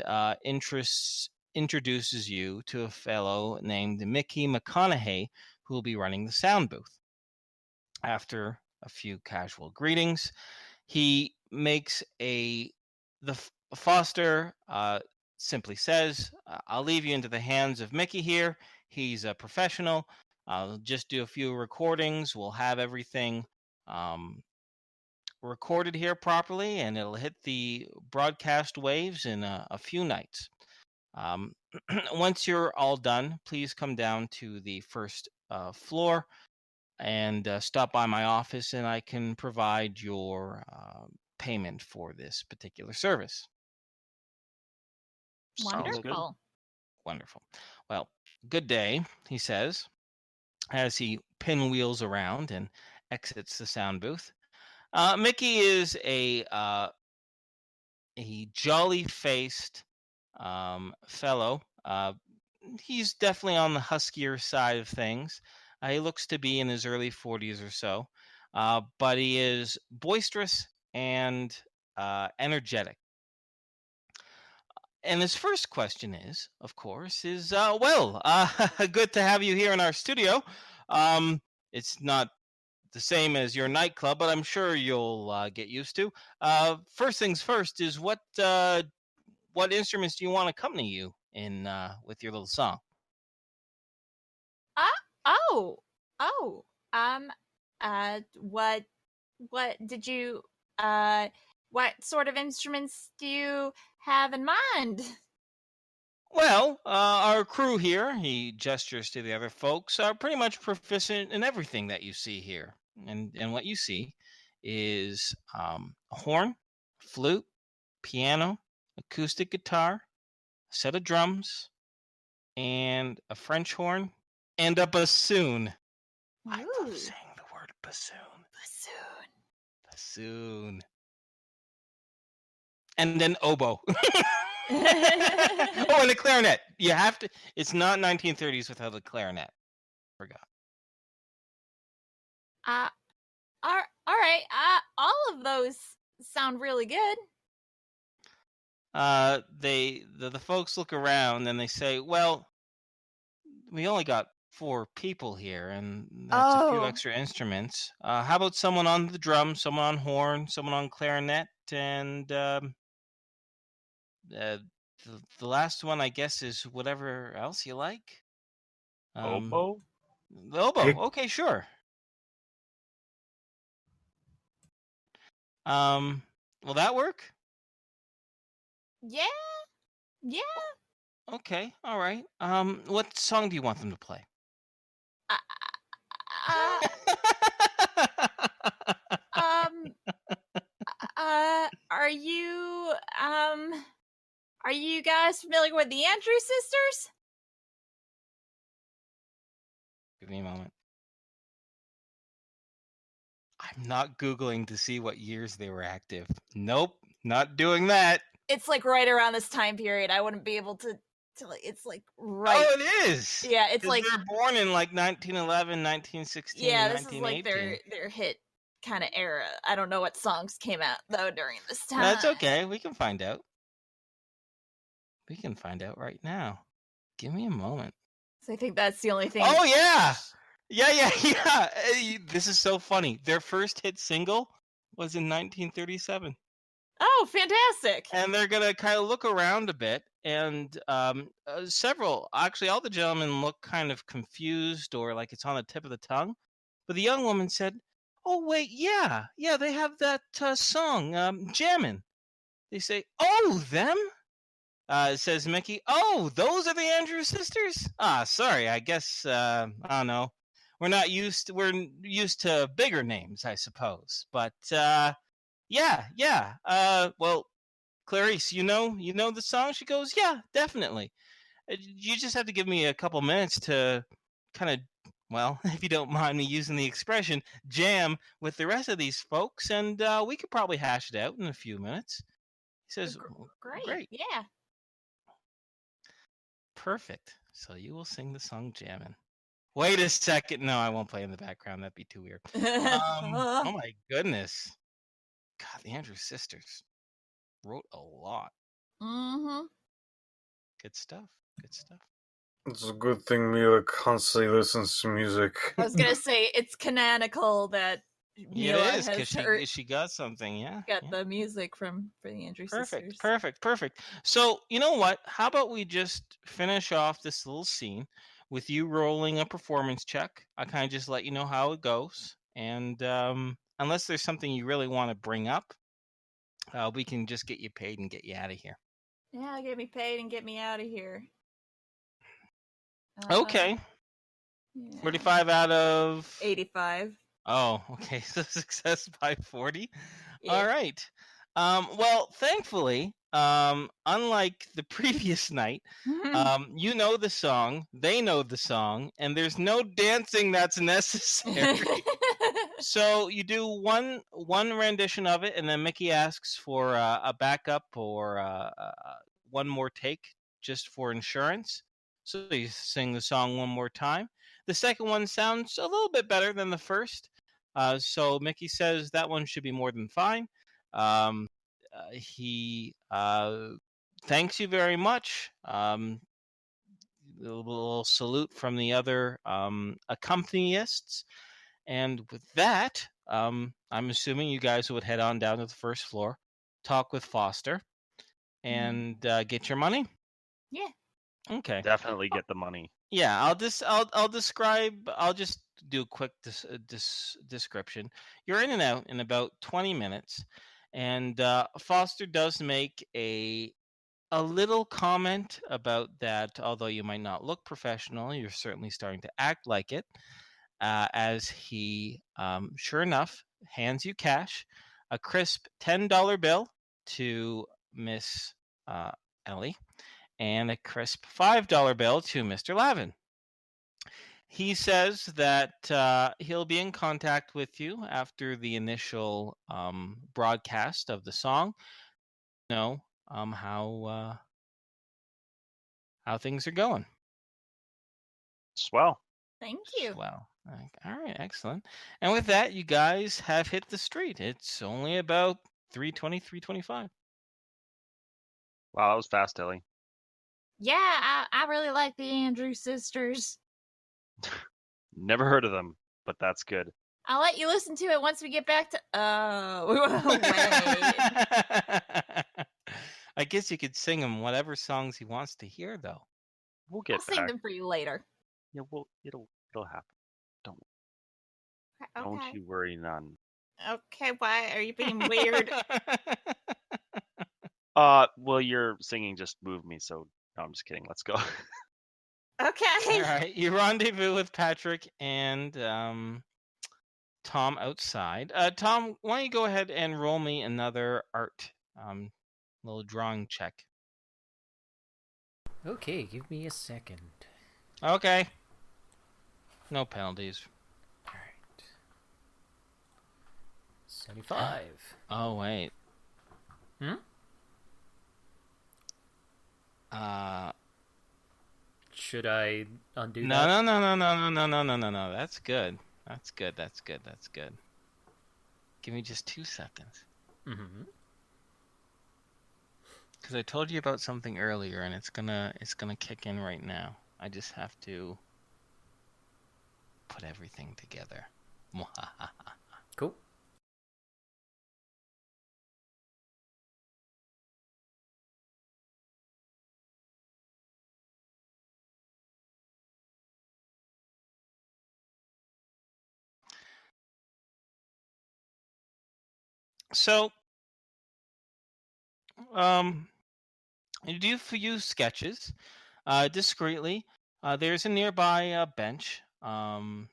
introduces you to a fellow named Mickey McConaughey, who will be running the sound booth. After a few casual greetings, he makes Foster simply says, I'll leave you into the hands of Mickey here. He's a professional. I'll just do a few recordings. We'll have everything recorded here properly, and it'll hit the broadcast waves in a few nights. Once you're all done, please come down to the 1st floor and stop by my office, and I can provide your payment for this particular service. Sounds good. Wonderful. Wonderful. Well, good day, he says, as he pinwheels around and exits the sound booth. Mickey is a jolly-faced fellow. He's definitely on the huskier side of things. He looks to be in his early 40s or so, but he is boisterous and energetic. And his first question is, of course, good to have you here in our studio. It's not the same as your nightclub, but I'm sure you'll get used to. First things first is what instruments do you want to accompany you in with your little song? What did you what sort of instruments do you have in mind? Well, our crew here, he gestures to the other folks, are pretty much proficient in everything that you see here. And what you see is a horn, flute, piano, acoustic guitar, a set of drums, and a French horn, and a bassoon. I love Ooh. saying the word bassoon. Bassoon. And then oboe. Oh, and a clarinet. You have to. It's not 1930s without a clarinet. Forgot. All right. All of those sound really good. The folks look around and they say, "Well, we only got 4 people here, and that's a few Oh. extra instruments. How about someone on the drum, someone on horn, someone on clarinet, and the last one, I guess, is whatever else you like. Oboe? The oboe. Pick- Okay, sure. Will that work? Yeah. Yeah. Okay, all right. What song do you want them to play? Uh, um. Are you guys familiar with the Andrew sisters? Give me a moment. I'm not Googling to see what years they were active. Nope, not doing that. It's like right around this time period. I wouldn't be able to it's like right. Oh, it is. Yeah, it's 'Cause like they're born in like 1911, 1916, yeah, and this is like 1918. their hit kind of era. I don't know what songs came out though during this time. That's okay. We can find out. We can find out right now. Give me a moment. So I think that's the only thing. Oh yeah, yeah. This is so funny. Their first hit single was in 1937. Oh, fantastic! And they're gonna kind of look around a bit, and several, actually, all the gentlemen look kind of confused or like it's on the tip of the tongue. But the young woman said, "Oh wait, yeah, they have that song, Jammin'." They say, "Oh, them?" Says Mickey. "Oh, those are the Andrews sisters." Ah, sorry, I guess I don't know. We're used to bigger names, I suppose. But yeah. Well, Clarice, you know the song? She goes, "Yeah, definitely. You just have to give me a couple minutes to kind of, well, if you don't mind me using the expression, jam with the rest of these folks, and we could probably hash it out in a few minutes." He says, Great. Yeah. "Perfect. So you will sing the song Jammin'." Wait a second. No, I won't play in the background. That'd be too weird. Oh my goodness. God, the Andrews sisters wrote a lot. Mm-hmm. Good stuff. It's a good thing Mila constantly listens to music. I was gonna say it's canonical that Yeah, Mila it is, has because she got something, yeah. got the music for the Andrew sisters. Perfect. So, you know what? How about we just finish off this little scene with you rolling a performance check? I kind of just let you know how it goes. And unless there's something you really want to bring up, we can just get you paid and get you out of here. Yeah, get me paid and get me out of here. Okay. Yeah. 45 out of 85. Oh, okay. So success by 40. Yeah. All right. Well, thankfully, unlike the previous night, you know the song, they know the song, and there's no dancing that's necessary. So you do one rendition of it, and then Mickey asks for a backup or one more take just for insurance. So you sing the song one more time. The second one sounds a little bit better than the first. So Mickey says that one should be more than fine. He thanks you very much. A little salute from the other accompanists. And with that, I'm assuming you guys would head on down to the first floor, talk with Foster, and get your money. Yeah. Okay. Definitely get the money. Yeah, I'll describe. I'll just do a quick description. You're in and out in about 20 minutes, and Foster does make a little comment about that. Although you might not look professional, you're certainly starting to act like it. As he, sure enough, hands you cash, a crisp $10 bill to Miss Ellie, and a crisp $5 bill to Mr. Lavin. He says that he'll be in contact with you after the initial broadcast of the song. Know how things are going. Swell. Thank you. Well, all right, excellent. And with that, you guys have hit the street. It's only about 3:20, 3:25. Wow, that was fast, Ellie. Yeah, I really like the Andrew sisters. Never heard of them, but that's good. I'll let you listen to it once we get back to. Oh, wait. I guess you could sing him whatever songs he wants to hear, though. We'll get I'll sing back. them for you later. Yeah, it'll happen. Don't Okay. you worry none. Okay, why are you being weird? Well, your singing just moved me, so no, I'm just kidding. Let's go. Okay. All right, you rendezvous with Patrick and Tom outside. Tom, why don't you go ahead and roll me another art little drawing check? Okay, give me a second. Okay. No penalties. All right. 75. Oh wait. Hmm? Should I undo No, that? no. That's good. That's good. Give me just 2 seconds. Mm-hmm. Because I told you about something earlier, and it's gonna kick in right now. I just have to put everything together. Cool. So, you do a few sketches discreetly. There's a nearby bench to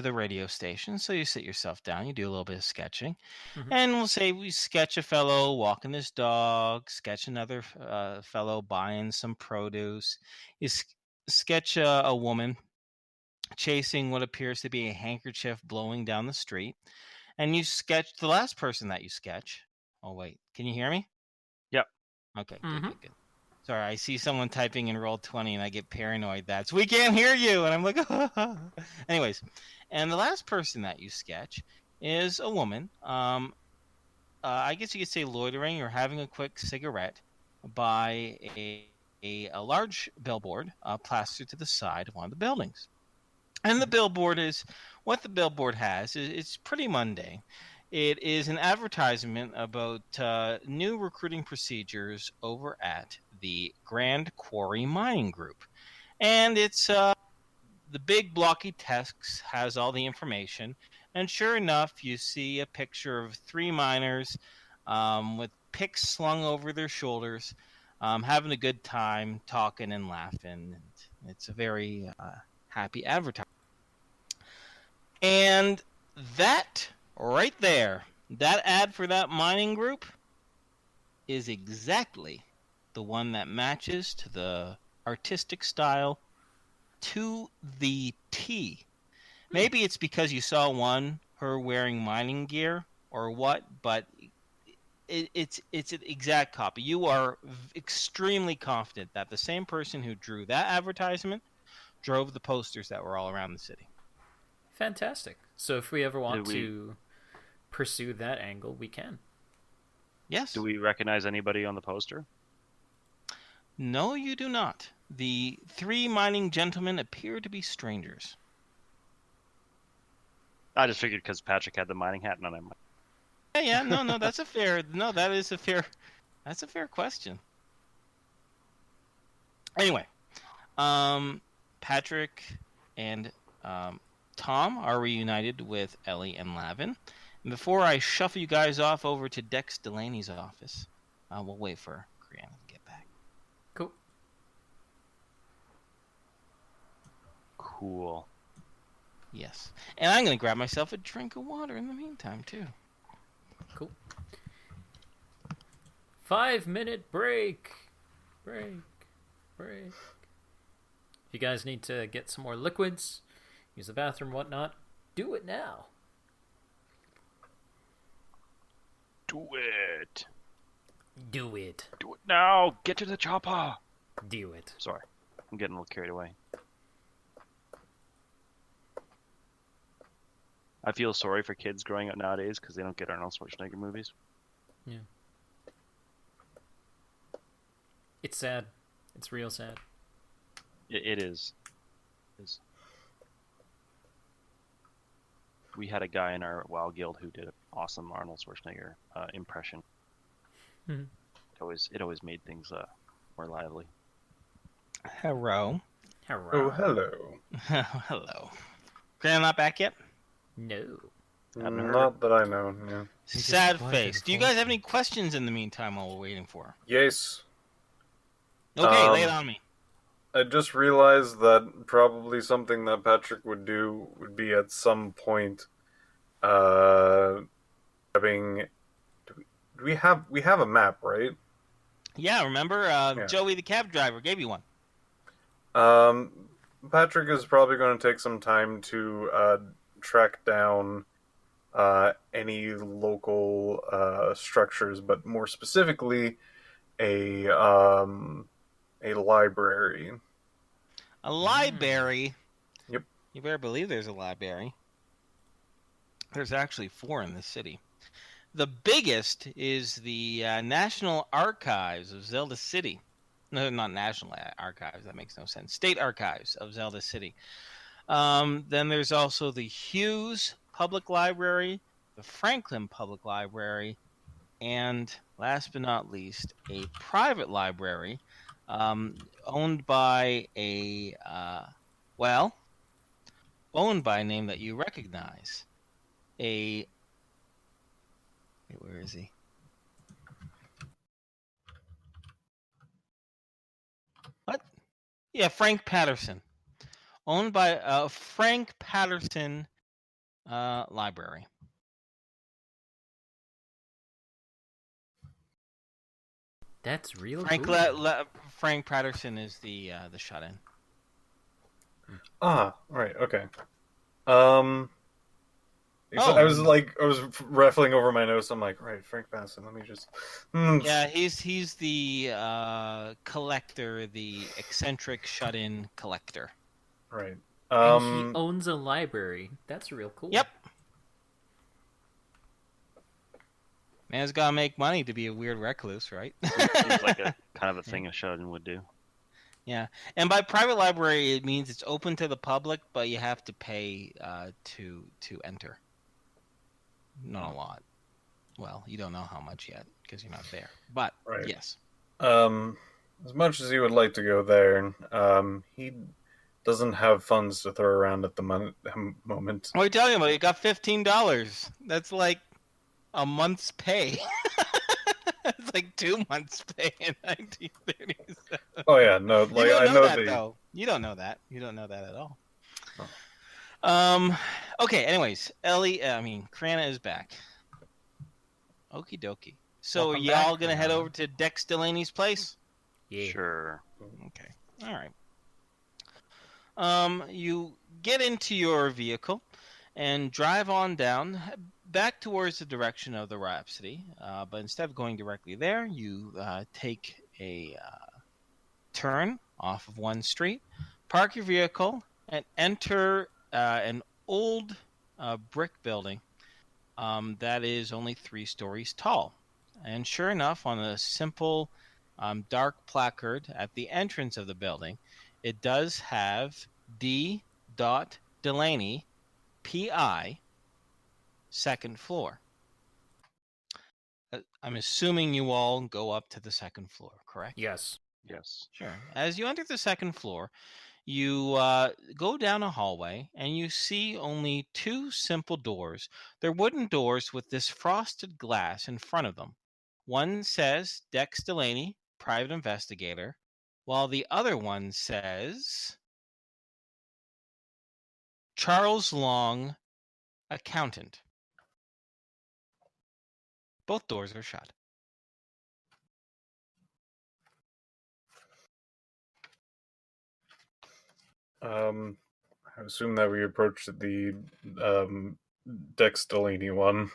the radio station, so you sit yourself down. You do a little bit of sketching, and we'll say we sketch a fellow walking his dog, sketch another fellow buying some produce. You sketch a woman chasing what appears to be a handkerchief blowing down the street, and you sketch the last person that you sketch. Oh wait, can you hear me? Yep. Okay, good. Sorry, I see someone typing in Roll20 and I get paranoid. That's we can't hear you, and I'm like, anyways. And the last person that you sketch is a woman. I guess you could say loitering or having a quick cigarette by a large billboard plastered to the side of one of the buildings. And the billboard is what the billboard has. It's pretty mundane. It is an advertisement about new recruiting procedures over at the Grand Quarry Mining Group. And it's the big blocky text has all the information. And sure enough, you see a picture of 3 miners with picks slung over their shoulders, having a good time, talking and laughing. And it's a very happy advertisement. And that right there, that ad for that mining group is exactly the one that matches to the artistic style to the T. Maybe it's because you saw her wearing mining gear or what, but it's an exact copy. You are extremely confident that the same person who drew that advertisement drove the posters that were all around the city. Fantastic. So if we ever want to pursue that angle, we can. Yes. Do we recognize anybody on the poster? No, you do not. The 3 mining gentlemen appear to be strangers. I just figured because Patrick had the mining hat, and I'm like, Yeah, no, that's a fair question. Anyway, Patrick and Tom are reunited with Ellie and Lavin. And before I shuffle you guys off over to Dex Delaney's office, we'll wait for Brianna to get back. Cool. Yes. And I'm going to grab myself a drink of water in the meantime, too. Cool. 5-minute break. Break. If you guys need to get some more liquids, use the bathroom, whatnot, do it now. Do it. Do it. Do it now. Get to the chopper. Do it. Sorry. I'm getting a little carried away. I feel sorry for kids growing up nowadays because they don't get Arnold Schwarzenegger movies. Yeah. It's sad. It's real sad. It is. is. We had a guy in our WoW guild who did an awesome Arnold Schwarzenegger impression. Mhm. It always made things more lively. Hello. Oh, hello. Hello. Graham not back yet? No. Haven't heard Not that I know. Yeah. He's just Sad quiet face. and Do you guys have any questions in the meantime while we're waiting for her? Yes. Okay, lay it on me. I just realized that probably something that Patrick would do would be at some point, having. Do we have a map, right? Yeah, remember Joey the cab driver gave you one. Patrick is probably going to take some time to track down any local structures, but more specifically, a library. A library? Yep. You better believe there's a library. There's actually 4 in the city. The biggest is the National Archives of Zelda City. No, not National Archives. That makes no sense. State Archives of Zelda City. Then there's also the Hughes Public Library, the Franklin Public Library, and last but not least, a private library owned by a name that you recognize. Wait, where is he? What? Yeah, Frank Patterson. Owned by Frank Patterson Library. That's real Frank cool. Frank Patterson is the shut-in. Ah, right, okay. Oh. I was raffling over my notes. I'm like, right, Frank Patterson. Let me just. Yeah, he's the collector, the eccentric shut-in collector. Right. And he owns a library. That's real cool. Yep. Man's gotta make money to be a weird recluse, right? Seems like a kind of a thing a shut-in would do. Yeah, and by private library it means it's open to the public, but you have to pay to enter. Not a lot. Well, you don't know how much yet because you're not there. But Right. yes. As much as he would like to go there, he doesn't have funds to throw around at the moment. What are you talking about? You got $15. That's like a month's pay. It's like 2 months' pay in 1937. Oh yeah, no, like You don't I know know that though. You don't know that. You don't know that at all. Okay. Anyways, Krana is back. Okie dokie. So Welcome are y'all back, gonna head Krana. over to Dex Delaney's place? Yeah. Sure. Okay. All right. You get into your vehicle and drive on down back towards the direction of the Rhapsody. But instead of going directly there, you take a turn off of one street, park your vehicle, and enter an old brick building that is only 3 stories tall. And sure enough, on a simple dark placard at the entrance of the building, it does have D. Delaney, P.I., 2nd floor. I'm assuming you all go up to the 2nd floor, correct? Yes. Yes. Sure. As you enter the 2nd floor, you go down a hallway and you see only 2 simple doors. They're wooden doors with this frosted glass in front of them. One says Dex Delaney, private investigator, while the other one says Charles Long, accountant. Both doors are shut. I assume that we approached the Dex Delaney one.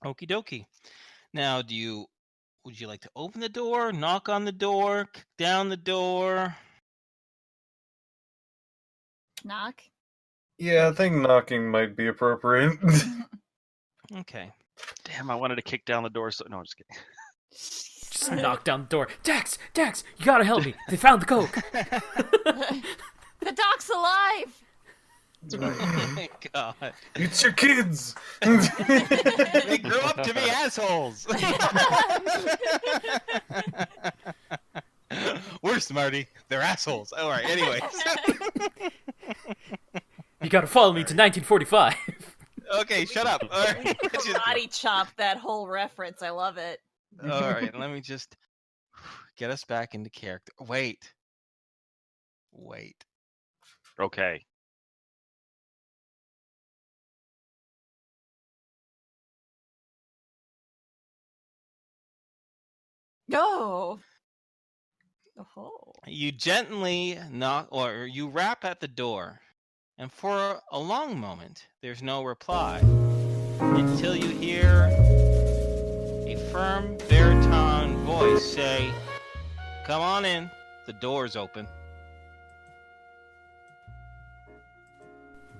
Okie dokie. Now, would you like to open the door, knock on the door, kick down the door? Knock. Yeah, I think knocking might be appropriate. Okay. Damn, I wanted to kick down the door. So no, I'm just kidding. Just knock down the door. Dex, you gotta help me. They found the coke. The doc's alive! Oh my god. It's your kids! They grew up to be assholes. Worse, Marty. They're assholes. All right, anyways. You gotta follow me to 1945. Okay, shut up. All right. Karate chop that whole reference. I love it. All right, let me just get us back into character. Wait. Okay. No. Oh. You gently knock, or you rap at the door, and for a long moment, there's no reply, until you hear a firm baritone voice say, "Come on in, the door's open."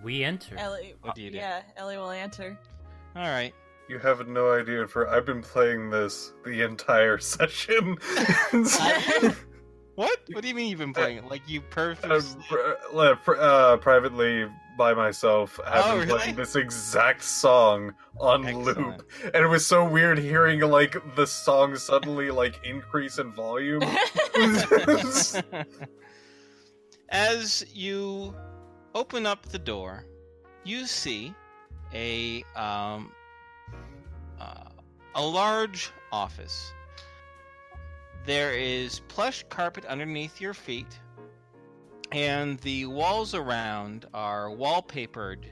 We enter. Ellie. What do you do? Yeah, Ellie will answer. All right. You have no idea, I've been playing this the entire session. What? What do you mean you've been playing it? Like you perfect? Privately by myself, have been really? playing this exact song on Excellent. loop, and it was so weird hearing like the song suddenly like increase in volume. As you open up the door, you see a large office. There is plush carpet underneath your feet, and the walls around are wallpapered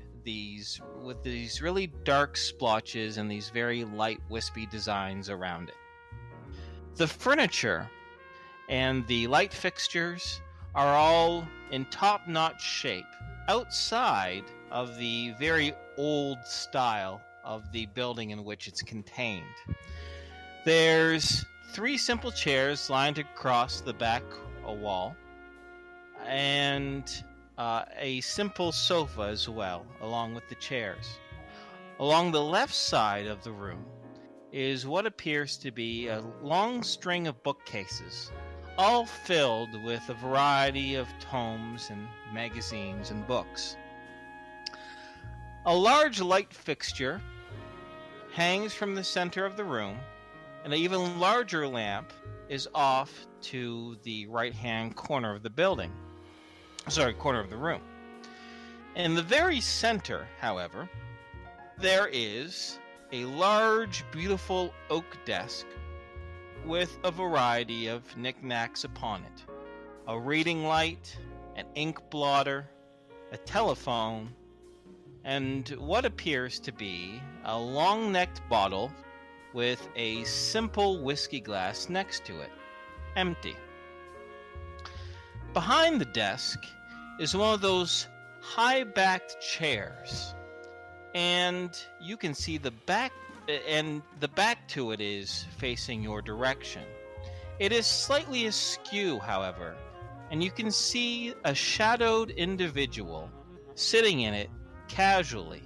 with these really dark splotches and these very light wispy designs around it. The furniture and the light fixtures are all in top-notch shape outside of the very old style of the building in which it's contained. There's 3 simple chairs lined across the back wall, and a simple sofa as well, along with the chairs. Along the left side of the room is what appears to be a long string of bookcases, all filled with a variety of tomes and magazines and books. A large light fixture hangs from the center of the room, and an even larger lamp is off to the right-hand corner of the corner of the room. In the very center, however, there is a large, beautiful oak desk with a variety of knickknacks upon it. A reading light, an ink blotter, a telephone, and what appears to be a long-necked bottle with a simple whiskey glass next to it, empty. Behind the desk is one of those high-backed chairs, and you can see the back to it is facing your direction. It is slightly askew, however, and you can see a shadowed individual sitting in it casually.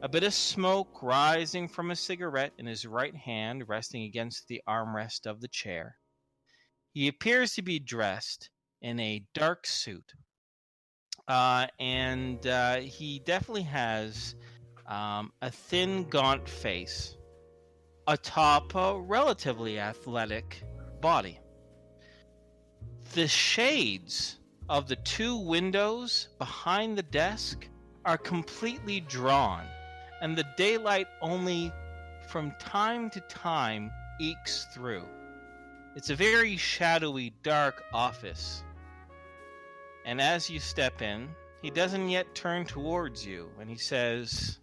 A bit of smoke rising from a cigarette in his right hand, resting against the armrest of the chair. He appears to be dressed in a dark suit, and he definitely has a thin, gaunt face atop a relatively athletic body. The shades of the 2 windows behind the desk are completely drawn, and the daylight only from time to time ekes through. It's a very shadowy, dark office. And as you step in, he doesn't yet turn towards you, and he says,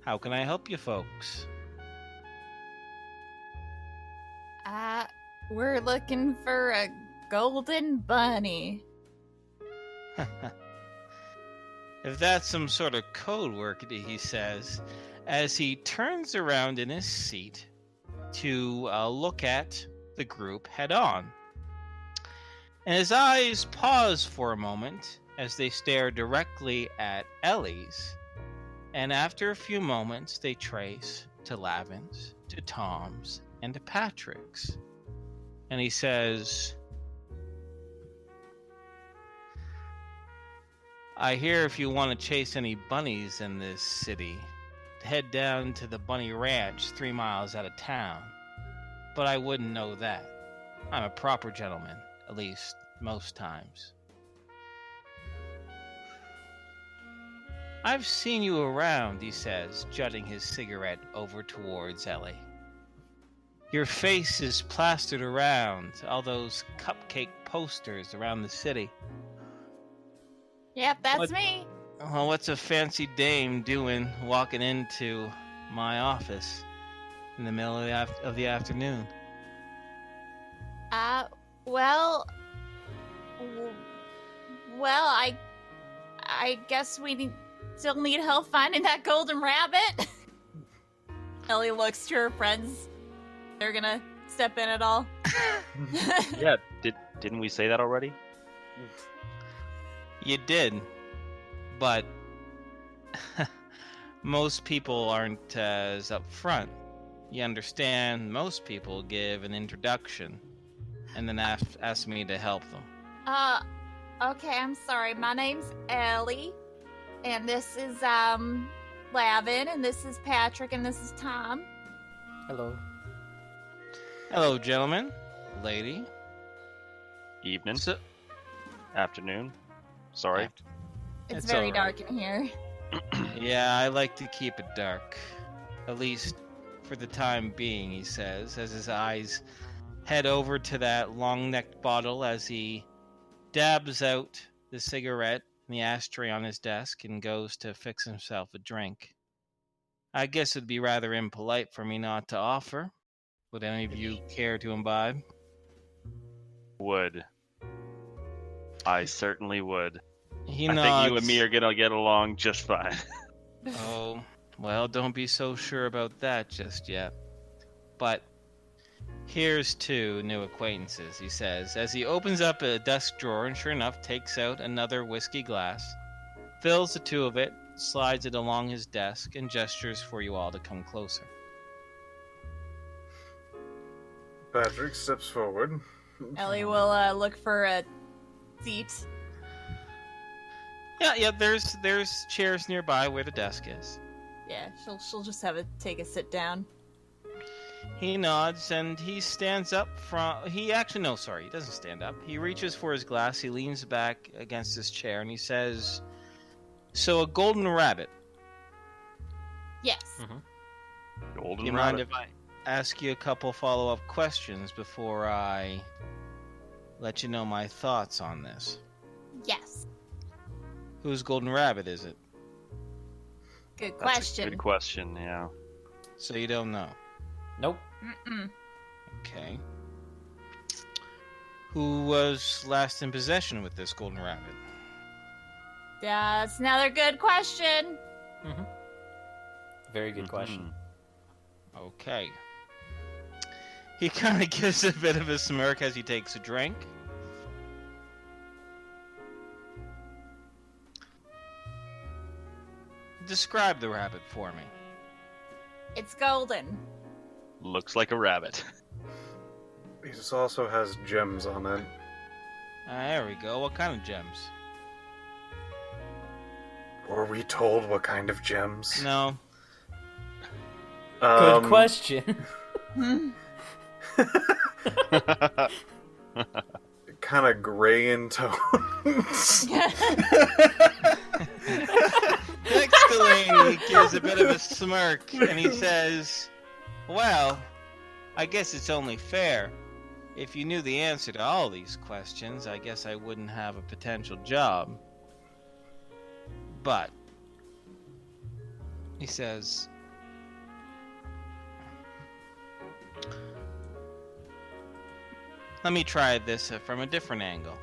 "How can I help you folks?" We're looking for a golden bunny. If that's some sort of code word, he says, as he turns around in his seat to look at the group head on. And his eyes pause for a moment as they stare directly at Ellie's, and after a few moments they trace to Lavin's, to Tom's, and to Patrick's. And he says, I hear if you want to chase any bunnies in this city, head down to the Bunny Ranch 3 miles out of town. But I wouldn't know that. I'm a proper gentleman, at least most times. I've seen you around, he says, jutting his cigarette over towards Ellie. Your face is plastered around all those cupcake posters around the city. Yep, that's What- me. Well, what's a fancy dame doing walking into my office in the middle of the afternoon? Well, w- well, I guess we still need help finding that golden rabbit. Ellie looks to her friends. They're gonna step in at all. Yeah, didn't we say that already? You did, but most people aren't as upfront. You understand, most people give an introduction and then ask me to help them. Okay, I'm sorry. My name's Ellie, and this is Lavin, and this is Patrick, and this is Tom. Hello. Hello, gentlemen, lady. Evening, So, afternoon. Sorry. It's It's very all dark right. in here. yeah, I like to keep it dark. At least for the time being, he says, as his eyes head over to that long-necked bottle as he dabs out the cigarette in the ashtray on his desk and goes to fix himself a drink. I guess it'd be rather impolite for me not to offer. Would any of you care to imbibe? Would. I certainly would. He I nods. think you and me are gonna get along just fine. Oh, well, don't be so sure about that just yet. But here's 2 new acquaintances, he says, as he opens up a desk drawer and sure enough takes out another whiskey glass, fills the 2 of it, slides it along his desk, and gestures for you all to come closer. Patrick steps forward. Ellie will look for a seat. Yeah, there's chairs nearby where the desk is. Yeah, she'll just take a sit down. He nods and he stands up from. He doesn't stand up. He reaches for his glass. He leans back against his chair and he says, "So a golden rabbit. Yes. Golden Do you mind if I ask you a couple follow-up questions before I let you know my thoughts on this? Yes. Whose golden rabbit is it? Good That's question. a good question, yeah. So you don't know. Nope. Mm-mm. Okay. Who was last in possession with this golden rabbit? That's another good question. Very good question. Okay. He kind of gives a bit of a smirk as he takes a drink. Describe the rabbit for me. It's golden. Looks like a rabbit. He also has gems on it. There we go. What kind of gems? Were we told what kind of gems? No. Good question. Kind of gray in tones. Dex Delaney gives a bit of a smirk and he says, "Well, I guess it's only fair. If you knew the answer to all these questions, I guess I wouldn't have a potential job. But," he says, "let me try this from a different angle.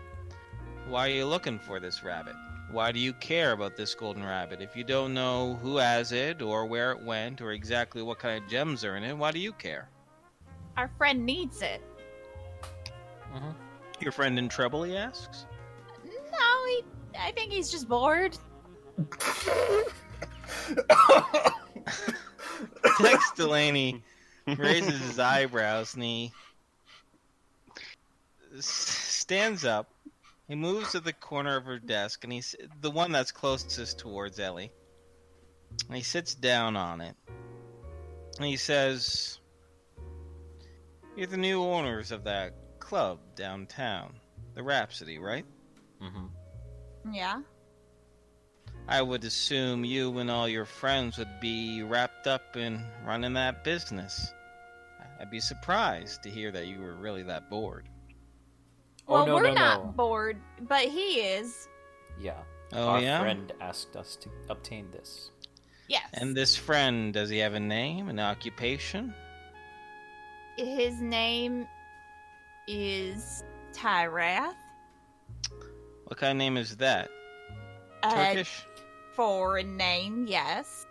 Why are you looking for this rabbit? Why do you care about this golden rabbit? If you don't know who has it, or where it went, or exactly what kind of gems are in it, why do you care?" Our friend needs it. Your friend in trouble, he asks. No, I think he's just bored. Dex Delaney raises his eyebrows and he stands up He moves to the corner of her desk, and he's the one that's closest towards Ellie. And he sits down on it. And he says, "You're the new owners of that club downtown, the Rhapsody, right? Mm-hmm. Yeah. I would assume you and all your friends would be wrapped up in running that business. I'd be surprised to hear that you were really that bored." Well, Oh, no, we're no, not no. bored, but he is. Yeah. Oh, Our yeah? friend asked us to obtain this. Yes. And this friend, does he have a name, an occupation? His name is Rath. What kind of name is that? Turkish? Foreign name, yes.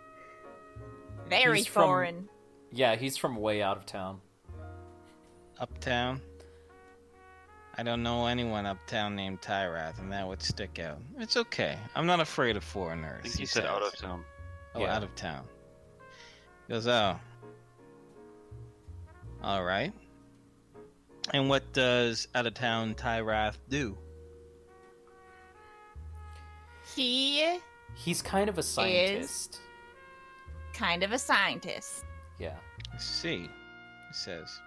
Very He's from- foreign. Yeah, he's from way out of town. Uptown? I don't know anyone uptown named Tyrath, and that would stick out. It's okay. I'm not afraid of foreigners. I think he said out of town. Oh, Yeah. out of town. He goes, oh. All right. And what does out of town Tyrath do? He He's kind of a scientist. kind of a scientist. Yeah. I see, he says.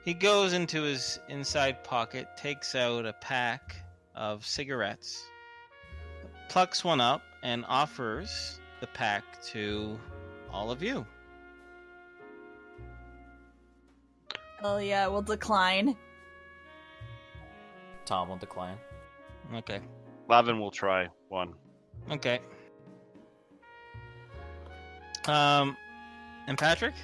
He goes into his inside pocket, takes out a pack of cigarettes, plucks one up, and offers the pack to all of you. Oh yeah, we'll decline. Tom will decline. Okay. Lavin will try one. Okay. And Patrick?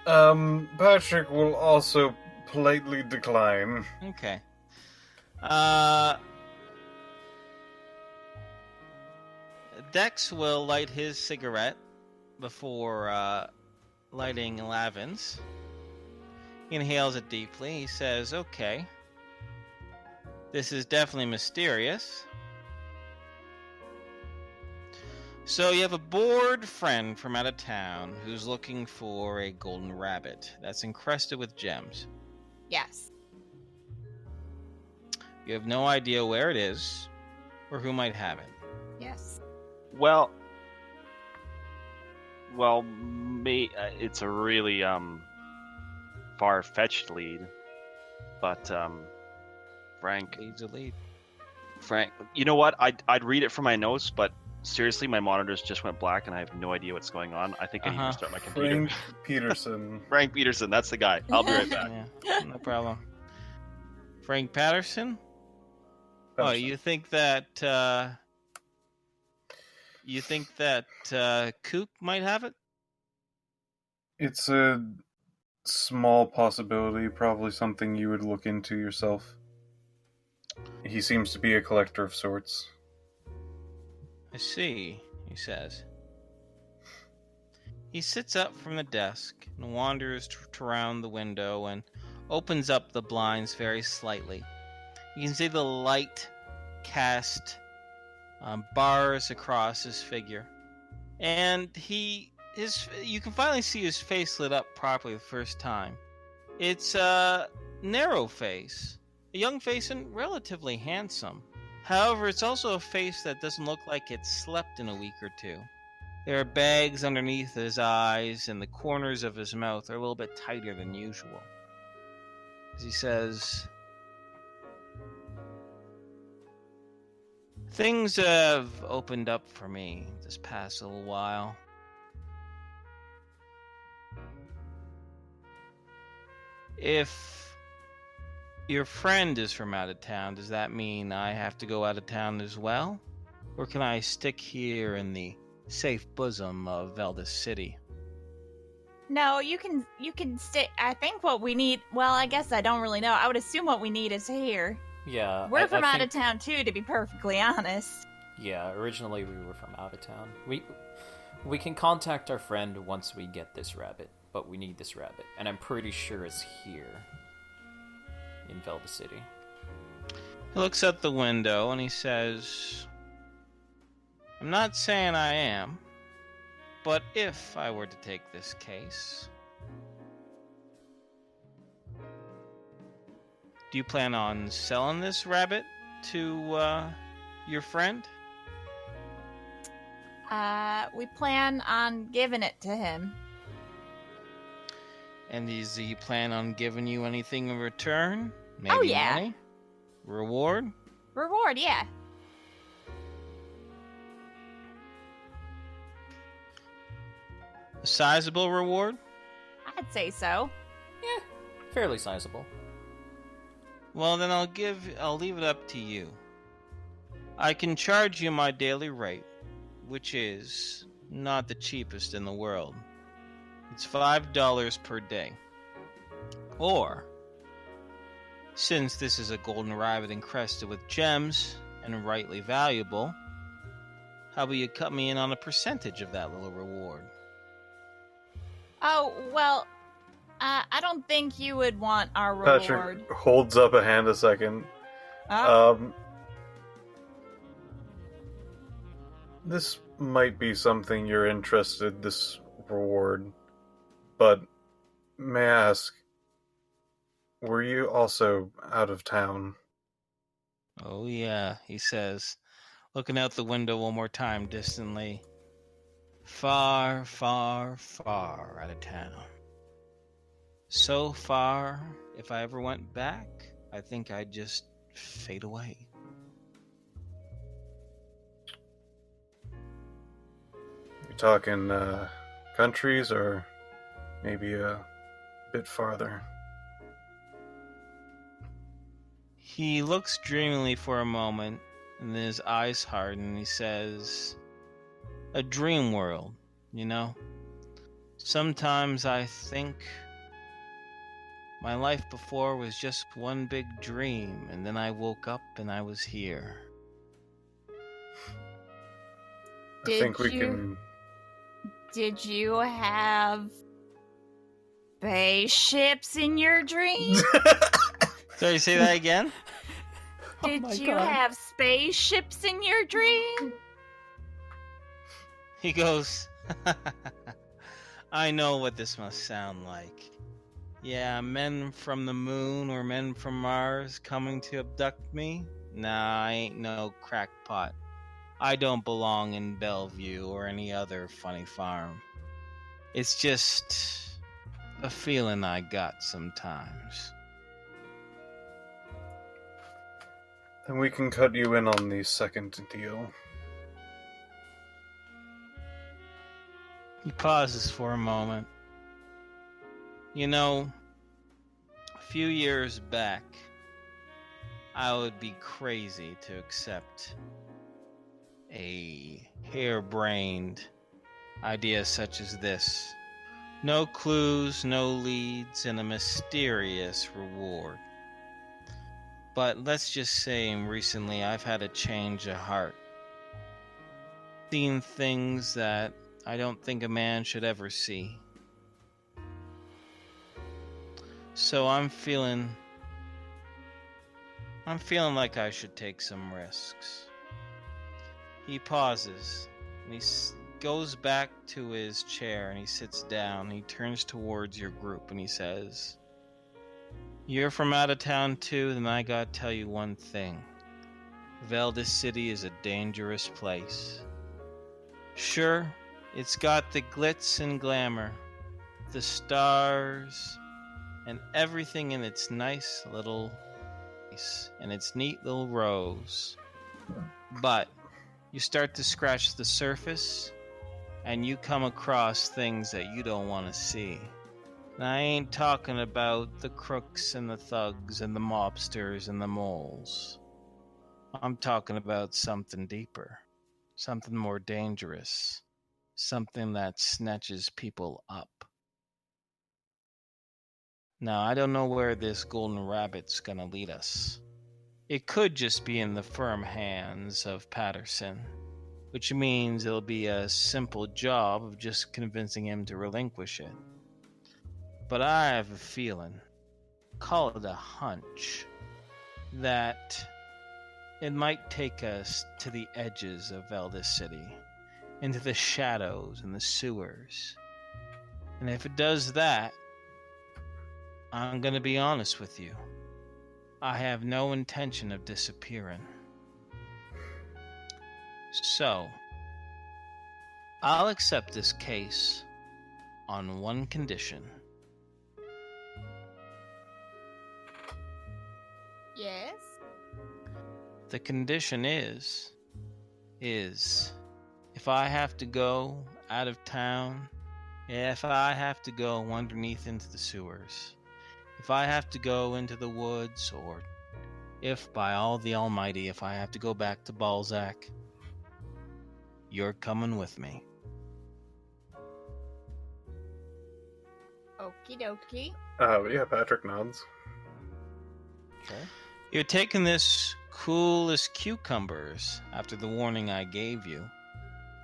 Patrick will also politely decline. Okay. Dex will light his cigarette before lighting Lavin's. He inhales it deeply. He says, "Okay. This is definitely mysterious. So you have a bored friend from out of town who's looking for a golden rabbit that's encrusted with gems. Yes. You have no idea where it is or who might have it. Yes. Well, it's a really far-fetched lead, but Frank, Leads a lead. you know what? I'd read it from my notes, but seriously, my monitors just went black, and I have no idea what's going on. I think I need to start my computer. Frank Peterson. Frank Peterson, that's the guy. I'll be right back. Yeah, no problem. Frank Patterson? Oh, you think that Kook might have it? It's a small possibility, probably something you would look into yourself. He seems to be a collector of sorts. I see, he says. He sits up from the desk and wanders around the window and opens up the blinds very slightly. You can see the light cast bars across his figure. And you can finally see his face lit up properly the first time. It's a narrow face, a young face and relatively handsome. However, it's also a face that doesn't look like it's slept in a week or two. There are bags underneath his eyes, and the corners of his mouth are a little bit tighter than usual. As he says, "Things have opened up for me this past little while. If your friend is from out of town, does that mean I have to go out of town as well? Or can I stick here in the safe bosom of Veldis City?" No, you can stay. I think what we need. Well, I guess I don't really know. I would assume what we need is here. Yeah. We're from out think- of town too, to be perfectly honest. Yeah, originally we were from out of town. We can contact our friend once we get this rabbit, but we need this rabbit, and I'm pretty sure it's here in Veldis City. He looks out the window and he says, "I'm not saying I am, but if I were to take this case, do you plan on selling this rabbit to your friend? We plan on giving it to him. And does he plan on giving you anything in return? Maybe yeah. money? Reward? Reward, yeah. A sizable reward? I'd say so. Yeah, fairly sizable. Well, then I'll leave it up to you. I can charge you my daily rate, which is not the cheapest in the world. It's $5 per day. Or, since this is a golden rabbit encrusted with gems and rightly valuable, how about you cut me in on a percentage of that little reward? Oh, well, I don't think you would want our reward. Patrick holds up a hand a second. Oh. This might be something you're interested, this reward, but may I ask, were you also out of town? Oh yeah, he says, looking out the window one more time distantly. Far, far, far out of town. So far, if I ever went back, I think I'd just fade away. You talking countries or maybe a bit farther? He looks dreamily for a moment, and then his eyes harden, and he says, a dream world, you know? Sometimes I think my life before was just one big dream, and then I woke up and I was here. I think we can... Did you have spaceships in your dream? Sorry, say that again? Did you have spaceships in your dream? He goes, I know what this must sound like. Yeah, men from the moon or men from Mars coming to abduct me? Nah, I ain't no crackpot. I don't belong in Bellevue or any other funny farm. It's just a feeling I got sometimes. Then we can cut you in on the second deal. He pauses for a moment. You know, a few years back, I would be crazy to accept a harebrained idea such as this. No clues, no leads, and a mysterious reward. But let's just say recently I've had a change of heart. Seen things that I don't think a man should ever see. So I'm feeling like I should take some risks. He pauses, and he goes back to his chair, and he sits down. He turns towards your group, and he says, you're from out of town too, then I gotta tell you one thing. Veldis City is a dangerous place. Sure, it's got the glitz and glamour, the stars, and everything in its nice little place, and its neat little rows. But you start to scratch the surface, and you come across things that you don't want to see. And I ain't talking about the crooks and the thugs and the mobsters and the moles. I'm talking about something deeper, something more dangerous, something that snatches people up. Now, I don't know where this golden rabbit's gonna lead us. It could just be in the firm hands of Patterson, which means it'll be a simple job of just convincing him to relinquish it. But I have a feeling, call it a hunch, that it might take us to the edges of Veldis City, into the shadows and the sewers. And if it does that, I'm gonna be honest with you. I have no intention of disappearing. So, I'll accept this case on one condition. Yes. The condition is if I have to go out of town, if I have to go underneath into the sewers, if I have to go into the woods, or if by all the almighty, if I have to go back to Balzac, you're coming with me. Okie dokie. Yeah, Patrick nods. Okay. You're taking this cool as cucumbers after the warning I gave you.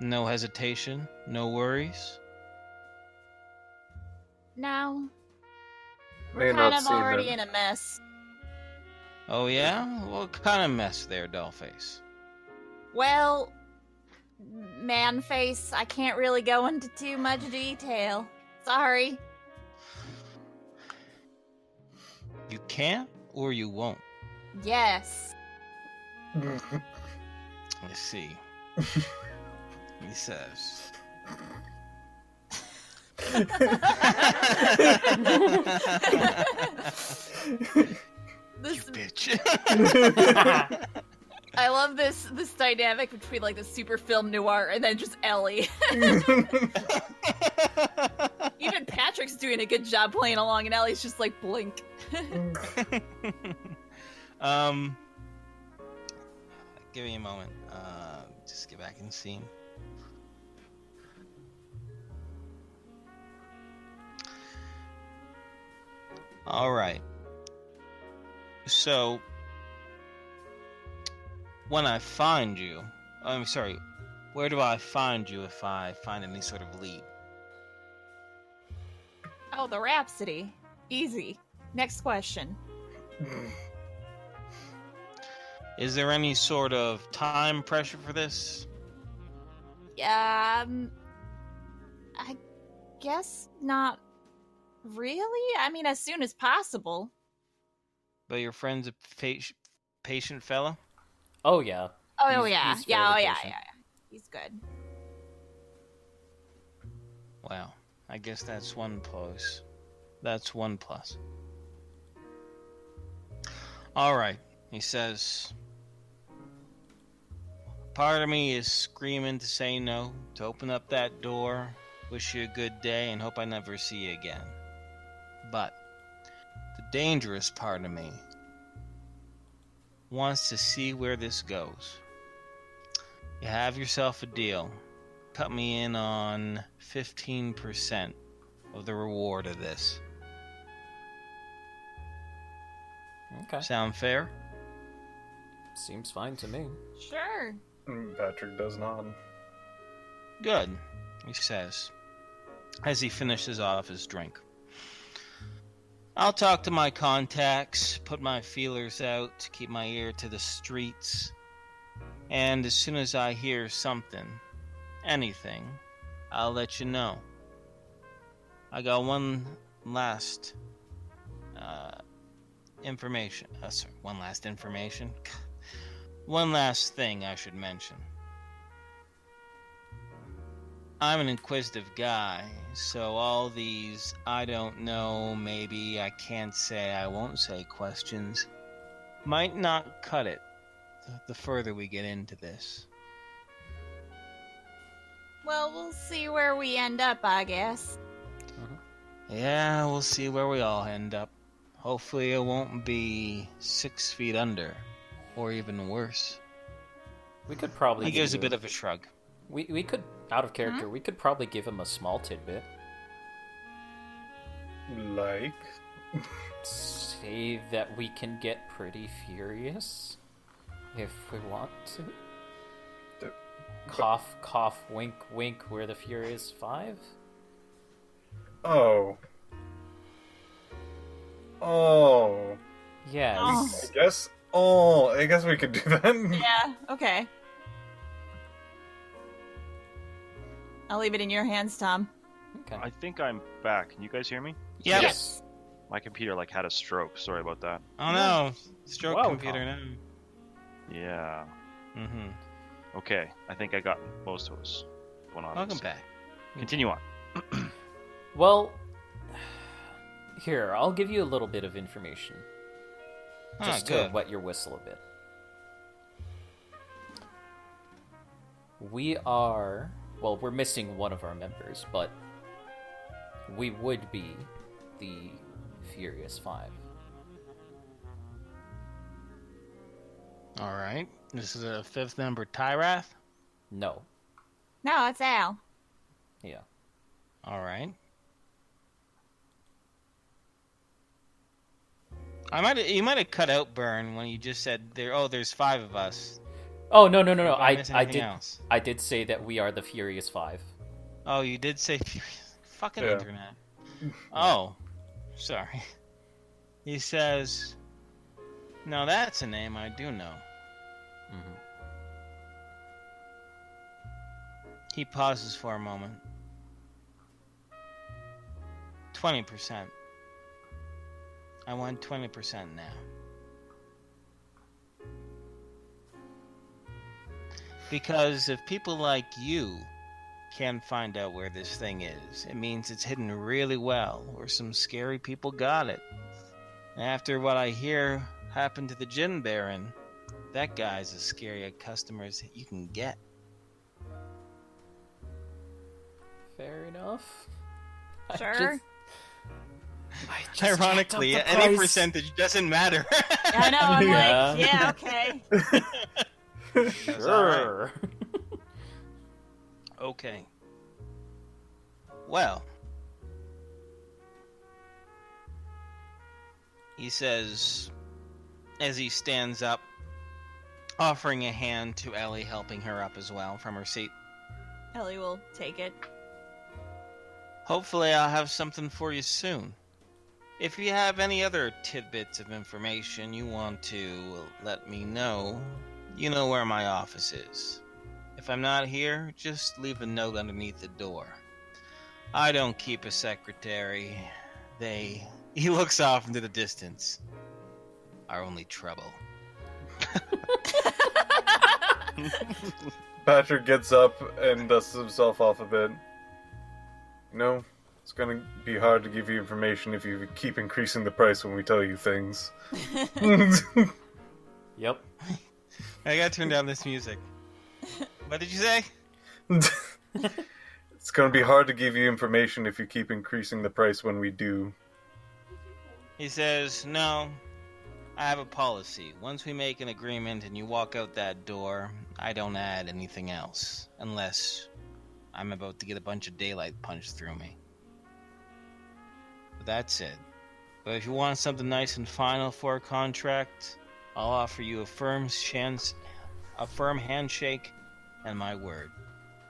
No hesitation, no worries. Now, May we're not kind of seem already it. in a mess. Oh yeah? What kind of mess there, Dollface? Well, man-face, I can't really go into too much detail. Sorry. You can't or you won't. Yes. Let's see. He says. This, You bitch. I love this dynamic between like the super film noir and then just Ellie. Even Patrick's doing a good job playing along, and Ellie's just like blink. Give me a moment. Just get back in the scene. All right. So, when I find you, I'm sorry, where do I find you if I find any sort of lead? Oh, the Rhapsody. Easy. Next question. Is there any sort of time pressure for this? I guess not really. I mean, as soon as possible. But your friend's a patient fella? Oh yeah. Oh, He's- yeah. he's Yeah, fairly oh, yeah, patient. yeah. He's good. Well, I guess that's one plus. That's one plus. All right, he says. Part of me is screaming to say no, to open up that door, wish you a good day, and hope I never see you again. But the dangerous part of me wants to see where this goes. You have yourself a deal. Cut me in on 15% of the reward of this. Okay. Sound fair? Seems fine to me. Sure. Patrick does nod. Good, he says, as he finishes off his drink. I'll talk to my contacts, put my feelers out to keep my ear to the streets, and as soon as I hear something, anything, I'll let you know. I got one last information. One last information. One last thing I should mention. I'm an inquisitive guy, so all these I don't know, maybe, I can't say, I won't say questions might not cut it the further we get into this. Well, we'll see where we end up, I guess. Yeah, we'll see where we all end up. Hopefully it won't be 6 feet under, or even worse. We could probably. He gives a give- bit of a shrug. We could, out of character, we could probably give him a small tidbit. Like? Say that we can get pretty furious if we want to. The- Cough, cough, wink, wink. We're the Furious Five. Oh. Yeah. Oh. I guess we could do that. Yeah, okay. I'll leave it in your hands, Tom. Okay. I think I'm back. Can you guys hear me? Yep. Yes. My computer had a stroke. Sorry about that. Oh no, stroke Wow, computer now. Yeah. Mm-hmm. Okay, I think I got most of us going on. Welcome back. Continue on. Well, here, I'll give you a little bit of information. Just to good. wet your whistle a bit. We're missing one of our members, but we would be the Furious Five. All right. This is a fifth member, Rath. No. No, it's Al. Yeah. All right. You might have cut out Burn when you just said there's 5 of us. Oh, no. Else? I did say that we are the Furious Five. Oh, you did say fucking Yeah. internet. Oh, sorry. He says, no, that's a name I do know. Mm-hmm. He pauses for a moment. 20%. I want 20% now. Because if people like you can't find out where this thing is, it means it's hidden really well, or some scary people got it. After what I hear happened to the Gin Baron, that guy's as scary a customer as you can get. Fair enough. Sure. I just Ironically, jacked up the any price. percentage doesn't matter. I know, I'm Yeah. like, yeah, okay. That's all right. Sure. Okay. Well, he says as he stands up, offering a hand to Ellie, helping her up as well from her seat. Ellie will take it. Hopefully I'll have something for you soon. If you have any other tidbits of information you want to let me know, you know where my office is. If I'm not here, just leave a note underneath the door. I don't keep a secretary. He looks off into the distance. Our only trouble. Patrick gets up and dusts himself off a bit. It's gonna be hard to give you information if you keep increasing the price when we tell you things. Yep. I gotta turn down this music. What did you say? It's gonna be hard to give you information if you keep increasing the price when we do. He says, no, I have a policy. Once we make an agreement and you walk out that door, I don't add anything else. Unless I'm about to get a bunch of daylight punched through me. But that's it. But if you want something nice and final for a contract, I'll offer you a firm handshake and my word.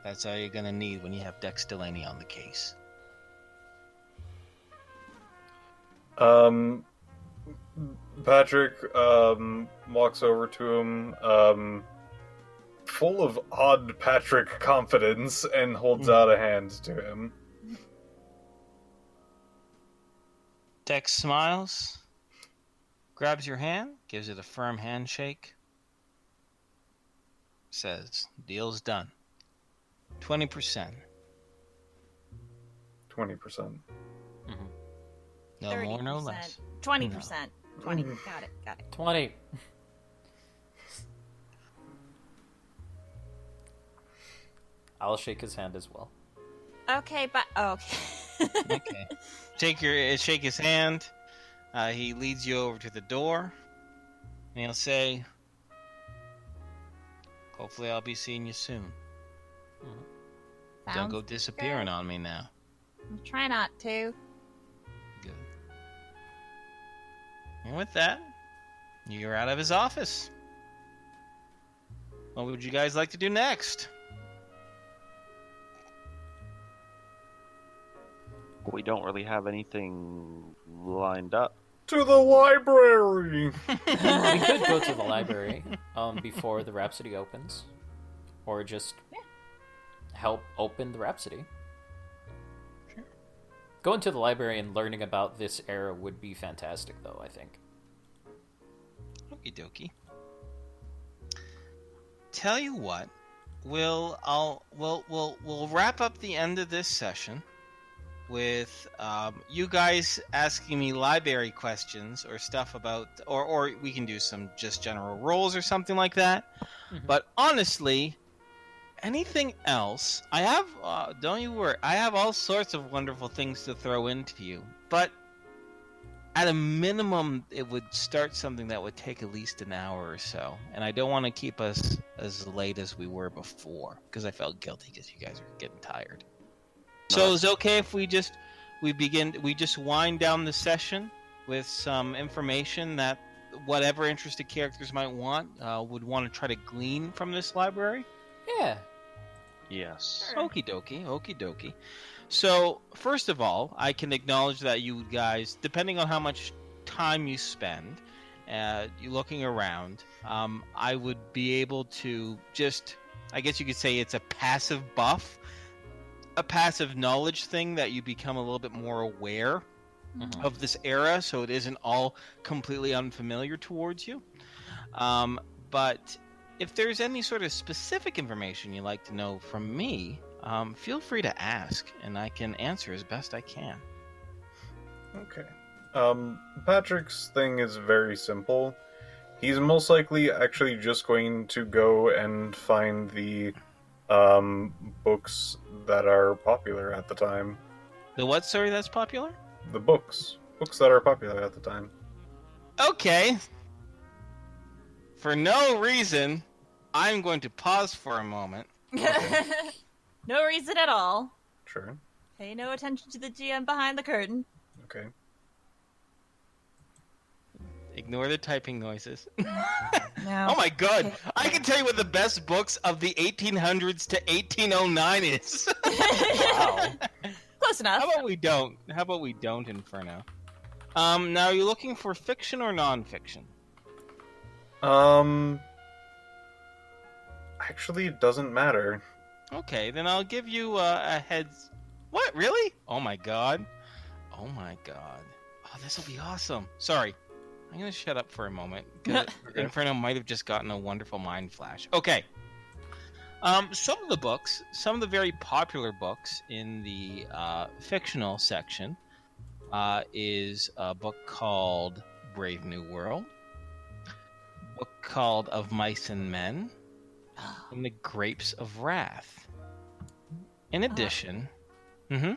That's all you're gonna need when you have Dex Delaney on the case. Patrick walks over to him, full of odd Patrick confidence, and holds out a hand to him. Dex smiles, grabs your hand, gives it a firm handshake, says, deal's done. 20%. 20%. Mm-hmm. No more, no less. 20%. 20. Got it. 20. I'll shake his hand as well. Okay, but okay. Okay. Shake his hand. He leads you over to the door. And he'll say, hopefully I'll be seeing you soon. Don't Sounds go disappearing good. on me now. Try not to. Good. And with that, you're out of his office. What would you guys like to do next? We don't really have anything lined up. To the library! We could go to the library before the Rhapsody opens. Or just help open the Rhapsody. Sure. Going to the library and learning about this era would be fantastic, though, I think. Okie dokie. Tell you what, we'll wrap up the end of this session with you guys asking me library questions or stuff about, or we can do some just general roles or something like that. Mhm. But honestly, anything else, I have, don't you worry, I have all sorts of wonderful things to throw into you. But at a minimum, it would start something that would take at least an hour or so. And I don't want to keep us as late as we were before, because I felt guilty because you guys are getting tired. So is it okay if we just wind down the session with some information that whatever interested characters might want would want to try to glean from this library? Yeah. Yes. Okie dokie. So, first of all, I can acknowledge that you guys, depending on how much time you spend you looking around, I would be able to just, I guess you could say it's a passive buff, a passive knowledge thing that you become a little bit more aware Mhm. of this era, so it isn't all completely unfamiliar towards you. But if there's any sort of specific information you'd like to know from me, feel free to ask, and I can answer as best I can. Okay. Patrick's thing is very simple. He's most likely actually just going to go and find the books that are popular at the time. The what story that's popular? The books that are popular at the time. Okay. For no reason, I'm going to pause for a moment. No reason at all. Sure. Pay no attention to the GM behind the curtain. Okay. Ignore the typing noises. No. Oh my god! I can tell you what the best books of the 1800s to 1809 is. Wow. Close enough. How about we don't? Inferno? Now are you looking for fiction or non-fiction? Actually, it doesn't matter. Okay, then I'll give you a heads. What? Really? Oh my god! Oh, this will be awesome. Sorry, I'm gonna shut up for a moment. 'Cause Inferno might have just gotten a wonderful mind flash. Okay. Some of the very popular books in the fictional section is a book called Brave New World, a book called Of Mice and Men, and The Grapes of Wrath. In addition, No,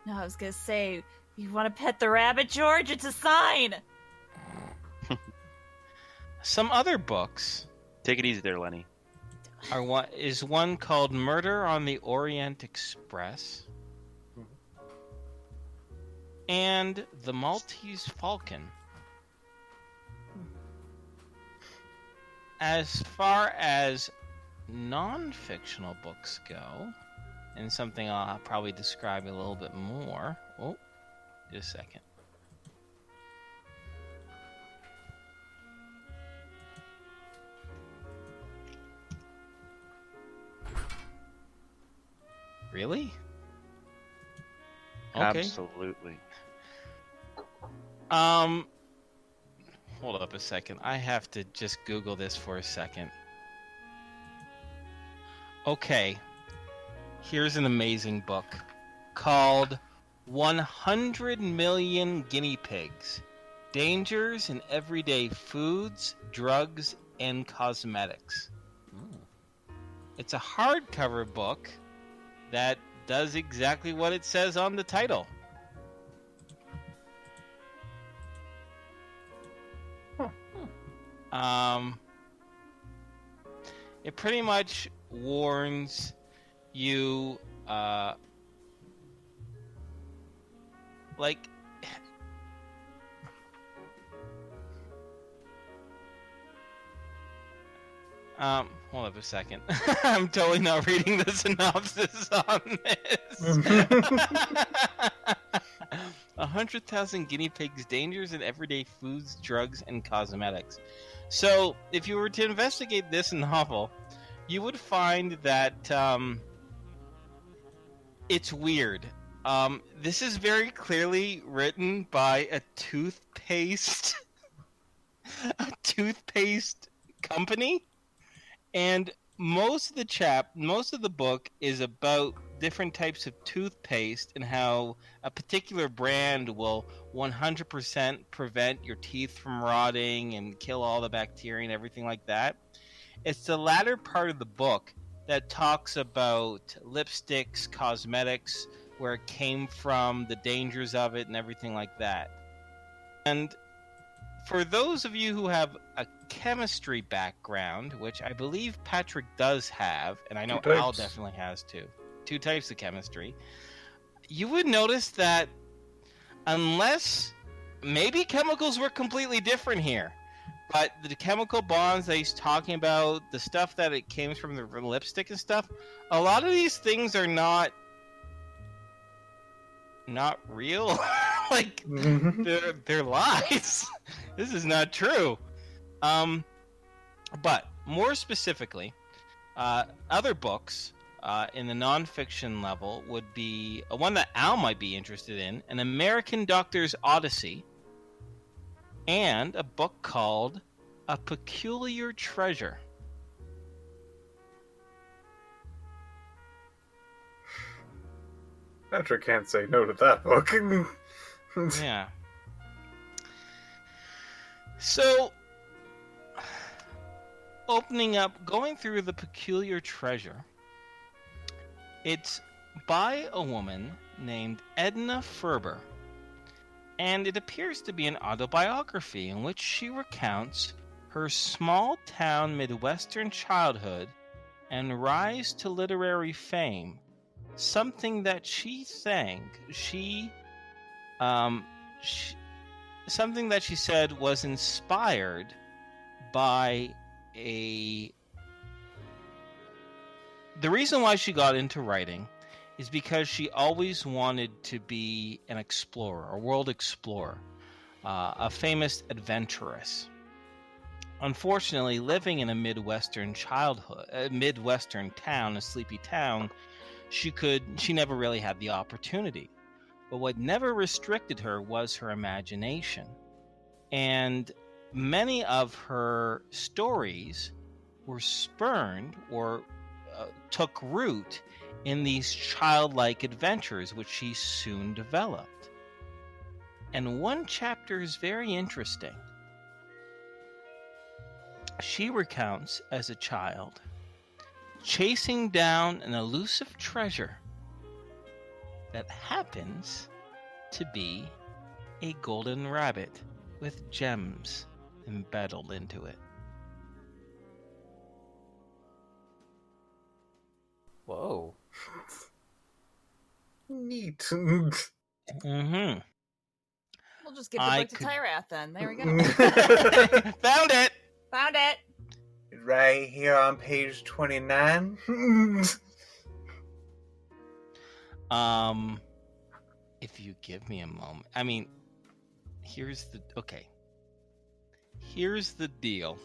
I was gonna say, you want to pet the rabbit, George? It's a sign. some other books Take it easy there, Lenny. are one called Murder on the Orient Express and The Maltese Falcon. As far as non-fictional books go, and something I'll probably describe a little bit more. Oh, just a second. Really? Okay. Absolutely. Hold up a second. I have to just Google this for a second. Okay. Here's an amazing book called 100 Million Guinea Pigs: Dangers in Everyday Foods, Drugs, and Cosmetics. It's a hardcover book that does exactly what it says on the title. It pretty much warns you, like, hold up a second. I'm totally not reading the synopsis on this. 100,000 guinea pigs, dangers in everyday foods, drugs, and cosmetics. So, if you were to investigate this novel, you would find that it's weird. This is very clearly written by a toothpaste company, and most of the book is about different types of toothpaste and how a particular brand will 100% prevent your teeth from rotting and kill all the bacteria and everything like that. It's the latter part of the book that talks about lipsticks, cosmetics, where it came from, the dangers of it, and everything like that. And for those of you who have a chemistry background, which I believe Patrick does have, and I know Al definitely has too, 2 types of chemistry, you would notice that unless maybe chemicals were completely different here, but the chemical bonds that he's talking about, the stuff that it came from the lipstick and stuff, a lot of these things are not real. Like, they're lies. This is not true. But more specifically, other books in the nonfiction level would be one that Al might be interested in, An American Doctor's Odyssey, and a book called A Peculiar Treasure. Patrick can't say no to that book. Yeah. So, going through The Peculiar Treasure, it's by a woman named Edna Ferber, and it appears to be an autobiography in which she recounts her small-town Midwestern childhood and rise to literary fame, something that something that she said was inspired by the reason why she got into writing is because she always wanted to be an explorer, a world explorer, a famous adventuress. Unfortunately, living in a Midwestern town, a sleepy town, she never really had the opportunity. But what never restricted her was her imagination. And many of her stories were spurned or took root in these childlike adventures, which she soon developed. And one chapter is very interesting. She recounts, as a child, chasing down an elusive treasure that happens to be a golden rabbit with gems embedded into it. Whoa. Neat. Mm-hmm. We'll just give the book to Rath then. There we go. Found it! Found it! Right here on page 29. If you give me a moment. I mean, here's the deal.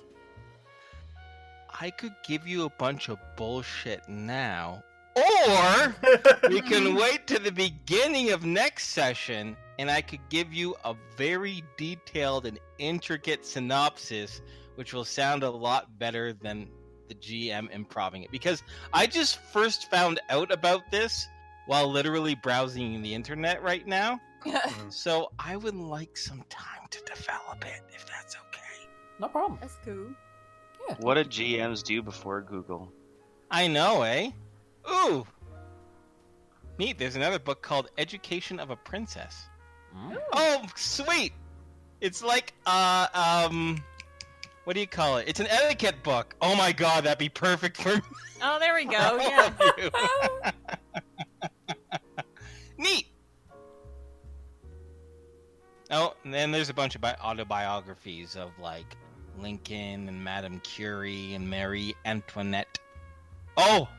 I could give you a bunch of bullshit now, or we can wait to the beginning of next session and I could give you a very detailed and intricate synopsis, which will sound a lot better than the GM improving it. Because I just first found out about this while literally browsing the internet right now. So I would like some time to develop it, if that's okay. No problem. That's cool. Yeah. What do GMs do before Google? I know, eh? Ooh! Neat, there's another book called Education of a Princess. Oh, sweet! It's like, what do you call it? It's an etiquette book. Oh my god, that'd be perfect for me. Oh, there we go, yeah. Neat! Oh, and then there's a bunch of autobiographies of, like, Lincoln and Madame Curie and Marie Antoinette. Oh,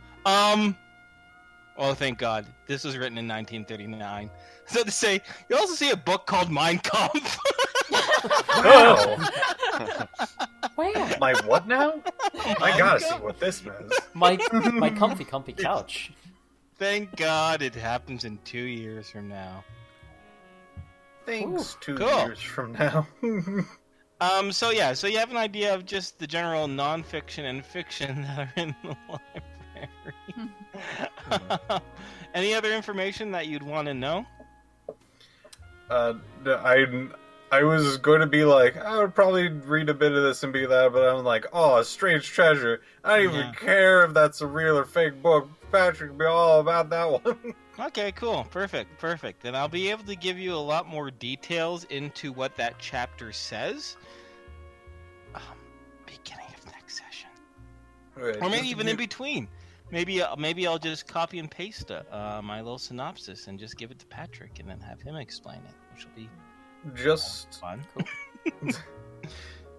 thank God. This was written in 1939. So to say, you also see a book called Mein Kampf. Oh! Where? My what now? I gotta see what this means. My comfy couch. Thank God it happens in 2 years from now. Thanks, Ooh, 2 cool. years from now. So you have an idea of just the general nonfiction and fiction that are in the library. Any other information that you'd want to know? I was going to be like, I would probably read a bit of this and be that, but I'm like, oh, a strange treasure. I don't even care if that's a real or fake book. Patrick will be all about that one. Okay, cool. Perfect. Then I'll be able to give you a lot more details into what that chapter says. Beginning of next session. Right, Or maybe even in between. Maybe I'll just copy and paste my little synopsis and just give it to Patrick and then have him explain it, which will be fun. Cool.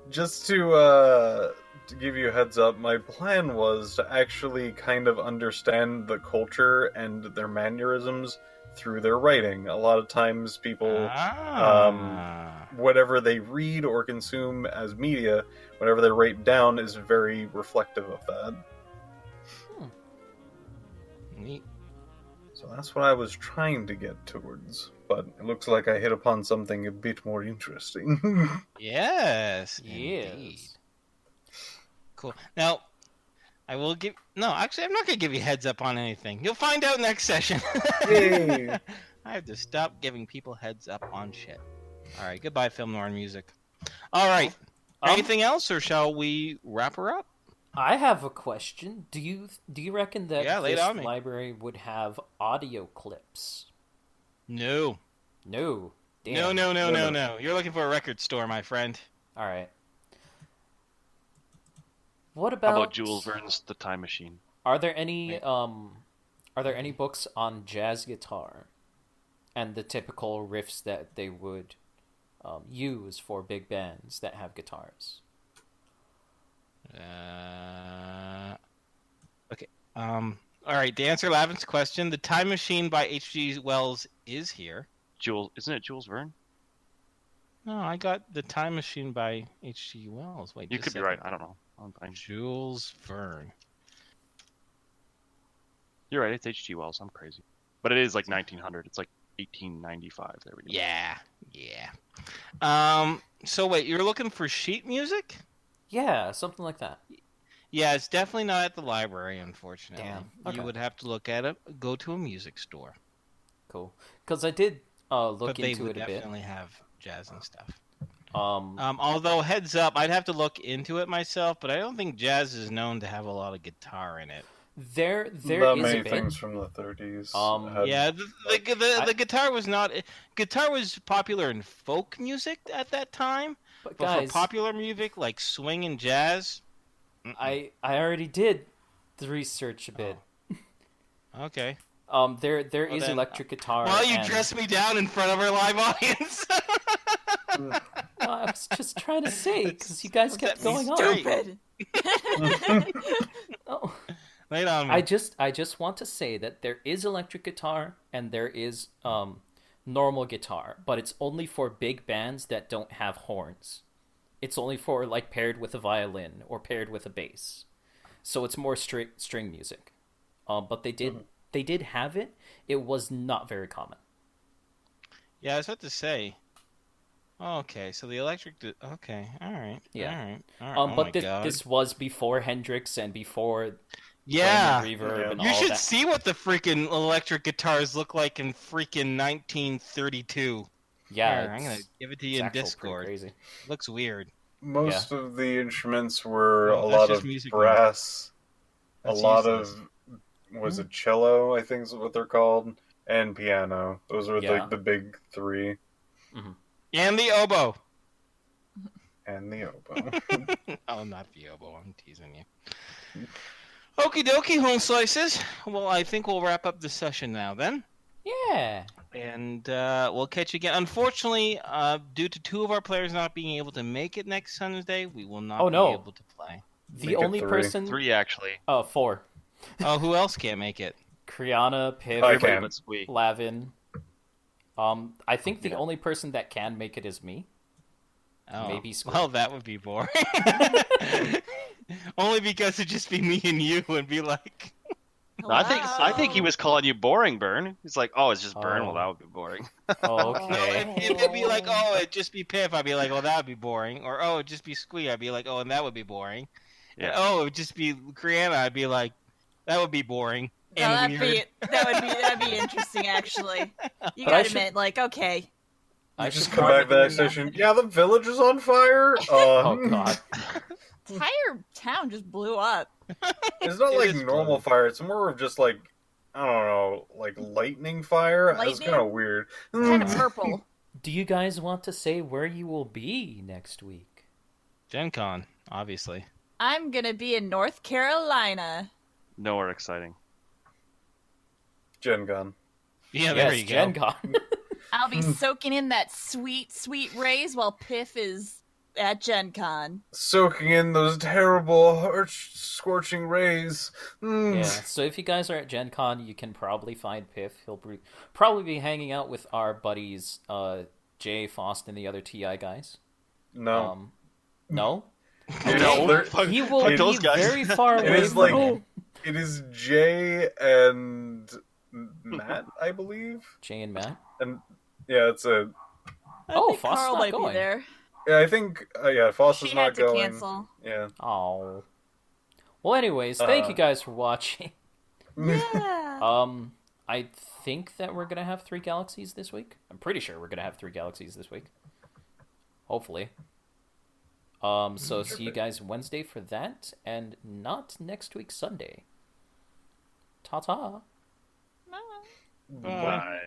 Just to give you a heads up, my plan was to actually kind of understand the culture and their mannerisms through their writing. A lot of times people, whatever they read or consume as media, whatever they write down is very reflective of that. Neat. So that's what I was trying to get towards, but it looks like I hit upon something a bit more interesting. Yes. Indeed. Cool. Now, I will give... No, actually, I'm not going to give you heads up on anything. You'll find out next session. Yay. I have to stop giving people heads up on shit. All right, goodbye, Film Noir Music. All right. Anything else, or shall we wrap her up? I have a question. Do you reckon that lay it this on me. library would have audio clips? No. No. Damn. No. You're looking for a record store, my friend. All right. What How about about Jules Verne's The Time Machine? Are there any books on jazz guitar and the typical riffs that they would use for big bands that have guitars? Okay. All right. To answer Lavin's question, The Time Machine by H.G. Wells is here. Isn't it Jules Verne? No, I got The Time Machine by H.G. Wells. Wait, You just could be a right. second. I don't know. I'm Jules Verne. You're right. It's H.G. Wells. I'm crazy, but it is like 1900. It's like 1895. There we go. Yeah. So wait, you're looking for sheet music? Yeah, something like that. Yeah, it's definitely not at the library, unfortunately. Damn. Okay. You would have to look at it. Go to a music store. Cool. Because I did look But they into would it a bit. definitely have jazz and stuff. Although heads up, I'd have to look into it myself, but I don't think jazz is known to have a lot of guitar in it. there Not is many a bit. things from the 30s. Yeah, the guitar was not. Guitar was popular in folk music at that time, But but guys, for popular music like swing and jazz, I already did the research a bit. okay. There is then, electric guitar. Well, you and... dressed me down in front of our live audience. I was just trying to say because you guys kept going on. Stupid. Oh. Lay it on me. I just want to say that there is electric guitar and there is normal guitar, but it's only for big bands that don't have horns. It's only for like paired with a violin or paired with a bass, so it's more string music. But they did have it. It was not very common. Yeah, I was about to say. Okay, so the electric. Okay, all right. Yeah. All right. Oh But my God. this was before Hendrix and before Yeah. reverb and You all should that. see what the freaking electric guitars look like in freaking 1932. Yeah, Here, I'm gonna give it to you in actual pretty Discord. Crazy. Looks weird. Most of the instruments were Well, a that's lot just of music, brass, That's a lot useless. of was it cello? I think is what they're called, and piano. Those were Yeah. the big three, And the oboe. and the oboe. Oh, not the oboe. I'm teasing you. Okie dokie, home slices. Well, I think we'll wrap up the session now then. Yeah. And we'll catch you again. Unfortunately, due to two of our players not being able to make it next Sunday, we will not Oh, be no. able to play. The Make it only 3. person. 3 actually. Oh, 4. Oh, who else can't make it? Kriana, Piv, I Everybody can. but Squee. Lavin. I think the Yeah. only person that can make it is me. Oh, Maybe Squid. well, that would be boring. Only because it'd just be me and you and be like, No, I think he was calling you boring, Burn. He's like, oh, it's just Burn. Well, Oh. that would be boring. Oh, No, okay. if it'd be like, oh, it'd just be Piff, I'd be like, oh, that would be boring. Or, oh, it'd just be Squee, I'd be like, oh, and that would be boring. Yeah. And, oh, it would just be Kriana, I'd be like, that would be boring. No, And that'd be interesting, actually. You But I gotta admit, like, okay. I Just should come back to probably- that station. Yeah, the village is on fire. Oh god. Entire town just blew up. It's not It like is normal fun. fire. It's more of just like, I don't know, like lightning fire. It's Lightning? kind of weird. Kind of purple. Do you guys want to say where you will be next week? Gen Con, obviously. I'm gonna be in North Carolina. Nowhere exciting. Gen Con. Yeah, there Yes, you go. Gen Con. I'll be soaking in that sweet, sweet rays while Piff is at Gen Con. Soaking in those terrible, scorching rays. Yeah, so if you guys are at Gen Con, you can probably find Piff. He'll probably be hanging out with our buddies, Jay, Faust, and the other TI guys. No. No? No, they're- He will fuck be those guys. very far It away is from like- him. It is Jay and Matt, I believe. Jay and Matt. And yeah, it's a. I Oh, think Faust's Carl not might going. be there. Yeah, I think. Yeah, Foster's She not had to going. cancel. Yeah. Oh. Well, anyways, thank you guys for watching. Yeah. I think that we're gonna have 3 galaxies this week. I'm pretty sure we're gonna have 3 galaxies this week. Hopefully. So see you guys Wednesday for that, and not next week Sunday. Ta-ta. Bye. Bye. Bye.